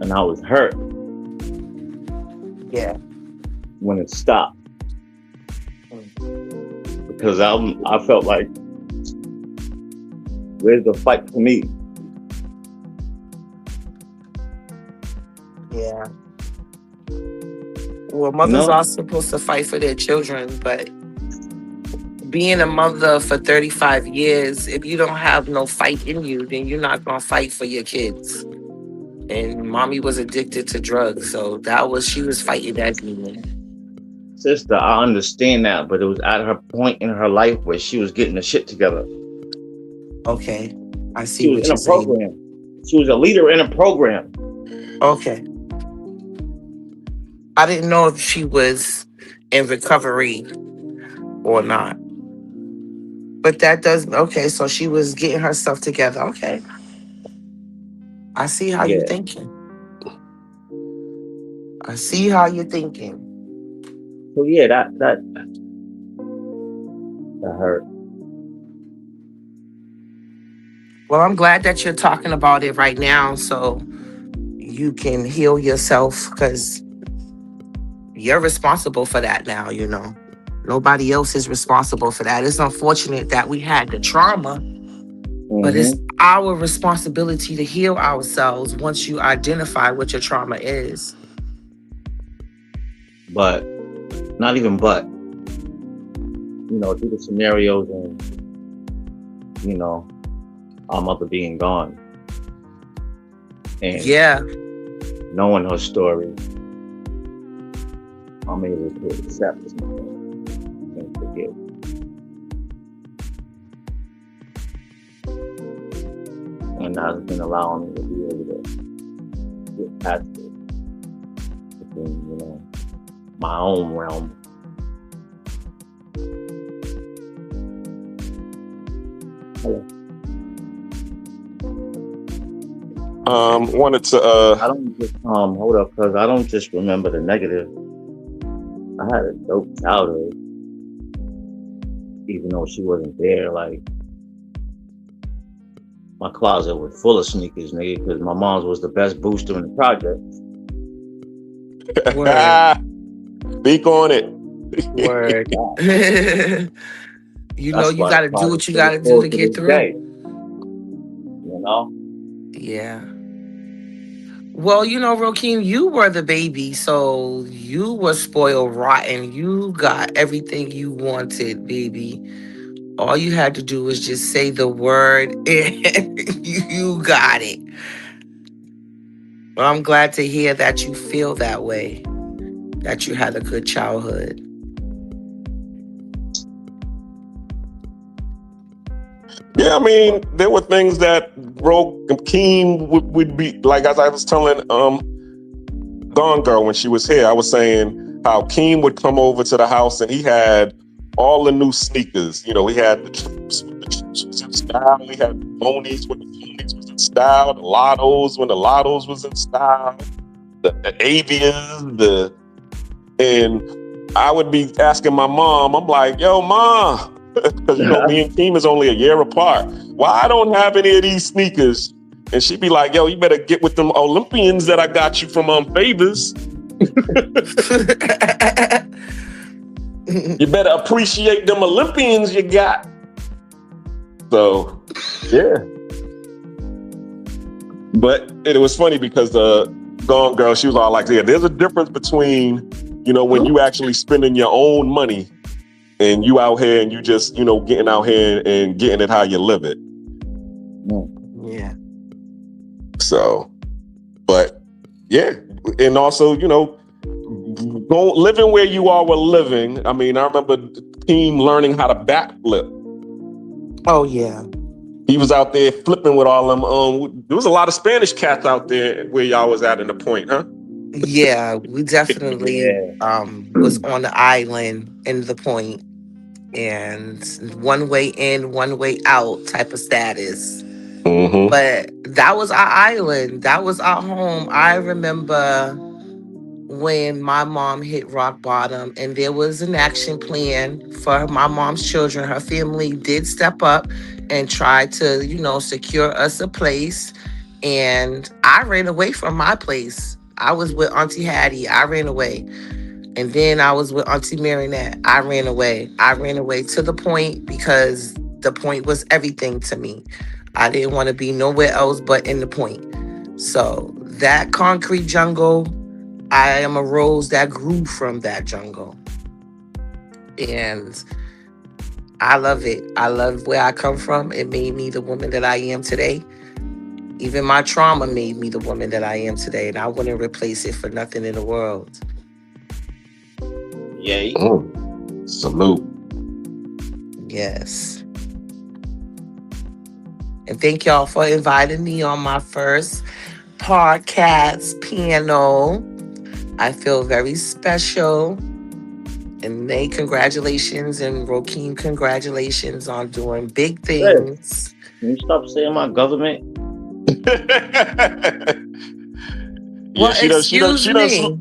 And I was hurt. Yeah. When it stopped. Because I felt like, where's the fight for me? Yeah. Well, mothers are supposed to fight for their children, but being a mother for 35 years, if you don't have no fight in you, then you're not going to fight for your kids. And mommy was addicted to drugs, so she was fighting that demon. Sister, I understand that, but it was at her point in her life where she was getting the shit together. Okay, I see. She was in a program. She was a leader in a program. Okay. I didn't know if she was in recovery or not. But that does, okay, so she was getting herself together. Okay. I see how you're thinking. I see how you're thinking. So yeah, that hurt. Well, I'm glad that you're talking about it right now so you can heal yourself because you're responsible for that now, you know. Nobody else is responsible for that. It's unfortunate that we had the trauma, but it's our responsibility to heal ourselves once you identify what your trauma is. But, not even but, you know, due to scenarios and, you know, our mother being gone. And knowing her story, I'm able to accept and forgive. And that's been allowing me to be able to get past it within, you know, my own realm. Hello. Wanted to I don't just hold up, cause I don't just remember the negative. I had a dope childhood, even though she wasn't there. Like my closet was full of sneakers, nigga, because my mom's was the best booster in the project. Word. speak on it. Word. You know, That's you why gotta the do what you closet gotta do full to to get this through. day. You know? Yeah. Well, you know, Rokeem, you were the baby, so you were spoiled rotten. You got everything you wanted, baby. All you had to do was just say the word and you got it. Well, I'm glad to hear that you feel that way, that you had a good childhood. Yeah, I mean, there were things that Keem would be like, as I was telling Gone Girl when she was here, I was saying how Keem would come over to the house and he had all the new sneakers. You know, he had the Troops with the Troops was in style. He had the Ponies when the Ponies was in style. The Lottos when the Lottos was in style. The Avians, and I would be asking my mom, I'm like, yo, Mom, because, you know, me and Keem is only a year apart. Why I don't have any of these sneakers? And she'd be like, yo, you better get with them Olympians that I got you from Favors. You better appreciate them Olympians you got. So, yeah. But it was funny because Gone Girl, she was all like, yeah, there's a difference between, you know, when you actually spending your own money and you out here and you just, you know, getting out here and getting it how you live it. Yeah. So, but yeah. And also, you know, living where you all were living. I mean, I remember Keem learning how to backflip. Oh, yeah. He was out there flipping with all them. There was a lot of Spanish cats out there where y'all was at in the point, huh? Yeah, we definitely Yeah. was on the island in the point, and one way in, one way out type of status. Mm-hmm. But that was our island. That was our home. I remember when my mom hit rock bottom and there was an action plan for my mom's children. Her family did step up and try to, you know, secure us a place. And I ran away from my place. I was with Auntie Hattie. I ran away. And then I was with Auntie Marinette. I ran away. I ran away to the point because the point was everything to me. I didn't want to be nowhere else but in the point. So that concrete jungle, I am a rose that grew from that jungle. And I love it. I love where I come from. It made me the woman that I am today. Even my trauma made me the woman that I am today. And I wouldn't replace it for nothing in the world. Yay. Salute. Yes. And thank y'all for inviting me on my first podcast panel. I feel very special. And May, congratulations. And Rokeem, congratulations on doing big things. Can you stop saying my government? Well, excuse me.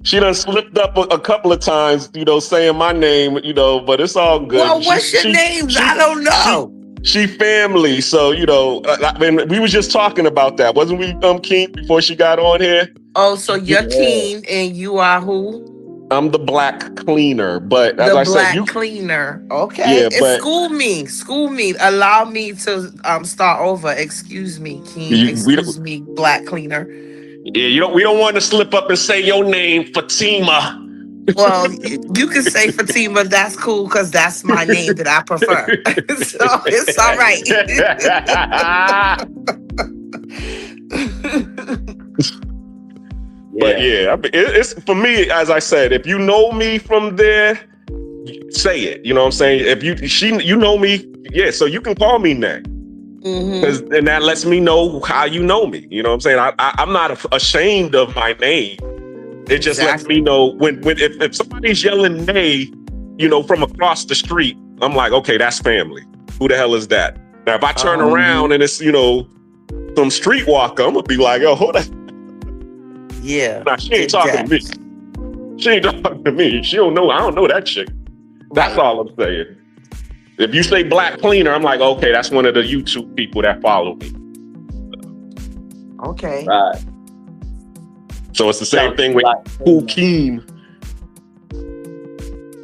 She done slipped up a couple of times, you know, saying my name, you know, but it's all good. Well, what's your names? I don't know. She family, so, you know, I mean, we was just talking about that, wasn't we, Keem, before she got on here? Oh, so you're Keen and you are who? I'm the black cleaner, but as The I black said, cleaner. Okay. Yeah, but School me. Allow me to start over. Excuse me, Keen. Excuse me, black cleaner. Yeah, we don't want to slip up and say your name, Fatima. Well, you can say Fatima. That's cool because that's my name that I prefer. So it's all right. But yeah, I mean, it's for me. As I said, if you know me from there, say it. You know what I'm saying? If you know me, yeah. So you can call me Nay. Mm-hmm. And that lets me know how you know me. You know what I'm saying? I'm not ashamed of my name. It just lets me know when if somebody's yelling Nay, you know, from across the street, I'm like, okay, that's family. Who the hell is that? Now, if I turn around and it's, you know, some streetwalker, I'm gonna be like, yo, hold on. Yeah. Nah, she ain't did talking that. to me. She ain't talking to me. She don't know. I don't know that chick. That's Right. all I'm saying. If you say black cleaner, I'm like, okay, that's one of the YouTube people that follow me. Okay. Right. So it's the same thing with Black Kool Queen. Keem.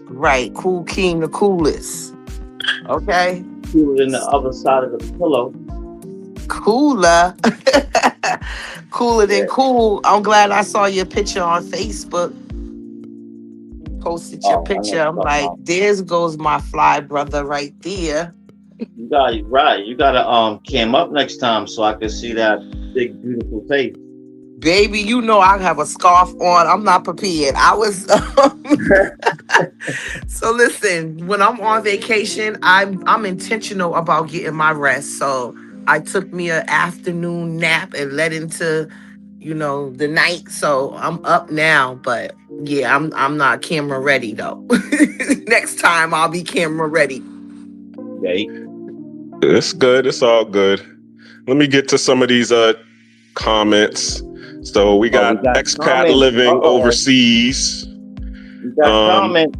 Right. Cool King, the coolest. Okay. Cooler than the other side of the pillow. Cooler. Cooler than Yeah. cool. I'm glad I saw your picture on Facebook. Posted your Oh, I know picture. what I'm you're like, talking there's goes my fly brother right there. You got right. You gotta cam up next time so I can see that big beautiful face. Baby, you know I have a scarf on. I'm not prepared. I was so listen, when I'm on vacation, I'm intentional about getting my rest. So I took me an afternoon nap and led into, the night. So I'm up now, but yeah, I'm not camera ready though. Next time I'll be camera ready. Okay. It's good. It's all good. Let me get to some of these comments. So we got, expat comments. living Uh-oh. overseas. You got comment.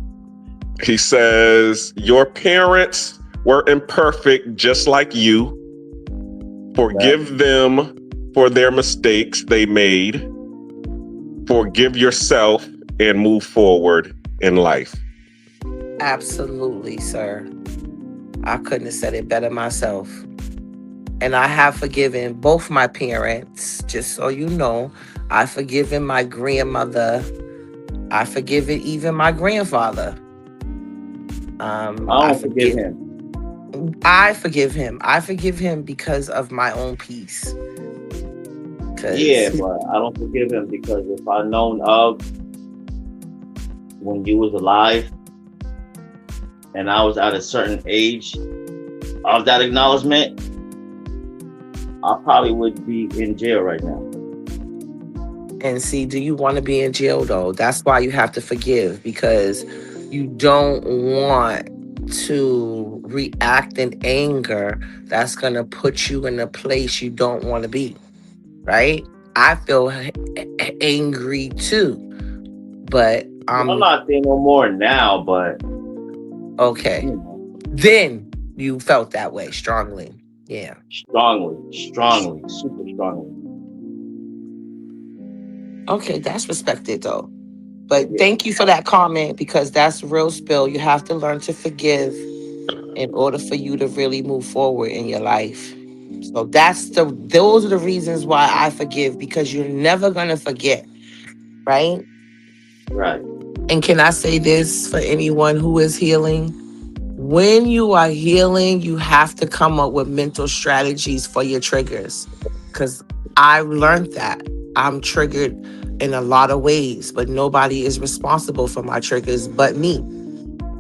He says, your parents were imperfect just like you. Forgive them for their mistakes they made. Forgive yourself and move forward in life. Absolutely, sir. I couldn't have said it better myself. And I have forgiven both my parents, just so you know. I've forgiven my grandmother. I forgive even my grandfather. I don't forgive him. I forgive him. I forgive him because of my own peace. Yeah, but I don't forgive him because if I known of when you was alive and I was at a certain age of that acknowledgement, I probably would be in jail right now. And see, do you want to be in jail though? That's why you have to forgive, because you don't want to react in anger that's going to put you in a place you don't want to be, right? I feel angry too, but I'm not there no more now, but okay. Then you felt that way strongly. Yeah. Strongly, super strongly. Okay, that's respected though. But thank you for that comment, because that's real spill. You have to learn to forgive in order for you to really move forward in your life. So those are the reasons why I forgive, because you're never gonna forget, right? Right. And can I say this for anyone who is healing? When you are healing, you have to come up with mental strategies for your triggers. Because I've learned that I'm triggered in a lot of ways, but nobody is responsible for my triggers but me.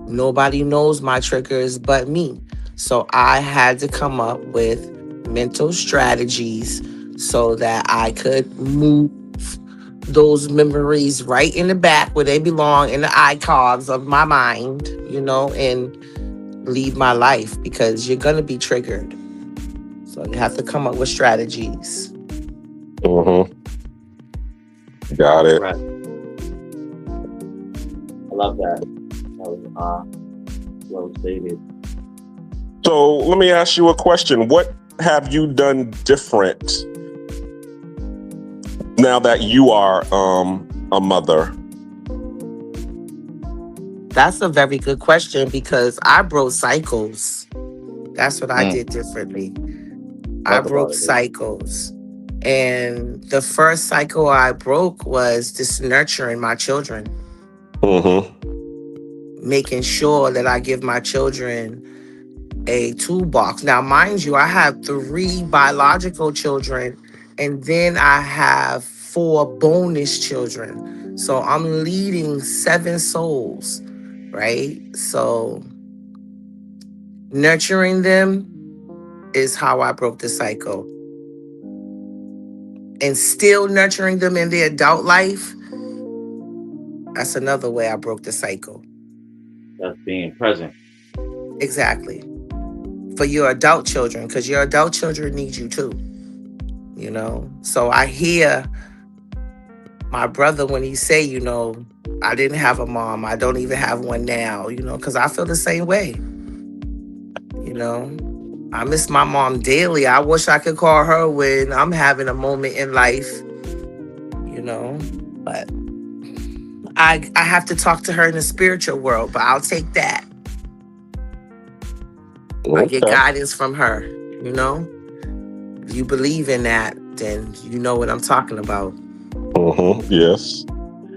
Nobody knows my triggers but me. So I had to come up with mental strategies so that I could move those memories right in the back where they belong, in the icons of my mind, and leave my life, because you're going to be triggered. So you have to come up with strategies. Mm-hmm. Got it. Right. I love that. That was well stated. So let me ask you a question. What have you done different now that you are a mother? That's a very good question, because I broke cycles. That's what I did differently. I broke cycles. And the first cycle I broke was just nurturing my children. Mm-hmm. Making sure that I give my children a toolbox. Now, mind you, I have 3 biological children, and then I have 4 bonus children. So I'm leading 7 souls, right? So nurturing them is how I broke the cycle. And still nurturing them in their adult life, that's another way I broke the cycle. That's being present. Exactly. For your adult children, because your adult children need you too. you know. So I hear my brother when he say, you know, I didn't have a mom. I don't even have one now, you know, because I feel the same way. You know, I miss my mom daily. I wish I could call her when I'm having a moment in life, you know, but I have to talk to her in the spiritual world, but I'll take that. I get Okay. guidance from her, you know. If you believe in that, then you know what I'm talking about. Yes.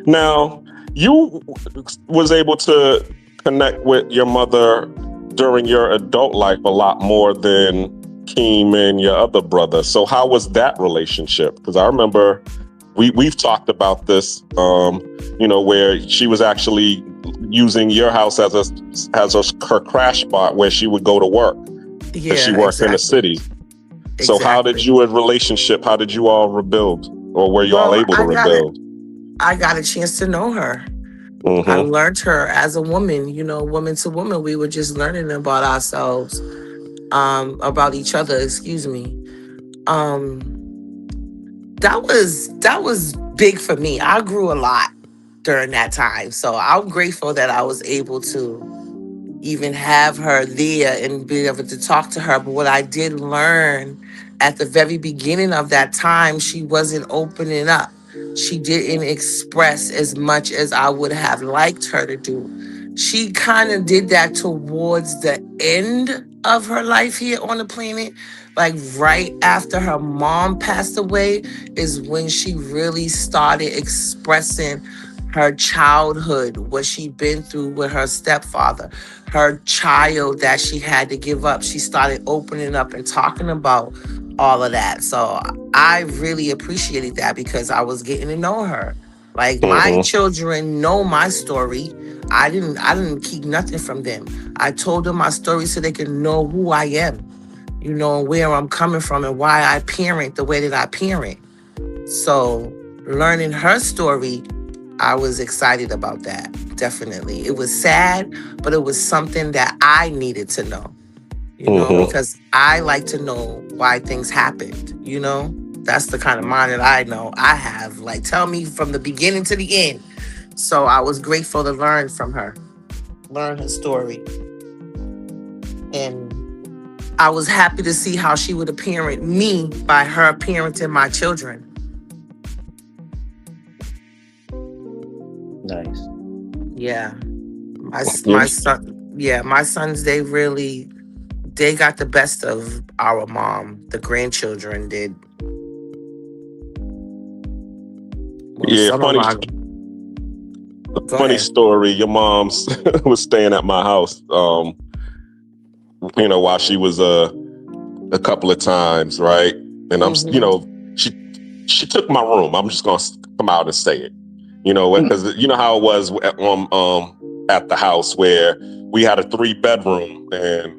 Now, you was able to connect with your mother during your adult life a lot more than Keem and your other brother. So how was that relationship? Because I remember we've talked about this, you know, where she was actually using your house as her crash spot where she would go to work because she Yeah, worked in the exactly. city. So how did Exactly. you in relationship? How did you all rebuild, or were you all Well, able to rebuild? I got a chance to know her. I Mm-hmm. learned her as a woman, you know, woman to woman. We were just learning about ourselves, about each other, excuse me. Um, that was big for me. I grew a lot during that time. So I'm grateful that I was able to even have her there and be able to talk to her. But what I did learn at the very beginning of that time, she wasn't opening up. She didn't express as much as I would have liked her to do. She kind of did that towards the end of her life here on the planet. Like right after her mom passed away, is when she really started expressing her childhood, what she'd been through with her stepfather, her child that she had to give up. She started opening up and talking about all of that. So I really appreciated that because I was getting to know her. Like my Mm-hmm. children know my story. I didn't keep nothing from them. I told them my story so they can know who I am, you know, where I'm coming from and why I parent the way that I parent. So learning her story, I was excited about that. Definitely. It was sad, but it was something that I needed to know, you know, Mm-hmm. because I like to know why things happened, you know? That's the kind of mind that I know I have. Like, tell me from the beginning to the end. So I was grateful to learn from her, learn her story. And I was happy to see how she would parent me by her parenting my children. Nice. Yeah. My Yes. son, yeah, my sons, they got the best of our mom. The grandchildren did. Well, Yeah. some of Funny. my, go Funny ahead. story. Your mom's was staying at my house. You know, while she was a couple of times, right? And I'm, you Mm-hmm. know, she took my room. I'm just gonna come out and say it. You know, because you know how it was at the house where we had a 3-bedroom, and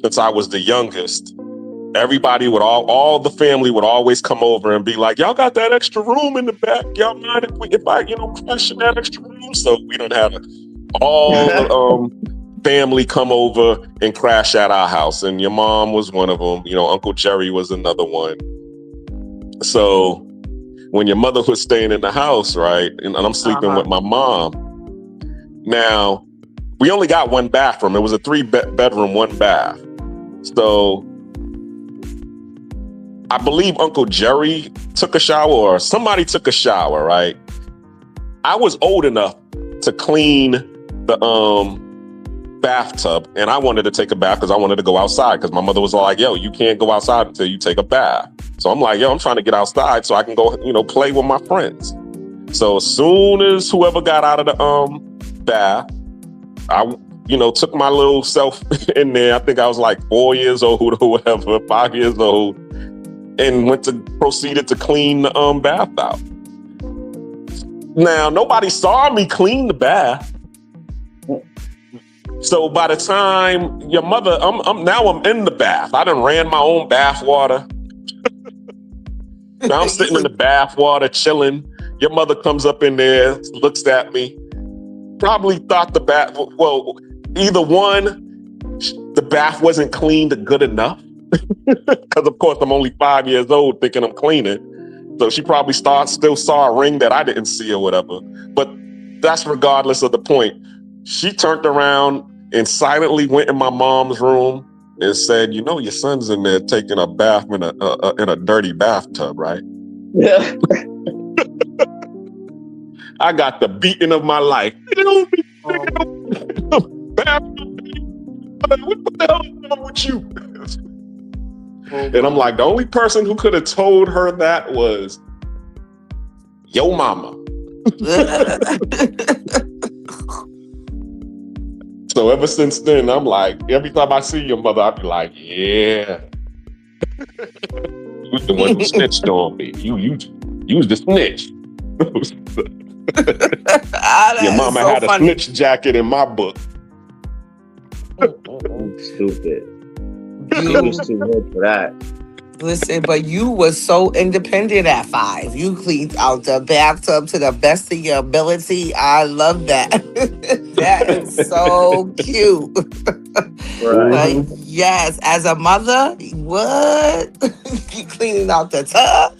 since I was the youngest, everybody would all the family would always come over and be like, "Y'all got that extra room in the back? Y'all mind if I crash in that extra room?" So we don't have all the family come over and crash at our house, and your mom was one of them. You know, Uncle Jerry was another one. So when your mother was staying in the house, right, and I'm sleeping Uh-huh. with my mom. Now we only got one bathroom. It was a 3-bedroom, 1 bath. So I believe Uncle Jerry took a shower or somebody took a shower, right? I was old enough to clean the bathtub, and I wanted to take a bath because I wanted to go outside because my mother was like, "Yo, you can't go outside until you take a bath." So I'm like, "Yo, I'm trying to get outside so I can go, play with my friends." So as soon as whoever got out of the bath, I took my little self in there. I think I was like 4 years old or whatever, 5 years old, and proceeded to clean the bath out. Now, nobody saw me clean the bath. So by the time your mother, I'm in the bath. I done ran my own bath water. Now I'm sitting in the bath water chilling. Your mother comes up in there, looks at me. Probably thought either one, the bath wasn't cleaned good enough, Because of course I'm only 5 years old thinking I'm cleaning. So she probably still saw a ring that I didn't see or whatever. But that's regardless of the point. She turned around and silently went in my mom's room and said, "You know, your son's in there taking a bath in a dirty bathtub, right?" Yeah. I got the beating of my life. What the hell is wrong with you? And I'm like, the only person who could have told her that was yo mama. So ever since then, I'm like, every time I see your mother, I be like, yeah. You was the one who snitched on me. You was the snitch. Your mama had a snitch jacket in my book. Stupid. You was too good for that. Listen, but you was so independent at 5. You cleaned out the bathtub to the best of your ability. I love that. That is so cute. Right. Like, yes, as a mother, what? You cleaning out the tub?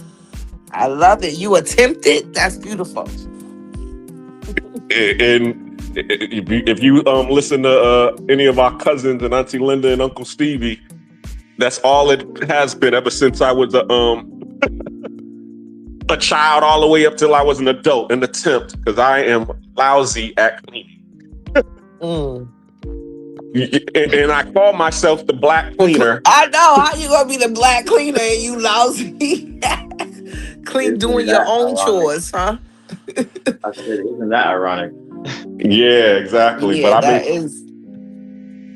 I love it. You attempted. That's beautiful. And if you listen to any of our cousins and Auntie Linda and Uncle Stevie, that's all it has been ever since I was a child, all the way up till I was an adult, an attempt, because I am lousy at cleaning. And I call myself the black cleaner. I know. How you gonna be the black cleaner and you lousy? Doing your own chores, huh? I said, isn't that ironic? Yeah, exactly. Yeah,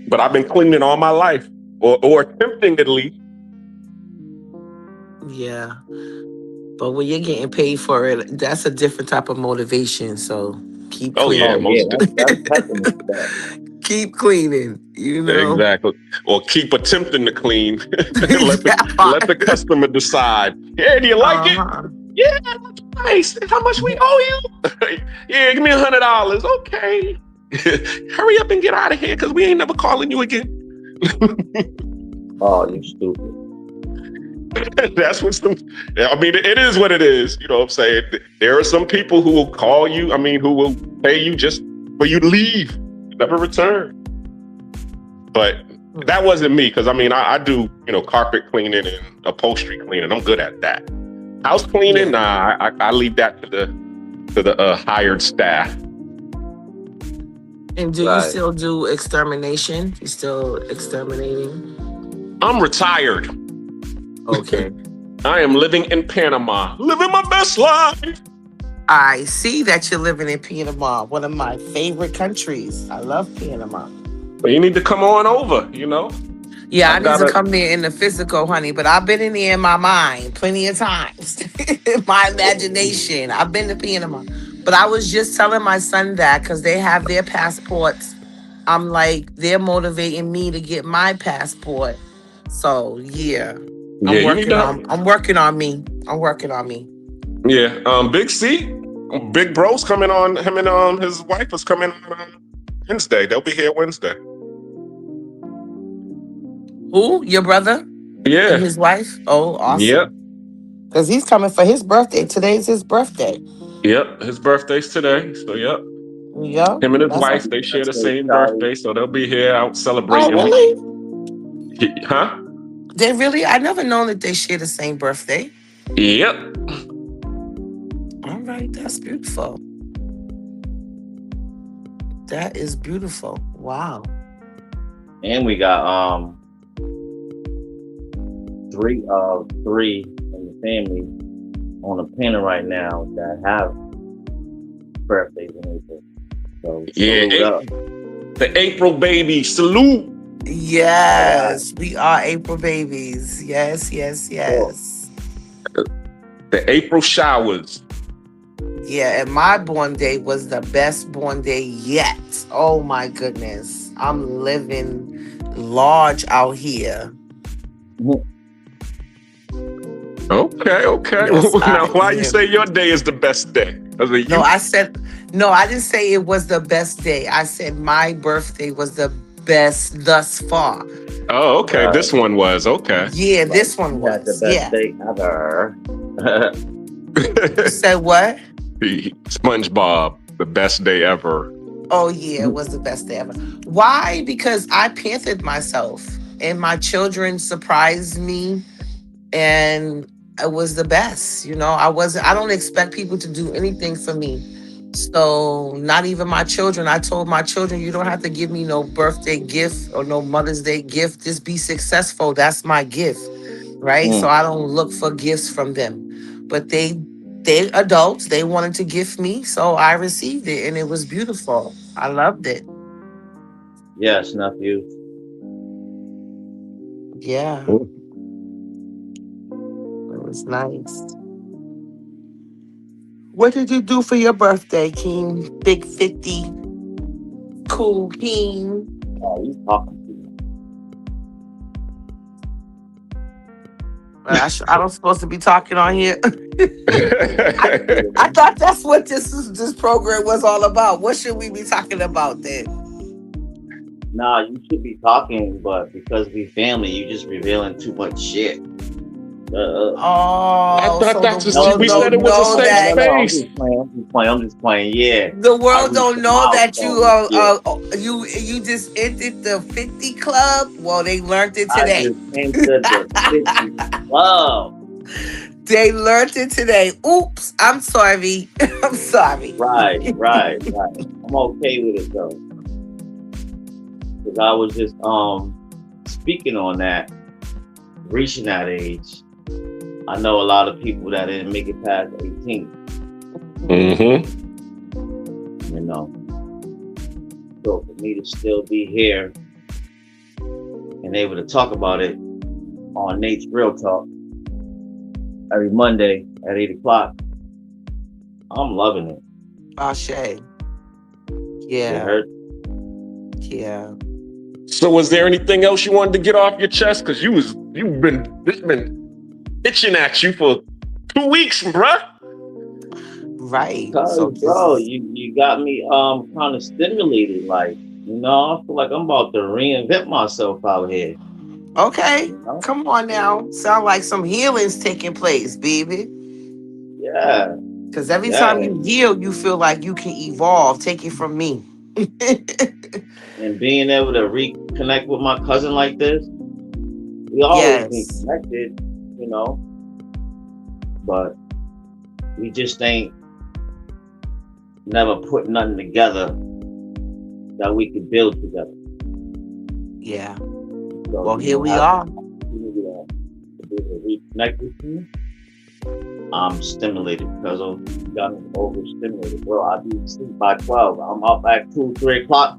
But I've been cleaning all my life, or attempting at least. Yeah. But when you're getting paid for it, that's a different type of motivation. So keep cleaning. That's Keep cleaning, you know. Exactly. Or keep attempting to clean. let the customer decide. Yeah, do you like it? Yeah, that's nice. How much we owe you? Yeah, give me $100. Okay. Hurry up and get out of here, because we ain't never calling you again. Oh, you stupid. That's what it is what it is. You know what I'm saying? There are some people who will call you, who will pay you just for you to leave, never return. But that wasn't me, because I do, carpet cleaning and upholstery cleaning. I'm good at that. House cleaning, nah, I leave that to the hired staff. And do you still do extermination? You still exterminating? I'm retired. Okay. I am living in Panama, living my best life. I see that you're living in Panama, one of my favorite countries. I love Panama. But you need to come on over, Yeah, I need to come there in the physical, honey, but I've been in there in my mind plenty of times. In my imagination. I've been to Panama. But I was just telling my son that because they have their passports. I'm like, they're motivating me to get my passport. So, yeah. I'm working on me. Yeah, Big C, Big Bro's coming on. Him and his wife is coming on Wednesday. They'll be here Wednesday. Who? Your brother? Yeah. And his wife? Oh, awesome. Yep. Because he's coming for his birthday. Today's his birthday. Yep, his birthday's today. So, yep. Yep. Him and his wife, they share the same birthday, so they'll be here out celebrating. Oh, really? Huh? They really? I never known that they share the same birthday. Yep. All right, that's beautiful. That is beautiful. Wow. And we got three in the family on the panel right now that have birthdays in April. So the April baby, salute. Yes, we are April babies. Yes. The April showers. Yeah, and my born day was the best born day yet. Oh my goodness. I'm living large out here. Okay. Yes, now, why you say your day is the best day? No, I didn't say it was the best day. I said my birthday was the best thus far. Oh, okay. This one was okay. Yeah, this one You had the was. best Yeah. day ever. You said what? SpongeBob, the best day ever. Oh yeah, it was the best day ever. Why? Because I panthered myself and my children surprised me and it was the best. I don't expect people to do anything for me. So not even my children. I told my children, you don't have to give me no birthday gift or no Mother's Day gift. Just be successful. That's my gift. Right? So I don't look for gifts from them. But they adults, they wanted to gift me, so I received it and it was beautiful. I loved it. Yes, nephew. Yeah. Cool. It was nice. What did you do for your birthday, King? Big 50. Cool King. Oh, you talking to me. I don't supposed to be talking on here. I thought that's what this program was all about. What should we be talking about then? Nah, you should be talking, but because we family, you just revealing too much shit. Oh, I thought that's the just- world we don't said it was a know safe that. space. I'm just playing. Yeah. The world I don't reached know out, that so, you just entered the 50 club. Well, they learned it I today. just entered the 50 club. They learned it today. Oops, I'm sorry. I'm sorry. Right. I'm okay with it though, because I was just speaking on that, reaching that age. I know a lot of people that didn't make it past 18. Mm-hmm. You know, so for me to still be here and able to talk about it on Nate's Real Talk every Monday at 8 o'clock, I'm loving it. Ashe. You Yeah. heard? Yeah. So, was there anything else you wanted to get off your chest? Because it's been itching at you for 2 weeks, bruh. Right. Cause, So bro, you got me kind of stimulated. Like, I feel like I'm about to reinvent myself out here. okay. You know? Come on now. Sound like some healing's taking place, baby. Yeah. Because every time you heal, you feel like you can evolve. Take it from me. And being able to reconnect with my cousin like this, we always been Yes. connected, but we just ain't never put nothing together that we could build together. Yeah. So, Well, here we I are. continue to be able to reconnect with you. I'm stimulated because you got me overstimulated, bro. I be asleep by 12. I'm up at 2, 3 o'clock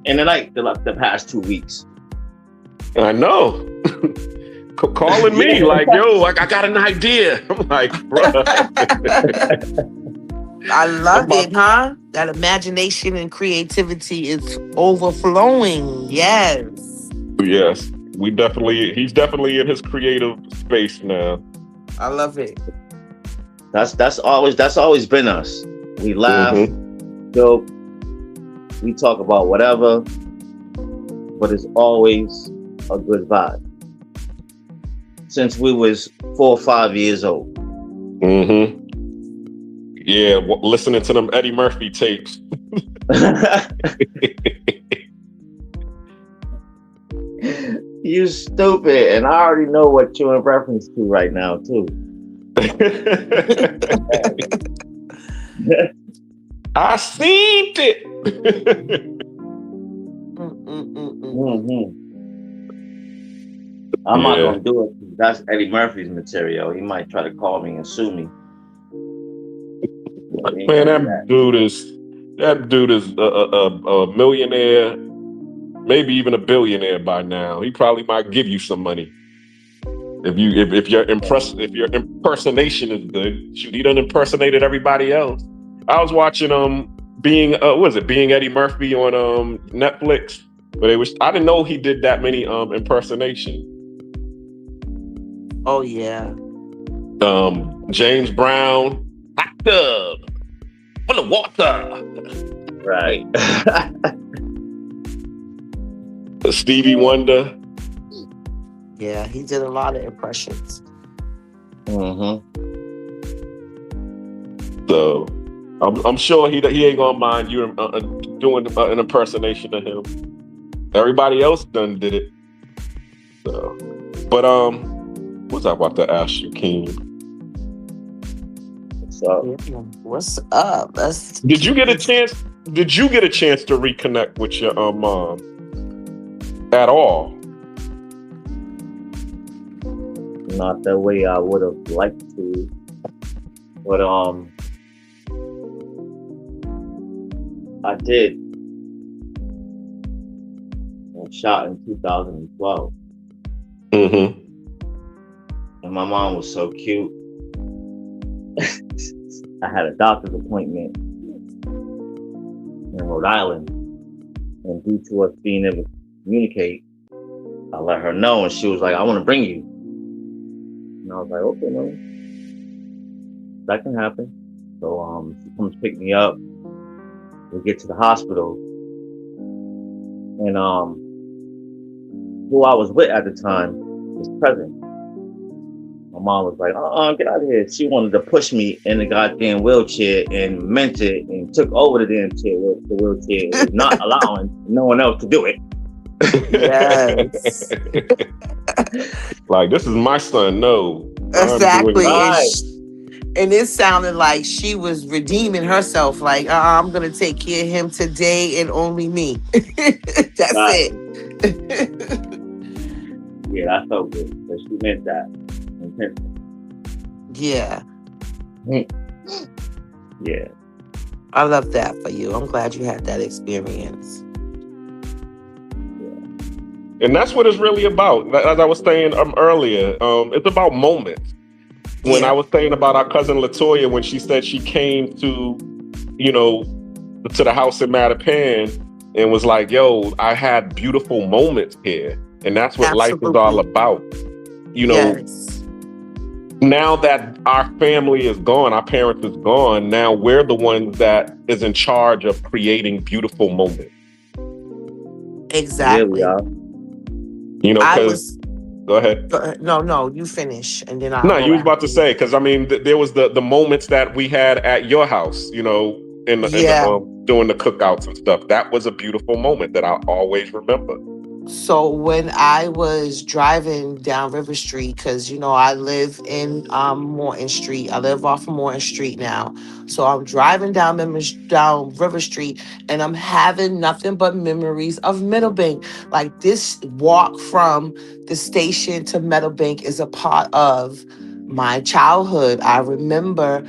in the night the past 2 weeks. I know. Calling me like, yo, I got an idea. I'm like, bruh. I love it, huh? That imagination and creativity is overflowing. Yes. Yes, he's definitely in his creative space now. I love it. That's always been us. We laugh, joke, we talk about whatever, but it's always a good vibe. Since we was 4 or 5 years old. Mm-hmm. Yeah, listening to them Eddie Murphy tapes. You stupid, and I already know what you're in reference to right now too. I seen it. I'm not gonna do it. That's Eddie Murphy's material. He might try to call me and sue me. Man, that dude is a millionaire, maybe even a billionaire by now. He probably might give you some money if your impersonation is good. Shoot, he done impersonated everybody else. I was watching Being Eddie Murphy on Netflix, but I didn't know he did that many impersonations. Oh yeah. James Brown, hot tub full of water. Right. Stevie Wonder. Yeah, he did a lot of impressions. Mm-hmm. So I'm sure he ain't gonna mind you doing an impersonation of him. Everybody else done did it. So, but what's I about to ask you, King? So Yeah. What's up? Let's Did you keep get a this- chance? Did you get a chance to reconnect with your mom at all? not the way I would have liked to, but I did. I was shot in 2012, Mm-hmm. and my mom was so cute. I had a doctor's appointment in Rhode Island, and due to us being able to communicate, I let her know, and she was like, "I want to bring you." And I was like, "Okay, no, that can happen." So she comes pick me up. We get to the hospital, and who I was with at the time was present. My mom was like, get out of here. She wanted to push me in the goddamn wheelchair and meant it and took over the damn wheelchair, not allowing no one else to do it. Yes. Like, this is my son. No. I'm Exactly. doing- Right. And it sounded like she was redeeming herself. Like, I'm going to take care of him today and only me. That's Right. it. Yeah, that felt good. But she meant that. Yeah. Yeah. I love that for you. I'm glad you had that experience. And that's what it's really about. As I was saying earlier, it's about moments. When Yeah. I was saying about our cousin Latoya, when she said she came to the house in Mattapan and was like, yo, I had beautiful moments here. And that's what life is all Absolutely. about. Yes. Now that our family is gone, our parents is gone, now we're the ones that is in charge of creating beautiful moments. Exactly. Yeah, Because go ahead. No, you finish and then I'll No, go you was about after to you. say, because I mean, there was the moments that we had at your house, in Yeah. doing the cookouts and stuff. That was a beautiful moment that I'll always remember. So when I was driving down River Street, because I live in Morton Street. I live off of Morton Street now. So I'm driving down River Street, and I'm having nothing but memories of Meadowbank. Like, this walk from the station to Meadowbank is a part of my childhood. I remember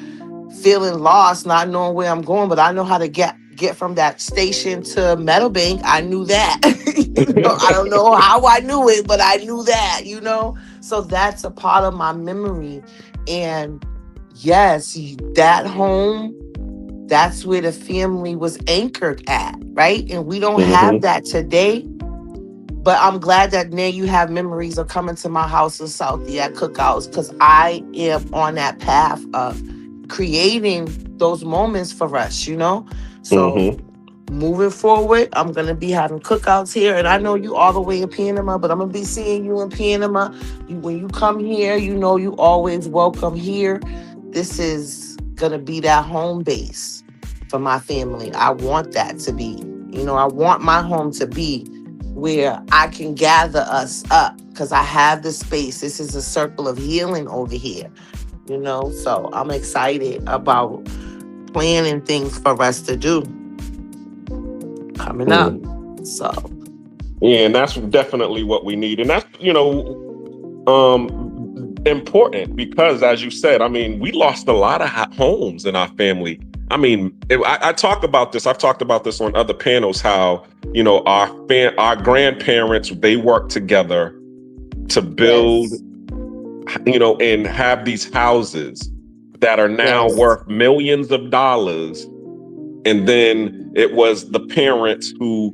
feeling lost, not knowing where I'm going, but I know how to get from that station to Meadowbank. I knew that. I don't know how I knew it, but I knew that, So that's a part of my memory. And yes, that home, that's where the family was anchored at, right? And we don't have that today. But I'm glad that now you have memories of coming to my house in Southie at cookouts, because I am on that path of creating those moments for us, So moving forward, I'm going to be having cookouts here. And I know you all the way in Panama, but I'm going to be seeing you in Panama. When you come here, you always welcome here. This is going to be that home base for my family. I want that to be, I want my home to be where I can gather us up, because I have the space. This is a circle of healing over here, So I'm excited about planning things for us to do coming up. So yeah, and that's definitely what we need. And that's, important, because as you said, I mean, we lost a lot of homes in our family. I mean, I talk about this. I've talked about this on other panels, how, our grandparents, they worked together to build, and have these houses that are now worth millions of dollars. And then it was the parents who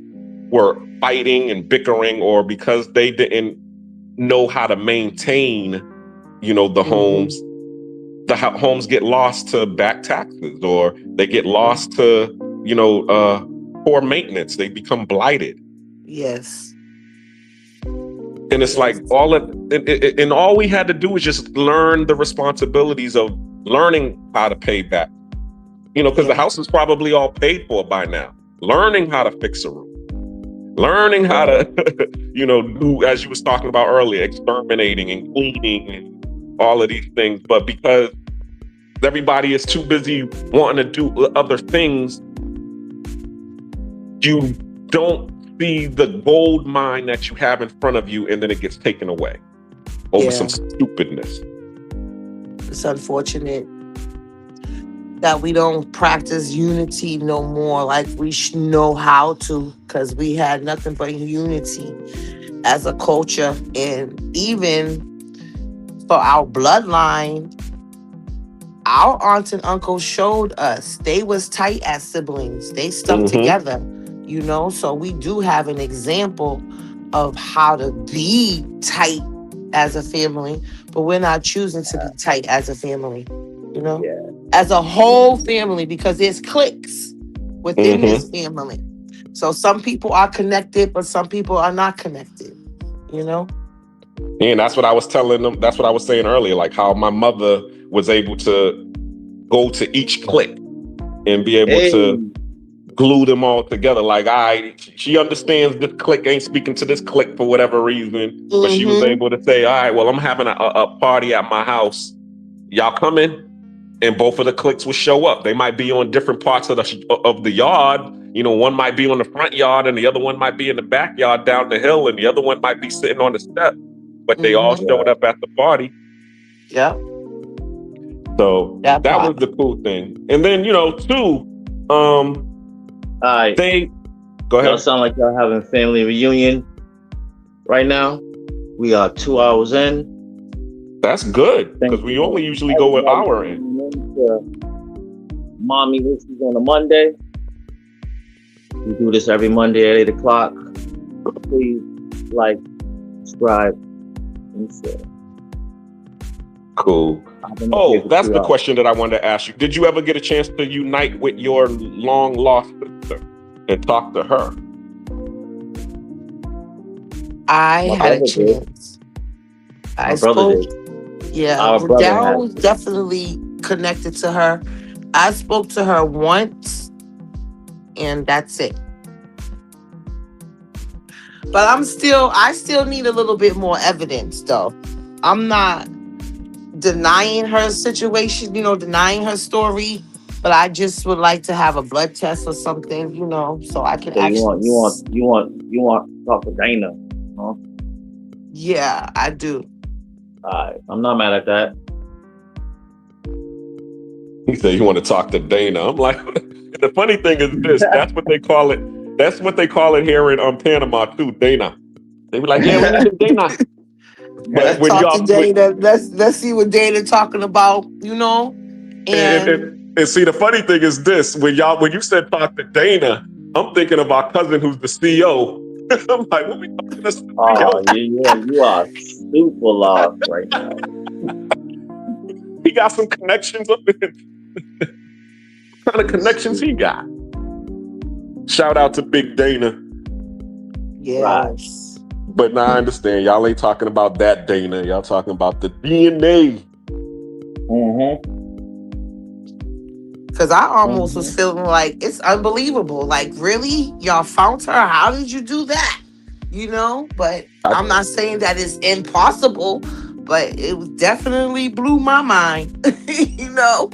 were fighting and bickering, or because they didn't know how to maintain, the homes. The homes get lost to back taxes, or they get lost to, poor maintenance. They become blighted. yes. And it's like and all we had to do was just learn the responsibilities of learning how to pay back. You know, because the house is probably all paid for by now. Learning how to fix a room. Learning how to, you know, do, as you was talking about earlier, exterminating and cleaning and all of these things. But because everybody is too busy wanting to do other things, you don't see the gold mine that you have in front of you, and then it gets taken away over some stupidness. It's unfortunate that we don't practice unity no more like we know how to, because we had nothing but unity as a culture. And even for our bloodline, our aunts and uncles showed us they was tight as siblings. They stuck together, you know? So we do have an example of how to be tight as a family, but we're not choosing to be tight as a family, you know? Yeah. As a whole family, because there's cliques within this family. So some people are connected, but some people are not connected, you know? And that's what I was telling them. That's what I was saying earlier, like how my mother was able to go to each clique and be able to glue them all together. Like, she understands this clique ain't speaking to this clique for whatever reason, but she was able to say, all right, well, I'm having a party at my house. Y'all coming? And both of the cliques will show up. They might be on different parts of the yard. You know, one might be on the front yard and the other one might be in the backyard down the hill, and the other one might be sitting on the step. But they all showed up at the party. Yeah. So that was the cool thing. And then, you know, too, they go ahead. Y'all sound like y'all having family reunion right now. We are 2 hours in. That's good, because we only usually go an hour in. Mommy issues on a Monday. We do this every Monday at 8 o'clock. Please like, subscribe, and share. Cool. Oh, that's the question that I wanted to ask you. Did you ever get a chance to unite with your long lost sister and talk to her? I had a chance. I spoke. Yeah, Daryl was definitely connected to her. I spoke to her once, and that's it. But I still need a little bit more evidence, though. I'm not denying her situation, you know, denying her story, but I just would like to have a blood test or something, you know, so I can actually. You want to talk to Dana, huh? Yeah, I do. I'm not mad at that. He said you want to talk to Dana. I'm like, the funny thing is this. That's what they call it. That's what they call it here in Panama too, Dana. They be like, yeah, we need Dana. But when talk to Dana, let's see what Dana talking about, you know. And see, the funny thing is this: when you said talk to Dana, I'm thinking of our cousin who's the CEO. I'm like, what we talking to this CEO? You are super lost right now. He got some connections up in. What kind of connections he got? Shout out to Big Dana. Yes. Right. But now I understand. Y'all ain't talking about that Dana. Y'all talking about the DNA. Because I almost was feeling like it's unbelievable. Like, really? Y'all found her? How did you do that? You know? But I'm not saying that it's impossible, but it definitely blew my mind. You know?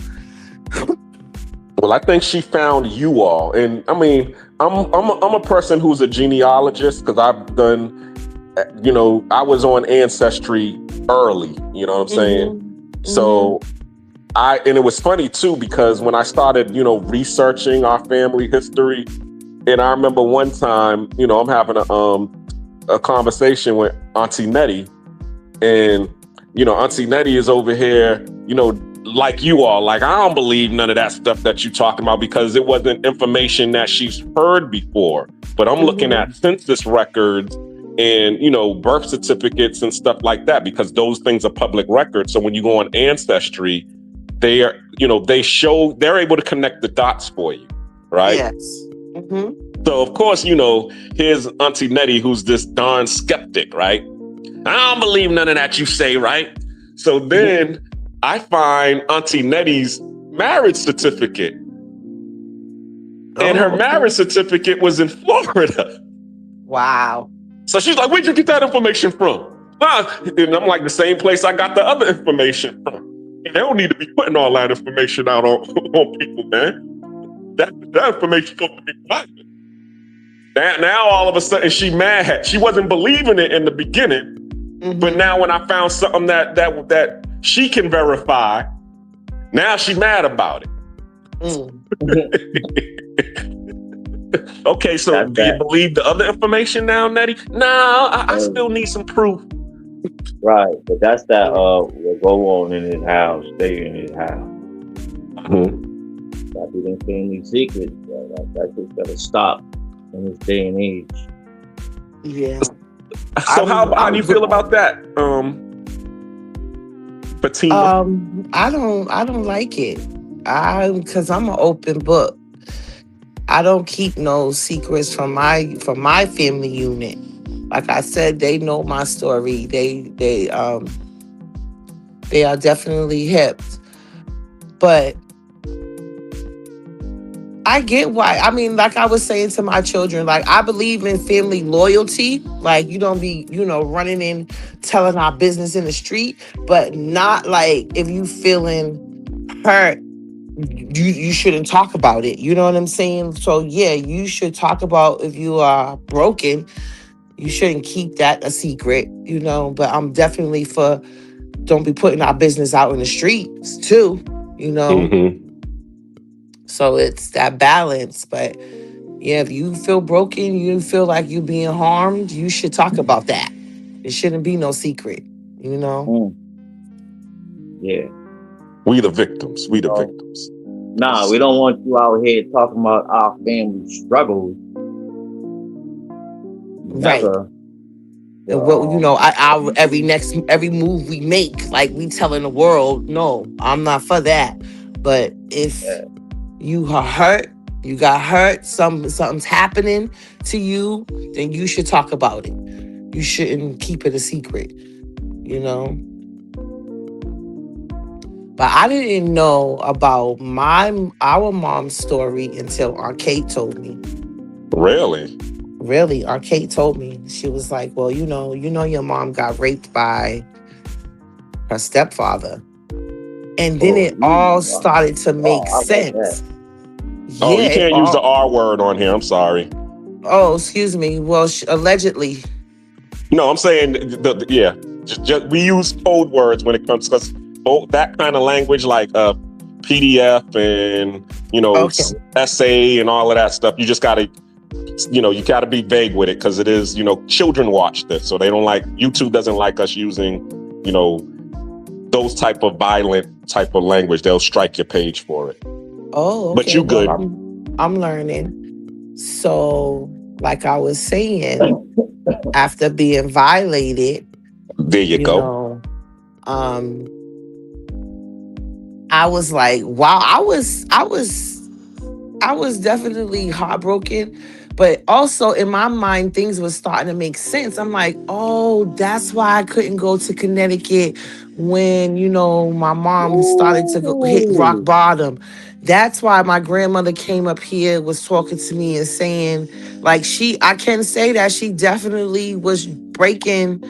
Well, I think she found you all. And I mean, I'm a person who's a genealogist, because I've done, you know, I was on Ancestry early, you know what I'm saying? So and it was funny too, because when I started, you know, researching our family history, and I remember one time, you know, I'm having a conversation with Auntie Nettie, and, you know, Auntie Nettie is over here, you know, like you all, like, I don't believe none of that stuff that you talking about, because it wasn't information that she's heard before. But I'm looking at census records and, you know, birth certificates and stuff like that, because those things are public records. So when you go on Ancestry, they are, you know, they're able to connect the dots for you, right? Yes. So of course, you know, here's Auntie Nettie, who's this darn skeptic, right? I don't believe none of that you say, right? So then I find Auntie Nettie's marriage certificate. And her okay. marriage certificate was in Florida. Wow. So she's like, where'd you get that information from? Huh? And I'm like, the same place I got the other information from. They don't need to be putting all that information out on people, man. That information's supposed to be private. Now all of a sudden she mad. She wasn't believing it in the beginning, but now when I found something that she can verify, now she's mad about it. Okay, so do you believe the other information now, Nettie? No, I still need some proof. Right, but that's that will go on in his house, stay in his house. That be them family secrets. That just gotta stop in this day and age. Yeah. So how do you feel about that? Fatima? I don't like it. Because I'm an open book. I don't keep no secrets from my family unit. Like I said, they know my story. They are definitely hip. But I get why. I mean, like I was saying to my children, like I believe in family loyalty. Like you don't be, running in telling our business in the street, but not like if you feeling hurt, you shouldn't talk about it. You know what I'm saying? So yeah, you should talk about if you are broken. You shouldn't keep that a secret, but I'm definitely for don't be putting our business out in the streets too, So it's that balance. But yeah, if you feel broken, you feel like you're being harmed, you should talk about that. It shouldn't be no secret, Yeah. We the victims. We the victims. Nah, we don't want you out here talking about our family struggles. Right. And what every move we make, like we telling the world, no, I'm not for that. But if you are hurt, you got hurt, something's happening to you, then you should talk about it. You shouldn't keep it a secret, But I didn't know about our mom's story until Aunt Kate told me. Really? Really, Aunt Kate told me. She was like, well, your mom got raped by her stepfather. And then it all started to make sense. You can't use the R word on here. I'm sorry. Oh, excuse me. Well, allegedly. No, I'm saying, just we use code words when it comes to that kind of language, like PDF and, essay and all of that stuff. You just got to, you got to be vague with it because it is, children watch this. So they don't YouTube doesn't like us using, those type of violent type of language. They'll strike your page for it. Oh, okay. But you good. Well, I'm learning. So, like I was saying, after being violated, there you go. I was like, wow, I was definitely heartbroken, but also in my mind, things were starting to make sense. I'm like, oh, that's why I couldn't go to Connecticut when, my mom started to hit rock bottom. That's why my grandmother came up here, was talking to me and saying, like, I can say that she definitely was breaking,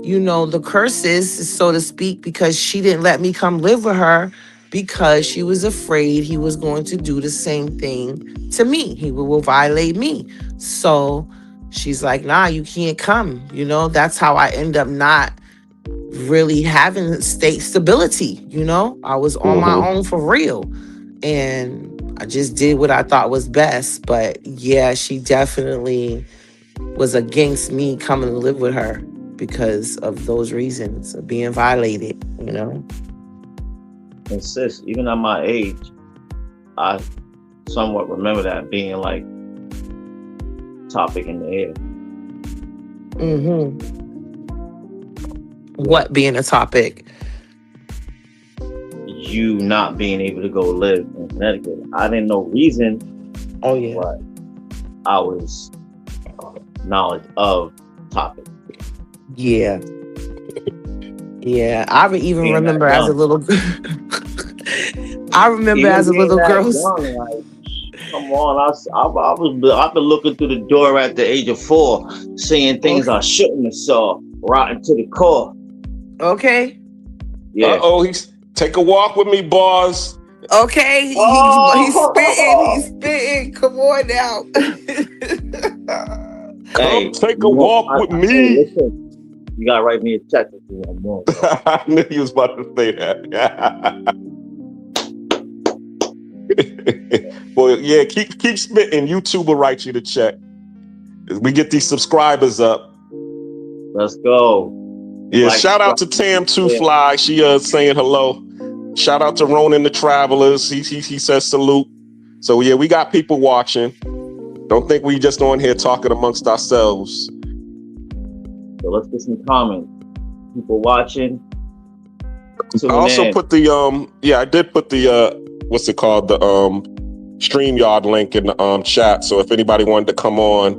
the curses, so to speak, because she didn't let me come live with her because she was afraid he was going to do the same thing to me. He will violate me. So she's like, nah, you can't come. That's how I end up not really having state stability. I was on my own for real. And I just did what I thought was best. But yeah, she definitely was against me coming to live with her because of those reasons of being violated, And sis, even at my age, I somewhat remember that being like topic in the air. What being a topic? You not being able to go live in Connecticut. I didn't know reason. Oh yeah. But I was knowledge of topic. Yeah. Yeah, I even Being that remember as a young. little. I remember Even as a being little that girl. young, like, come on, I've been looking through the door at the age of 4, seeing things I shouldn't have saw, rotten to the core. Okay. Yeah. He's take a walk with me, boss. Okay. He's spitting. He's spitting. Come on now. Come Hey, take a walk with hey, me. listen, you gotta write me a check if you want more. I knew you was about to say that. Well, yeah, keep spitting. YouTube will write you the check. We get these subscribers up. Let's go. Yeah, Like, shout out to Tam Two yeah. Fly. She saying hello. Shout out to Ronan the Travelers. He says salute. So yeah, we got people watching. Don't think we just on here talking amongst ourselves. So let's get some comments. People watching. I also put the I did put the what's it called, the StreamYard link in the chat. So if anybody wanted to come on,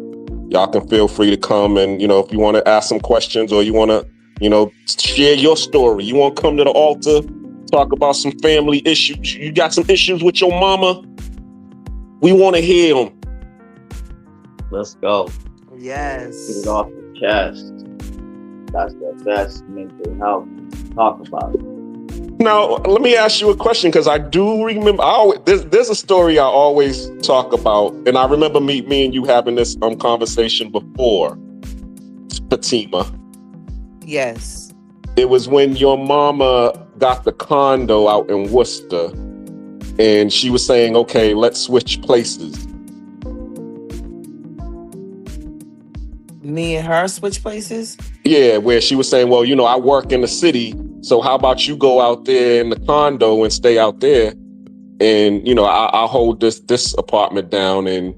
y'all can feel free to come, and if you want to ask some questions or you want to share your story, you want to come to the altar, talk about some family issues, you got some issues with your mama, we want to hear them. Let's go. Yes. Get it off the chest. That's the best mental health. Talk about it. Now, let me ask you a question, because I do remember, there's a story I always talk about, and I remember me and you having this conversation before, Fatima. Yes. It was when your mama got the condo out in Worcester, and she was saying, okay, let's switch places. Me and her switch places? Yeah, where she was saying, well, I work in the city, so how about you go out there in the condo and stay out there, and I'll hold this apartment down, and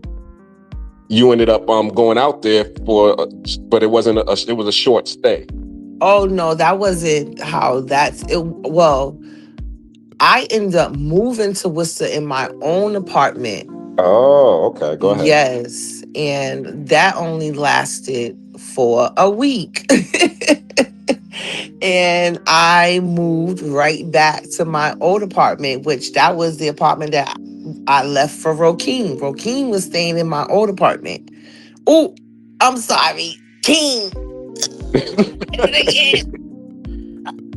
you ended up going out there but it wasn't it was a short stay. Oh no, that wasn't how that's it. Well, I ended up moving to Worcester in my own apartment. Oh, okay, go ahead. Yes, and that only lasted for a week. And I moved right back to my old apartment, which that was the apartment that I left for Rokeem. Rokeem was staying in my old apartment. Oh, I'm sorry, King.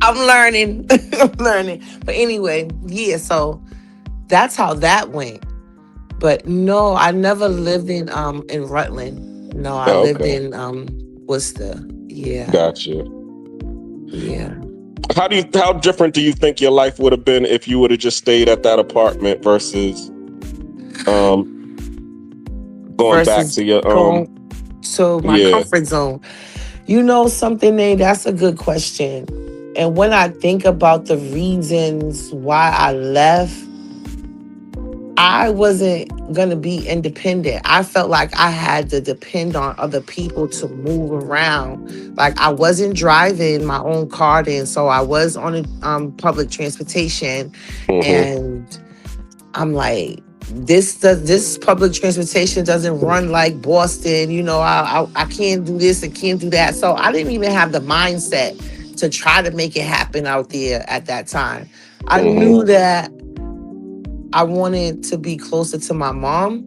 I'm learning. I'm learning. But anyway, yeah, so that's how that went. But no, I never lived in Rutland. No, I lived in Worcester. Yeah. Gotcha. Yeah. How different do you think your life would have been if you would have just stayed at that apartment versus going back to your to my comfort zone? Something, Nate, that's a good question. And when I think about the reasons why I left, I wasn't going to be independent. I felt like I had to depend on other people to move around. Like I wasn't driving my own car then, so I was on public transportation. Mm-hmm. And I'm like, this public transportation doesn't run like Boston. I can't do this and can't do that. So I didn't even have the mindset to try to make it happen out there at that time. I knew that I wanted to be closer to my mom.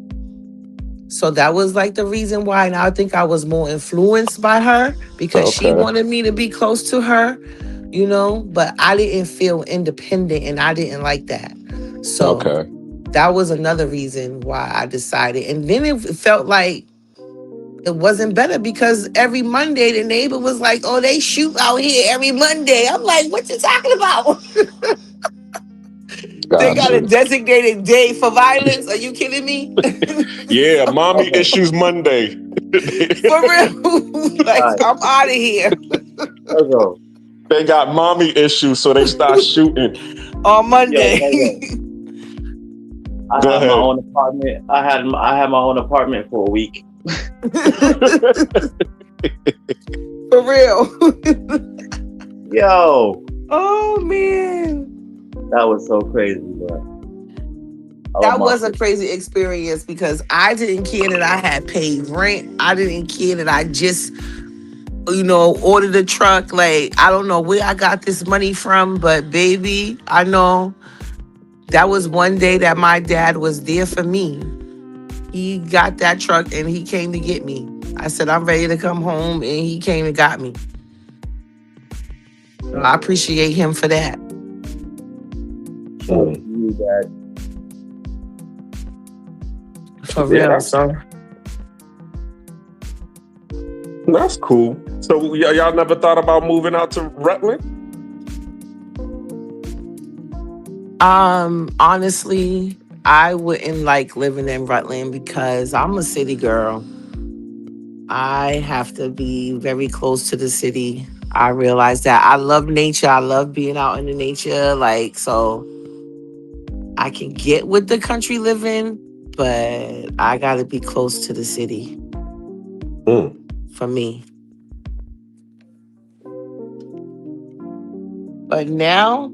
So that was like the reason why. And I think I was more influenced by her because she wanted me to be close to her, but I didn't feel independent and I didn't like that. So that was another reason why I decided. And then it felt like it wasn't better because every Monday the neighbor was like, oh, they shoot out here every Monday. I'm like, what you talking about? They got a designated day for violence. Are you kidding me? Yeah, mommy issues Monday. For real. I'm out of here. They got mommy issues, so they start shooting. On Monday. I had my own apartment. I had my own apartment for a week. For real. Yo. Oh man. That was so crazy, but that was a crazy experience because I didn't care that I had paid rent. I didn't care that I just ordered a truck. Like, I don't know where I got this money from, but baby, I know that was one day that my dad was there for me. He got that truck and he came to get me. I said, I'm ready to come home, and he came and got me. So I appreciate him for that. So you that For Yeah, real. that's- So That's cool. So y'all never thought about moving out to Rutland? honestly, I wouldn't like living in Rutland because I'm a city girl. I have to be very close to the city. I realize that I love nature. I love being out in the nature. Like, so I can get with the country living, but I got to be close to the city Mm. for me. But now,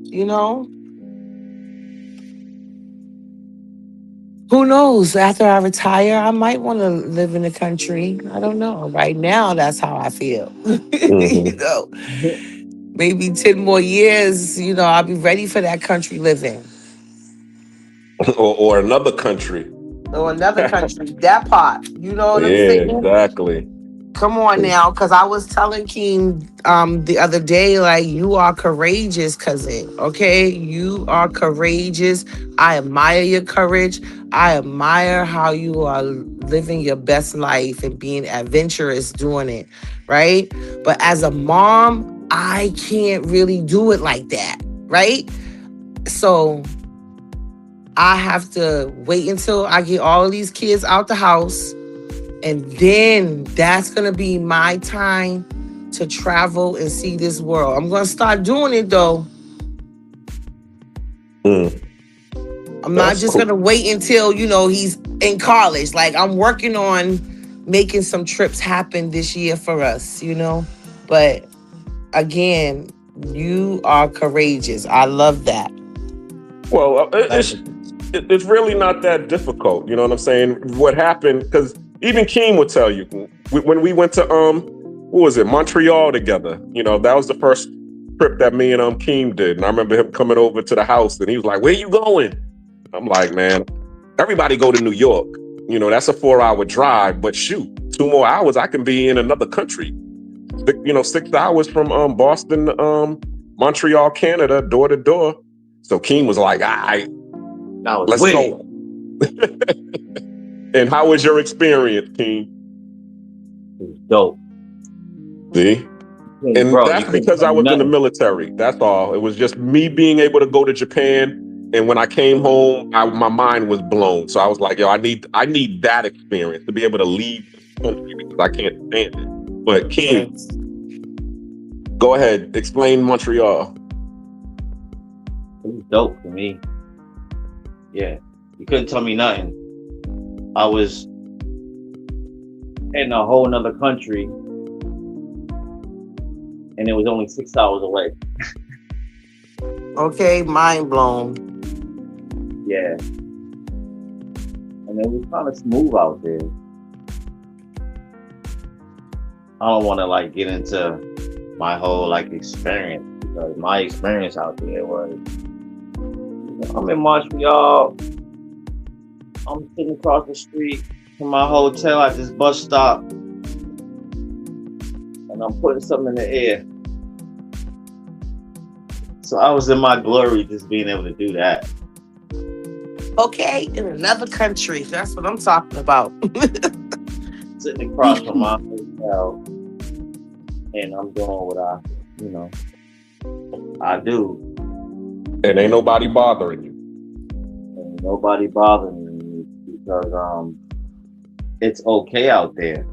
who knows? After I retire, I might want to live in the country. I don't know. Right now, that's how I feel. Maybe 10 more years, I'll be ready for that country living. or another country. Or another country, that part. You know what I'm Yeah, saying? exactly. Come on now, because I was telling Keem the other day, like, you are courageous, cousin. Okay, you are courageous. I admire your courage. I admire how you are living your best life and being adventurous doing it, right? But as a mom, I can't really do it like that, right? So I have to wait until I get all of these kids out the house. And then that's going to be my time to travel and see this world. I'm going to start doing it, though. Mm. I'm not That's just cool. going to wait until, he's in college. Like, I'm working on making some trips happen this year for us, But again, you are courageous. I love that. Well, it's really not that difficult. You know what I'm saying? What happened, because even Keem would tell you, when we went to, what was it, Montreal together, that was the first trip that me and Keem did. And I remember him coming over to the house and he was like, "Where you going?" I'm like, "Man, everybody go to New York. That's a 4-hour drive, but shoot, 2 more hours, I can be in another country. 6 hours from Boston to Montreal, Canada, door to door." So Keem was like, "All right, let's go." And how was your experience, Keem? It was dope. See? And Bro, that's because I was in the military. That's all. It was just me being able to go to Japan. And when I came home, my mind was blown. So I was like, I need that experience to be able to leave this country because I can't stand it. But Keem, go ahead, explain Montreal. It was dope for me. Yeah, you couldn't tell me nothing. I was in a whole nother country, and it was only 6 hours away. Okay, mind blown. Yeah, and it was kind of smooth out there. I don't want to get into my whole experience, because my experience out there was, I'm in Montreal. I'm sitting across the street from my hotel at this bus stop, and I'm putting something in the air. So I was in my glory just being able to do that. Okay, in another country. That's what I'm talking about. Sitting across from my hotel, and I'm doing what I do. And ain't nobody bothering you. Ain't nobody bothering me because it's okay out there.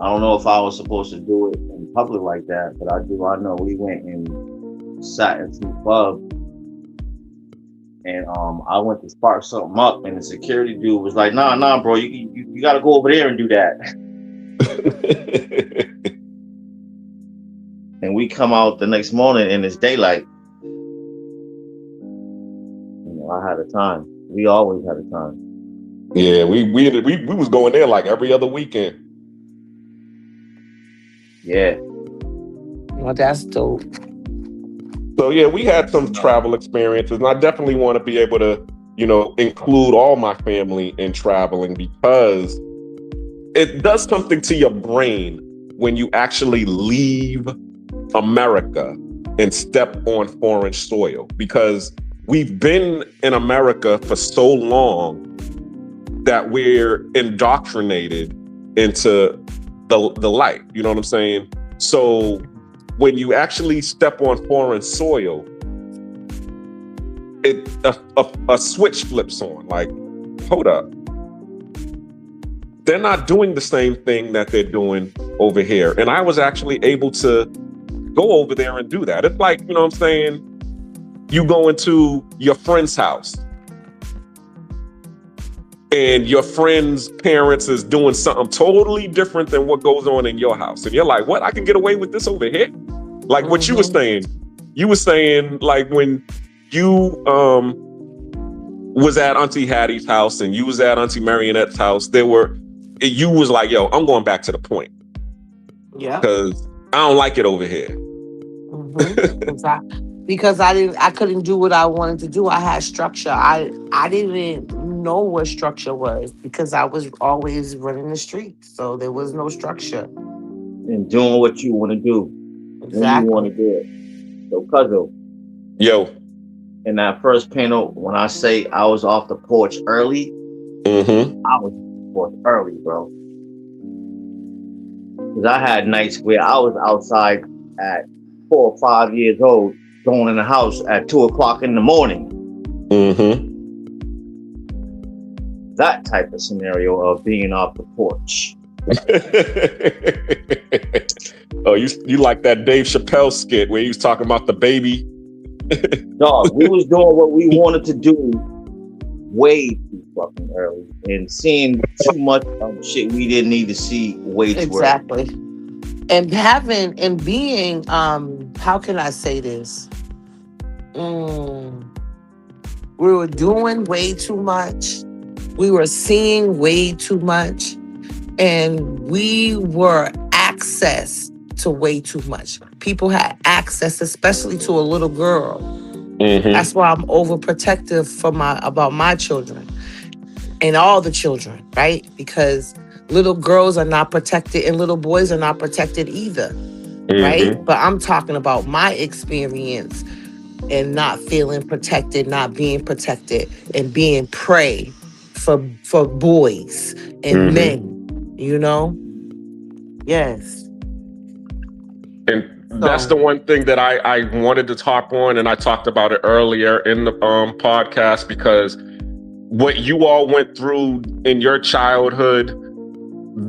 I don't know if I was supposed to do it in public like that, but I do. I know we went and sat in some club, and I went to spark something up, and the security dude was like, "Nah, bro, you got to go over there and do that." And we come out the next morning and it's daylight. I had a time. We always had a time. Yeah, we was going there like every other weekend. Yeah. Well, that's dope. So yeah, we had some travel experiences, and I definitely want to be able to, include all my family in traveling, because it does something to your brain when you actually leave America and step on foreign soil, because we've been in America for so long that we're indoctrinated into the life. You know what I'm saying? So when you actually step on foreign soil, a switch flips on. Like, hold up. They're not doing the same thing that they're doing over here. And I was actually able to go over there and do that. It's like, you know what I'm saying? You go into your friend's house and your friend's parents is doing something totally different than what goes on in your house. And you're like, what? I can get away with this over here? Like what you were saying. You were saying, like, when you was at Auntie Hattie's house and you was at Auntie Marionette's house, you was like, yo, I'm going back to the point. Yeah. Because I don't like it over here. Because I couldn't do what I wanted to do. I had structure. I didn't know what structure was because I was always running the streets. So there was no structure. And doing what you want to do. Exactly. When you want to do it. So, Cuzzo. Yo. In that first panel, when I say I was off the porch early, I was off the porch early, bro. Because I had nights where I was outside at 4 or 5 years old, going in the house at 2 o'clock in the morning. That type of scenario of being off the porch. Oh, you like that Dave Chappelle skit where he was talking about the baby? Dog, we was doing what we wanted to do way too fucking early and seeing too much shit we didn't need to see way too exactly. early. And being, how can I say this? We were doing way too much. We were seeing way too much. And we were access to way too much. People had access, especially to a little girl. That's why I'm overprotective about my children and all the children, right? Because little girls are not protected and little boys are not protected either, right? But I'm talking about my experience and not feeling protected, not being protected, and being prey for boys and men, you know? Yes. And that's the one thing that I wanted to talk on, and I talked about it earlier in the podcast, because what you all went through in your childhood,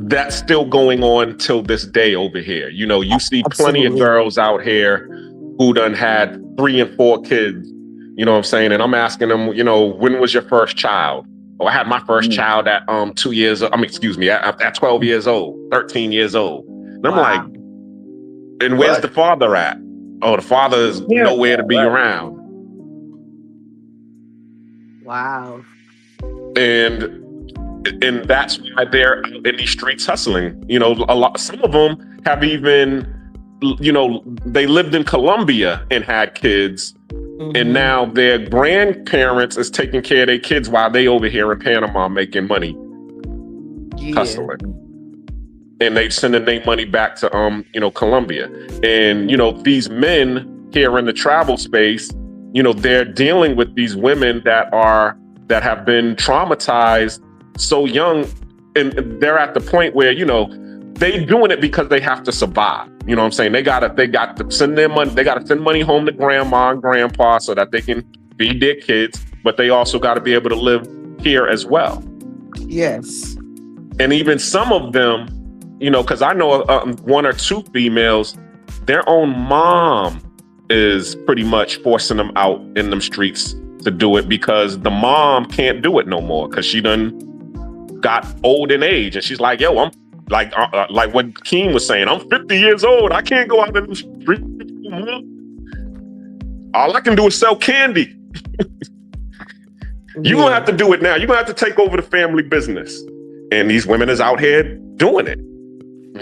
that's still going on till this day over here. You know, you see plenty of girls out here who done had 3 and 4 kids, you know what I'm saying? And I'm asking them, you know, when was your first child? Oh, I had my first child at 2 years, at 12 years old, 13 years old. And I'm like, and where's the father at? Oh, the father is nowhere to be around. Wow. And that's why they're out in these streets hustling. You know, some of them have even, you know, they lived in Colombia and had kids. And now their grandparents is taking care of their kids while they over here in Panama making money, hustling. And they sending their money back to, you know, Colombia. And, you know, these men here in the travel space, you know, they're dealing with these women that have been traumatized so young. And they're at the point where, you know, they doing it because they have to survive. You know what I'm saying? They got to send their money. They got to send money home to grandma and grandpa so that they can feed their kids. But they also got to be able to live here as well. Yes. And even some of them, you know, because I know 1 or 2 females, their own mom is pretty much forcing them out in them streets to do it because the mom can't do it no more because she done got old in age. And she's like, yo, I'm like what Keem was saying, I'm 50 years old. I can't go out in the street anymore. All I can do is sell candy. You're going to have to do it now. You're going to have to take over the family business. And these women is out here doing it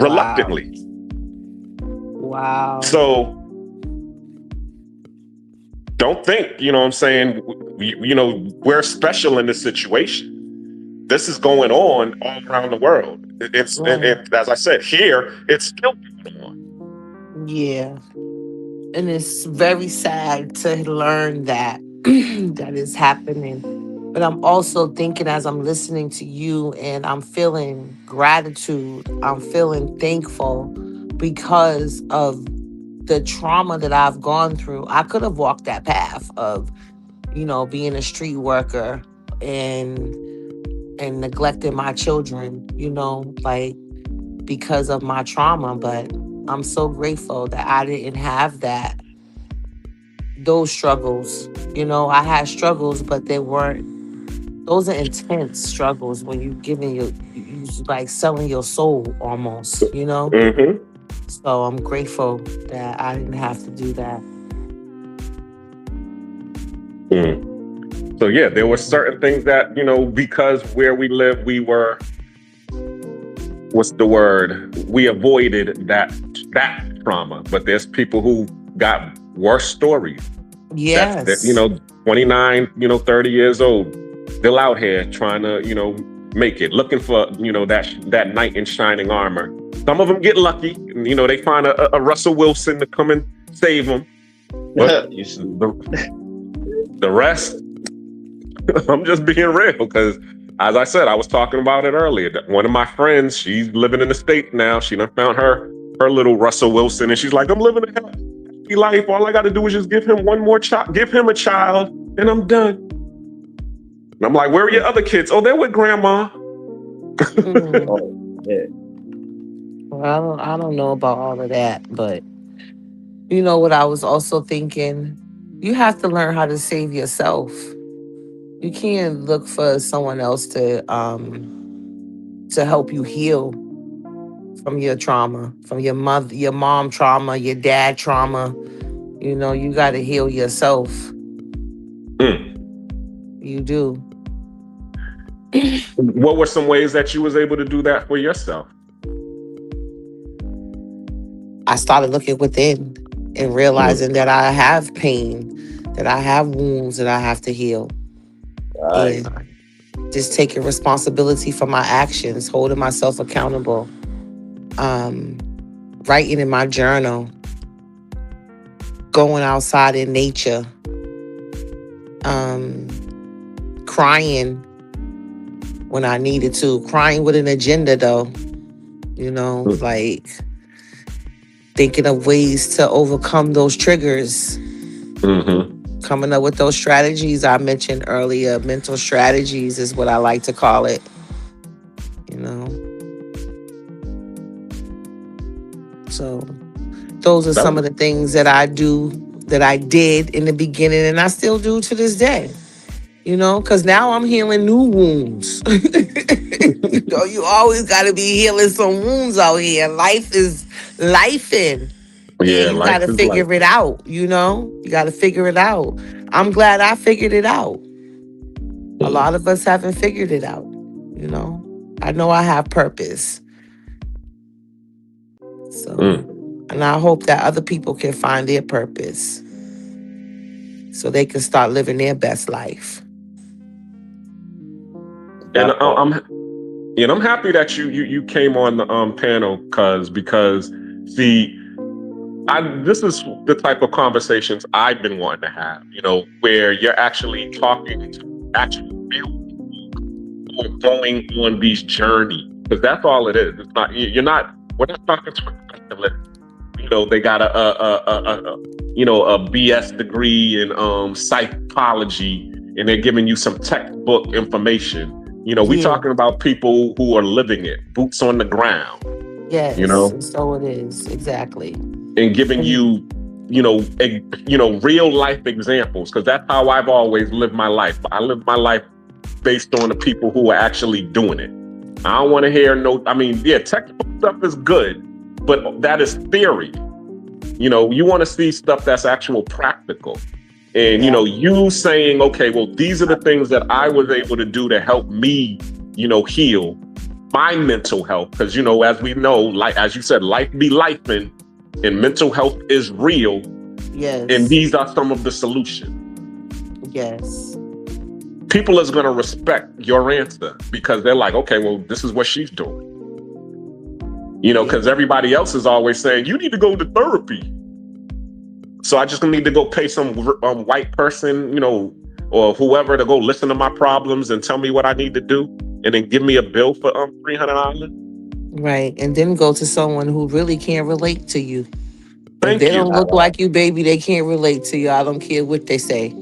reluctantly. Wow. So don't think, you know what I'm saying, we're special in this situation. This is going on all around the world. And as I said, here, it's still going on. Yeah. And it's very sad to learn that that is happening. But I'm also thinking as I'm listening to you and I'm feeling gratitude, I'm feeling thankful because of the trauma that I've gone through. I could have walked that path of, being a street worker and neglecting my children, like because of my trauma. But I'm so grateful that I didn't have those struggles. I had struggles, but those are intense struggles when you like selling your soul almost, Mm-hmm. So I'm grateful that I didn't have to do that. So yeah, there were certain things that, because where we live, we were, we avoided that trauma. But there's people who got worse stories. Yes. That 29, 30 years old, still out here trying to, make it, looking for, that knight in shining armor. Some of them get lucky, they find a Russell Wilson to come and save them. But the rest, I'm just being real, because as I said, I was talking about it earlier. One of my friends, she's living in the States now. She done found her little Russell Wilson, and she's like, I'm living a happy life. All I got to do is just give him one more child, give him a child, and I'm done. And I'm like, where are your other kids? Oh, they're with grandma. Oh, yeah. Well, I don't know about all of that, but you know what I was also thinking? You have to learn how to save yourself. You can't look for someone else to help you heal from your trauma, from your mom trauma, your dad trauma. You got to heal yourself. You do. What were some ways that you was able to do that for yourself? I started looking within and realizing that I have pain, that I have wounds that I have to heal. Right. And just taking responsibility for my actions, holding myself accountable, writing in my journal, going outside in nature, crying when I needed to, crying with an agenda though, like thinking of ways to overcome those triggers. Coming up with those strategies I mentioned earlier. Mental strategies is what I like to call it. So those are some of the things that I do, that I did in the beginning, and I still do to this day. Because now I'm healing new wounds. You always got to be healing some wounds out here. Life is lifing. Yeah, you got to figure it out, You got to figure it out. I'm glad I figured it out. A lot of us haven't figured it out, I know I have purpose. So, and I hope that other people can find their purpose so they can start living their best life. And I'm happy that you came on the panel because see, this is the type of conversations I've been wanting to have, where you're actually talking to actual real people who are going on these journeys, because that's all it is. It's not, we're not talking to a specialist. They got a BS degree in psychology, and they're giving you some textbook information. We talking about people who are living it, boots on the ground. Yes, so it is, exactly. And giving you, real life examples, because that's how I've always lived my life. I live my life based on the people who are actually doing it. I don't want to hear textbook stuff is good, but that is theory. You want to see stuff that's actual practical. And, you saying, okay, well, these are the things that I was able to do to help me, heal my mental health. Because, as we know, like, as you said, life be lifing. and mental health is real, Yes. and these are some of the solutions. Yes. People is going to respect your answer because they're like, okay, well, this is what she's doing. You know, because everybody else is always saying, you need to go to therapy. So I just need to go pay some white person, you know, or whoever to go listen to my problems and tell me what I need to do and then give me a bill for $300. Right. And then go to someone who really can't relate to you. Thank If they you. don't look like you, baby, they can't relate to you. I don't care what they say.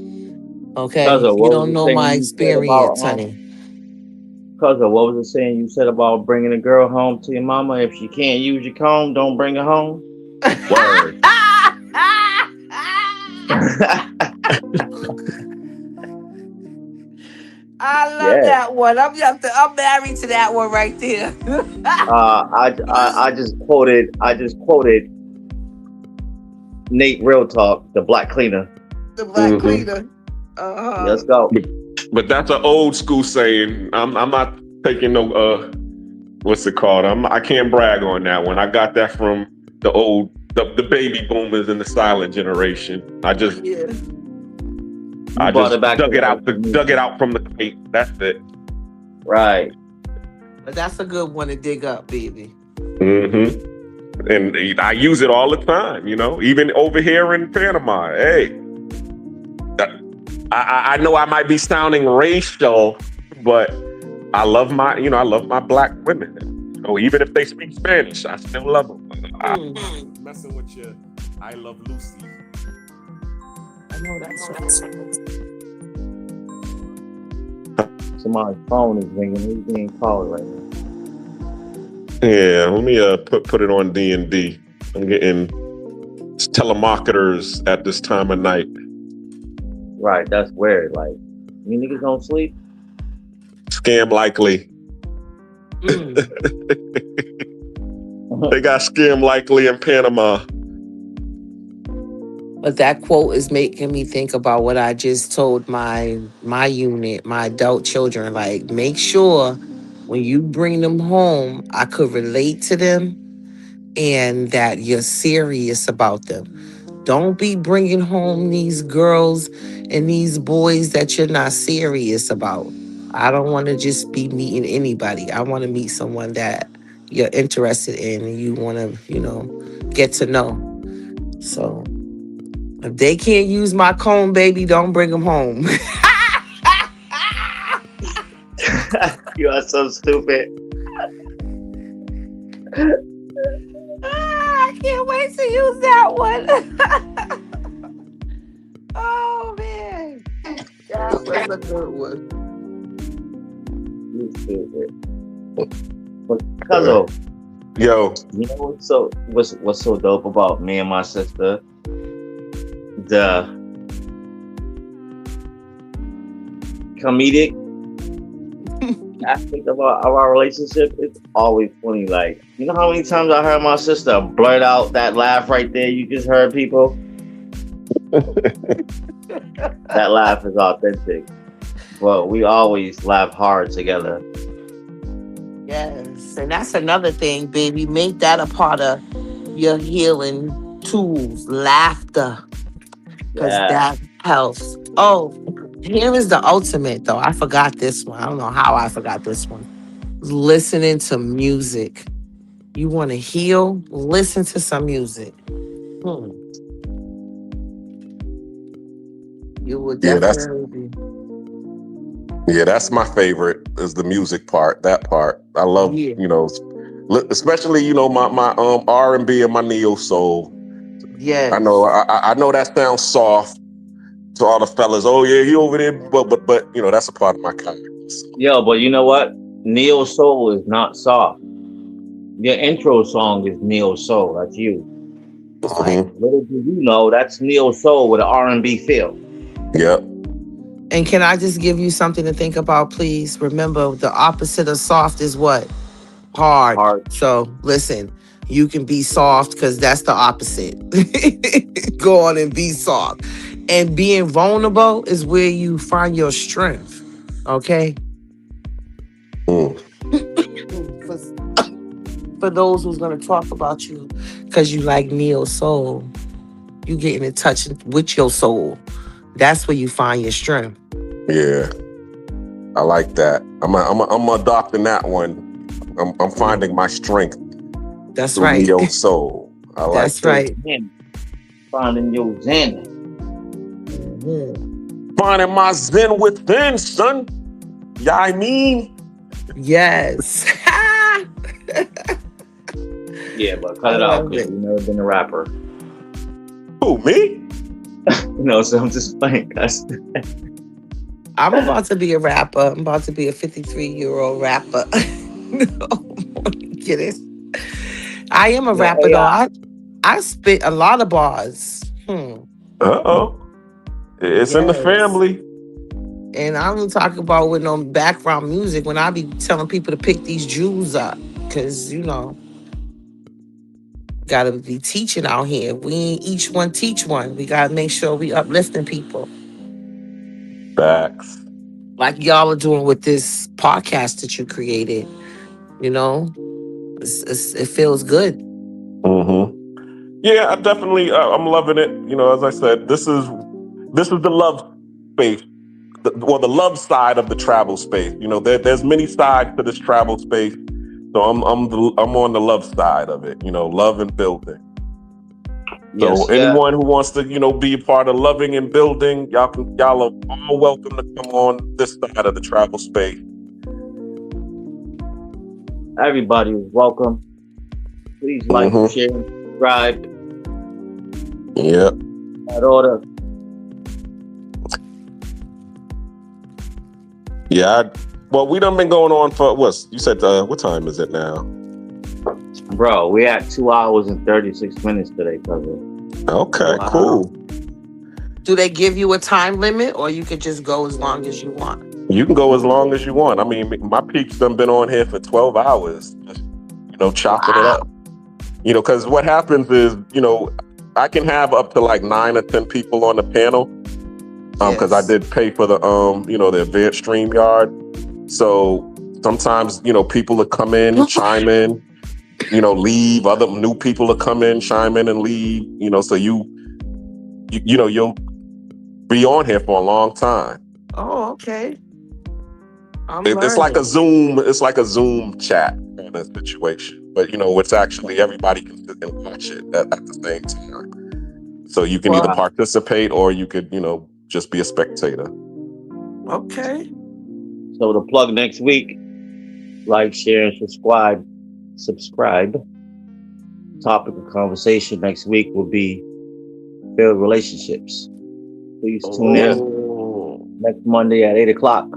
Okay? Cousin, You what don't was the know saying my you said about, experience, honey. Cousin, what was the saying you said about bringing a girl home to your mama? If she can't use your comb, don't bring her home. Word. I love Yeah. that one. I'm married to that one right there. I just quoted Nate Real Talk, the Black Cleaner. The black Mhm. cleaner. Uh-huh. Let's go. But that's an old school saying. I'm not taking no what's it called? I can't brag on that one. I got that from the baby boomers in the silent generation. I just brought it back dug to it out life. dug it out from the crate. That's it. Right. But that's a good one to dig up, baby. Mm-hmm. And I use it all the time, you know, even over here in Panama. Hey, I know I might be sounding racial, but I love my black women. You know, even if they speak Spanish, I still love them. I'm messing with you. I love Lucy. I know that's right. Somebody's phone is ringing. Who's being called right now? Yeah, let me put it on D&D. I'm getting telemarketers at this time of night. Right, that's weird. Like, you niggas don't sleep? Scam likely. They got scam likely in Panama. But that quote is making me think about what I just told my unit, my adult children. Like, make sure when you bring them home, I could relate to them and that you're serious about them. Don't be bringing home these girls and these boys that you're not serious about. I don't want to just be meeting anybody. I want to meet someone that you're interested in and you want to, get to know. So if they can't use my comb, baby, don't bring them home. You are so stupid. I can't wait to use that one. Oh, man. That was a good one. You stupid. But Cuzzo, Yo, you know what's so dope about me and my sister? The comedic aspect of our relationship is always funny. Like, you know how many times I heard my sister blurt out that laugh right there you just heard, people? That laugh is authentic. Well, we always laugh hard together. Yes. And that's another thing, baby. Make that a part of your healing tools. Laughter. Because that helps. Oh, here is the ultimate, though. I forgot this one. I don't know how I forgot this one. Listening to music. You want to heal? Listen to some music. You would definitely be. Yeah, that's my favorite is the music part. That part I love. Yeah. Especially my R&B and my neo soul. Yeah, I know that sounds soft to all the fellas. Oh yeah, he over there, but that's a part of my character. So. Yo, but you know what? Neo soul is not soft. Your intro song is neo soul. That's you. Mm-hmm. Little do you know, that's neo soul with an R&B feel. Yep. And can I just give you something to think about, please? Remember, the opposite of soft is what? Hard. So listen, you can be soft because that's the opposite. Go on and be soft. And being vulnerable is where you find your strength. Okay? for those who's gonna talk about you because you like neo soul, you getting in touch with your soul. That's where you find your strength. Yeah, I like that. I'm adopting that one. I'm finding my strength That's through right. neo soul. I like That's that. right. Zen. Finding your Zen. Mhm. Finding my zen within, son. Yeah, I mean. Yes. Yeah, but I cut it out love because it. you've never been a rapper. Who, me? So I'm just playing, guys. I'm about to be a rapper. I'm about to be a 53-year-old rapper. No, get it? I am a No, rapper hey, though. I spit a lot of bars. Uh-oh. It's in the Yes. family. And I don't talk about with no background music when I be telling people to pick these Jews up. Cause gotta be teaching out here. We ain't each one teach one. We gotta make sure we uplifting people. Facts. Like y'all are doing with this podcast that you created. You know? It feels good. Mm-hmm. Yeah, I definitely. I'm loving it. As I said, this is the love space, the love side of the travel space. There's many sides to this travel space, so I'm on the love side of it. Love and building. yes, So anyone who wants to, be a part of loving and building, y'all are all welcome to come on this side of the travel space. everybody is welcome. Please like, Mhm. share, subscribe. Yep. That order. Yeah. Well, we done been going on for you said? What time is it now? Bro, we at 2 hours and 36 minutes today, cousin. Okay, Wow. cool. Do they give you a time limit or you could just go as long as you want? You can go as long as you want. I mean, my peeps done been on here for 12 hours, just, chopping it up. Because what happens is, I can have up to like 9 or 10 people on the panel. Because I Yes. did pay for the the advanced StreamYard. So sometimes, people will come in, chime in, leave. Other new people will come in, chime in and leave, so you'll be on here for a long time. Oh, okay. It's like a Zoom chat kind of situation. But it's actually everybody can sit and watch it at the same time. So you can either participate or you could, just be a spectator. Okay. So the plug next week, like, share, and subscribe. Topic of conversation next week will be failed relationships. Please tune in next Monday at 8 o'clock.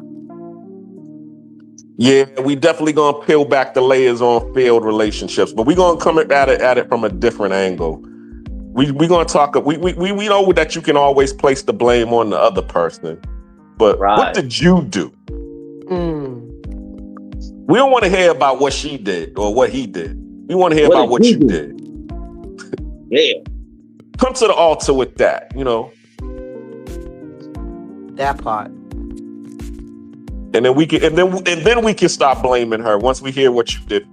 Yeah, we definitely gonna peel back the layers on failed relationships, but we're gonna come at it from a different angle. We gonna talk. We know that you can always place the blame on the other person, but what did you do? We don't want to hear about what she did or what he did. We want to hear about what you did. Yeah. Come to the altar with that. That part. And then we can stop blaming her once we hear what you did.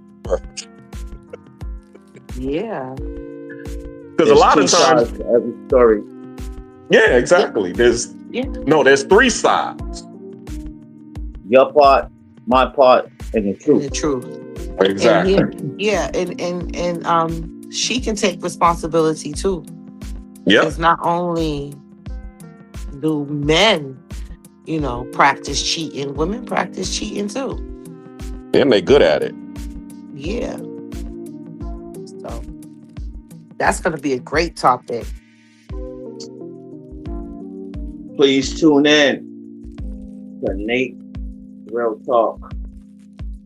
Yeah. Because a lot of times, to every story. Yeah, exactly. There's 3 sides. Your part, my part, and the truth. The truth. Exactly. And she can take responsibility too. Yeah. It's not only do men, practice cheating, women practice cheating too. And they good at it. Yeah. So that's gonna be a great topic. Please tune in to Nate Real Talk.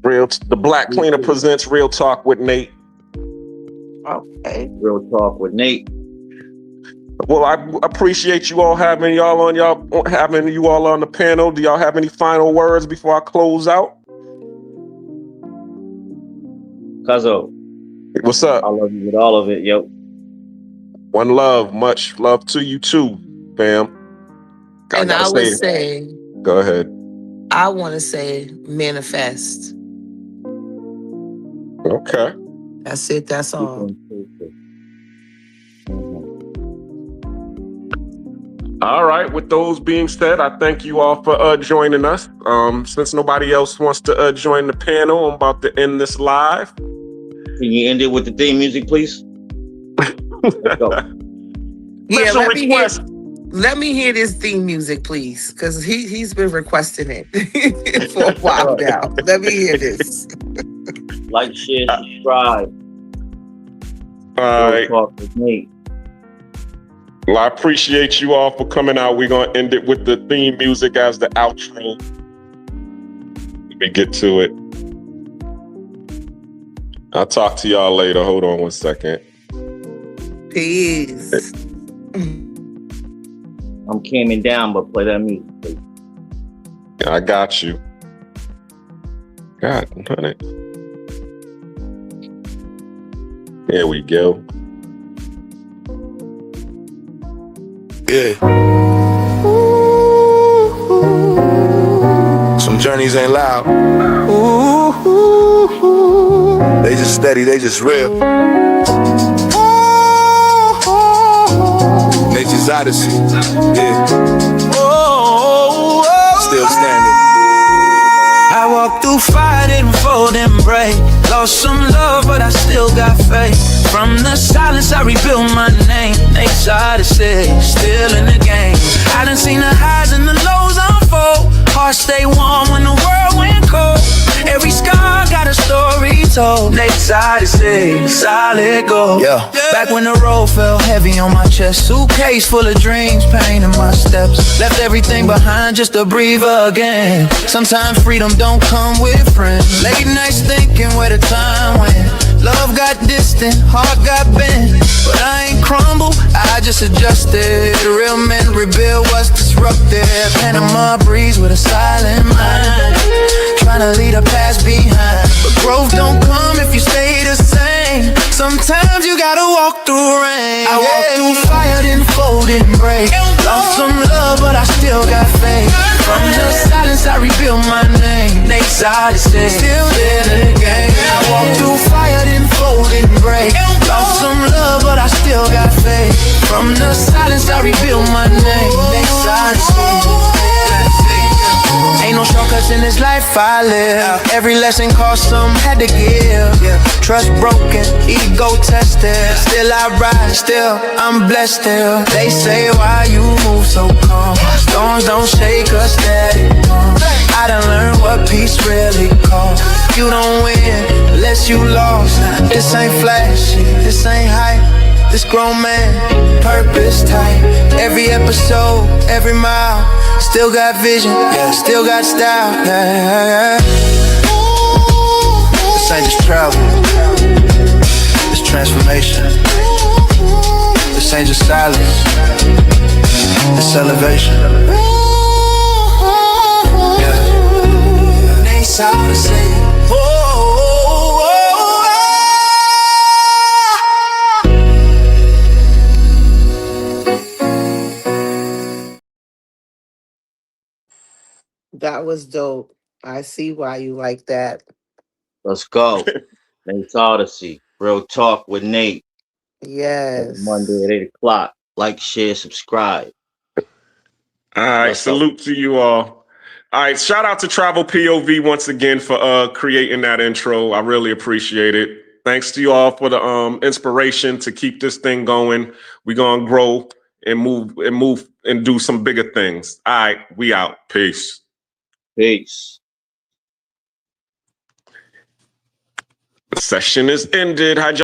The Black Cleaner presents Real Talk with Nate. Okay. Real Talk with Nate. Well, I appreciate you all having you all on the panel. Do y'all have any final words before I close out? Cuzzo. What's up? I love you with all of it, yo. One love, much love to you too, fam. And I would say, go ahead. I want to say manifest. Okay. That's it. That's all. All right. With those being said, I thank you all for joining us. Since nobody else wants to join the panel, I'm about to end this live. Can you end it with the theme music, please? Let's go. Yeah, Special request. let me hear this theme music, please, because he's been requesting it for a while now. Let me hear this. Like, share, subscribe. All right. Talk with Nate. Well, I appreciate you all for coming out. We're going to end it with the theme music as the outro. Let me get to it. I'll talk to y'all later. Hold on 1 second. Peace. I'm calming down, but play that music, please. I got you. God, honey. There we go. Yeah. Some journeys ain't loud. They just steady, they just real. Nature's odyssey. Yeah. Still standing. I walked through fire, didn't fold and break. Lost some love, but I still got faith. From the silence, I rebuilt my name. Nate's odyssey, still in the game. I done seen the highs and the lows unfold. Heart stay warm when the world went cold. Every scar got a story told. Nate's odyssey, solid gold. Yeah. Back when the road felt heavy on my chest. Suitcase full of dreams, pain in my steps. Left everything behind just to breathe again. Sometimes freedom don't come with friends. Late nights thinking where the time went. Love got distant, heart got bent. But I ain't crumbled, I just adjusted. Real men rebuild what's disrupted. Panama breeze with a silent mind. Tryna leave the past behind. But growth don't come if you stay the same. Sometimes you gotta walk through rain. I walked through fire, didn't fold, didn't break. Lost some love, but I still got faith. From the silence, I rebuilt my name. Nate's odyssey, still in the game. I walked through fire, didn't fold, didn't break. Lost some love, but I still got faith. From the silence, I rebuilt my name. Nate's odyssey. Ain't no shortcuts in this life I live. Every lesson cost some, had to give. Trust broken, ego tested. Still I rise, still I'm blessed still. They say why you move so calm. Storms don't shake us steady. I done learned what peace really costs. You don't win unless you lost. This ain't flashy, this ain't hype. This grown man, purpose tight. Every episode, every mile. Still got vision, yeah, still got style, yeah. This ain't just travel, it's transformation. This ain't just silence, it's elevation. Yeah. Nate's odyssey. That was dope. I see why you like that. Let's go. Nate's Odyssey. Real talk with Nate. Yes. Every Monday at 8 o'clock. Like, share, subscribe. All right. Let's Salute to you all. All right. Shout out to Travel POV once again for creating that intro. I really appreciate it. Thanks to you all for the inspiration to keep this thing going. We're gonna grow and move and do some bigger things. All right, we out. Peace. Peace. The session is ended.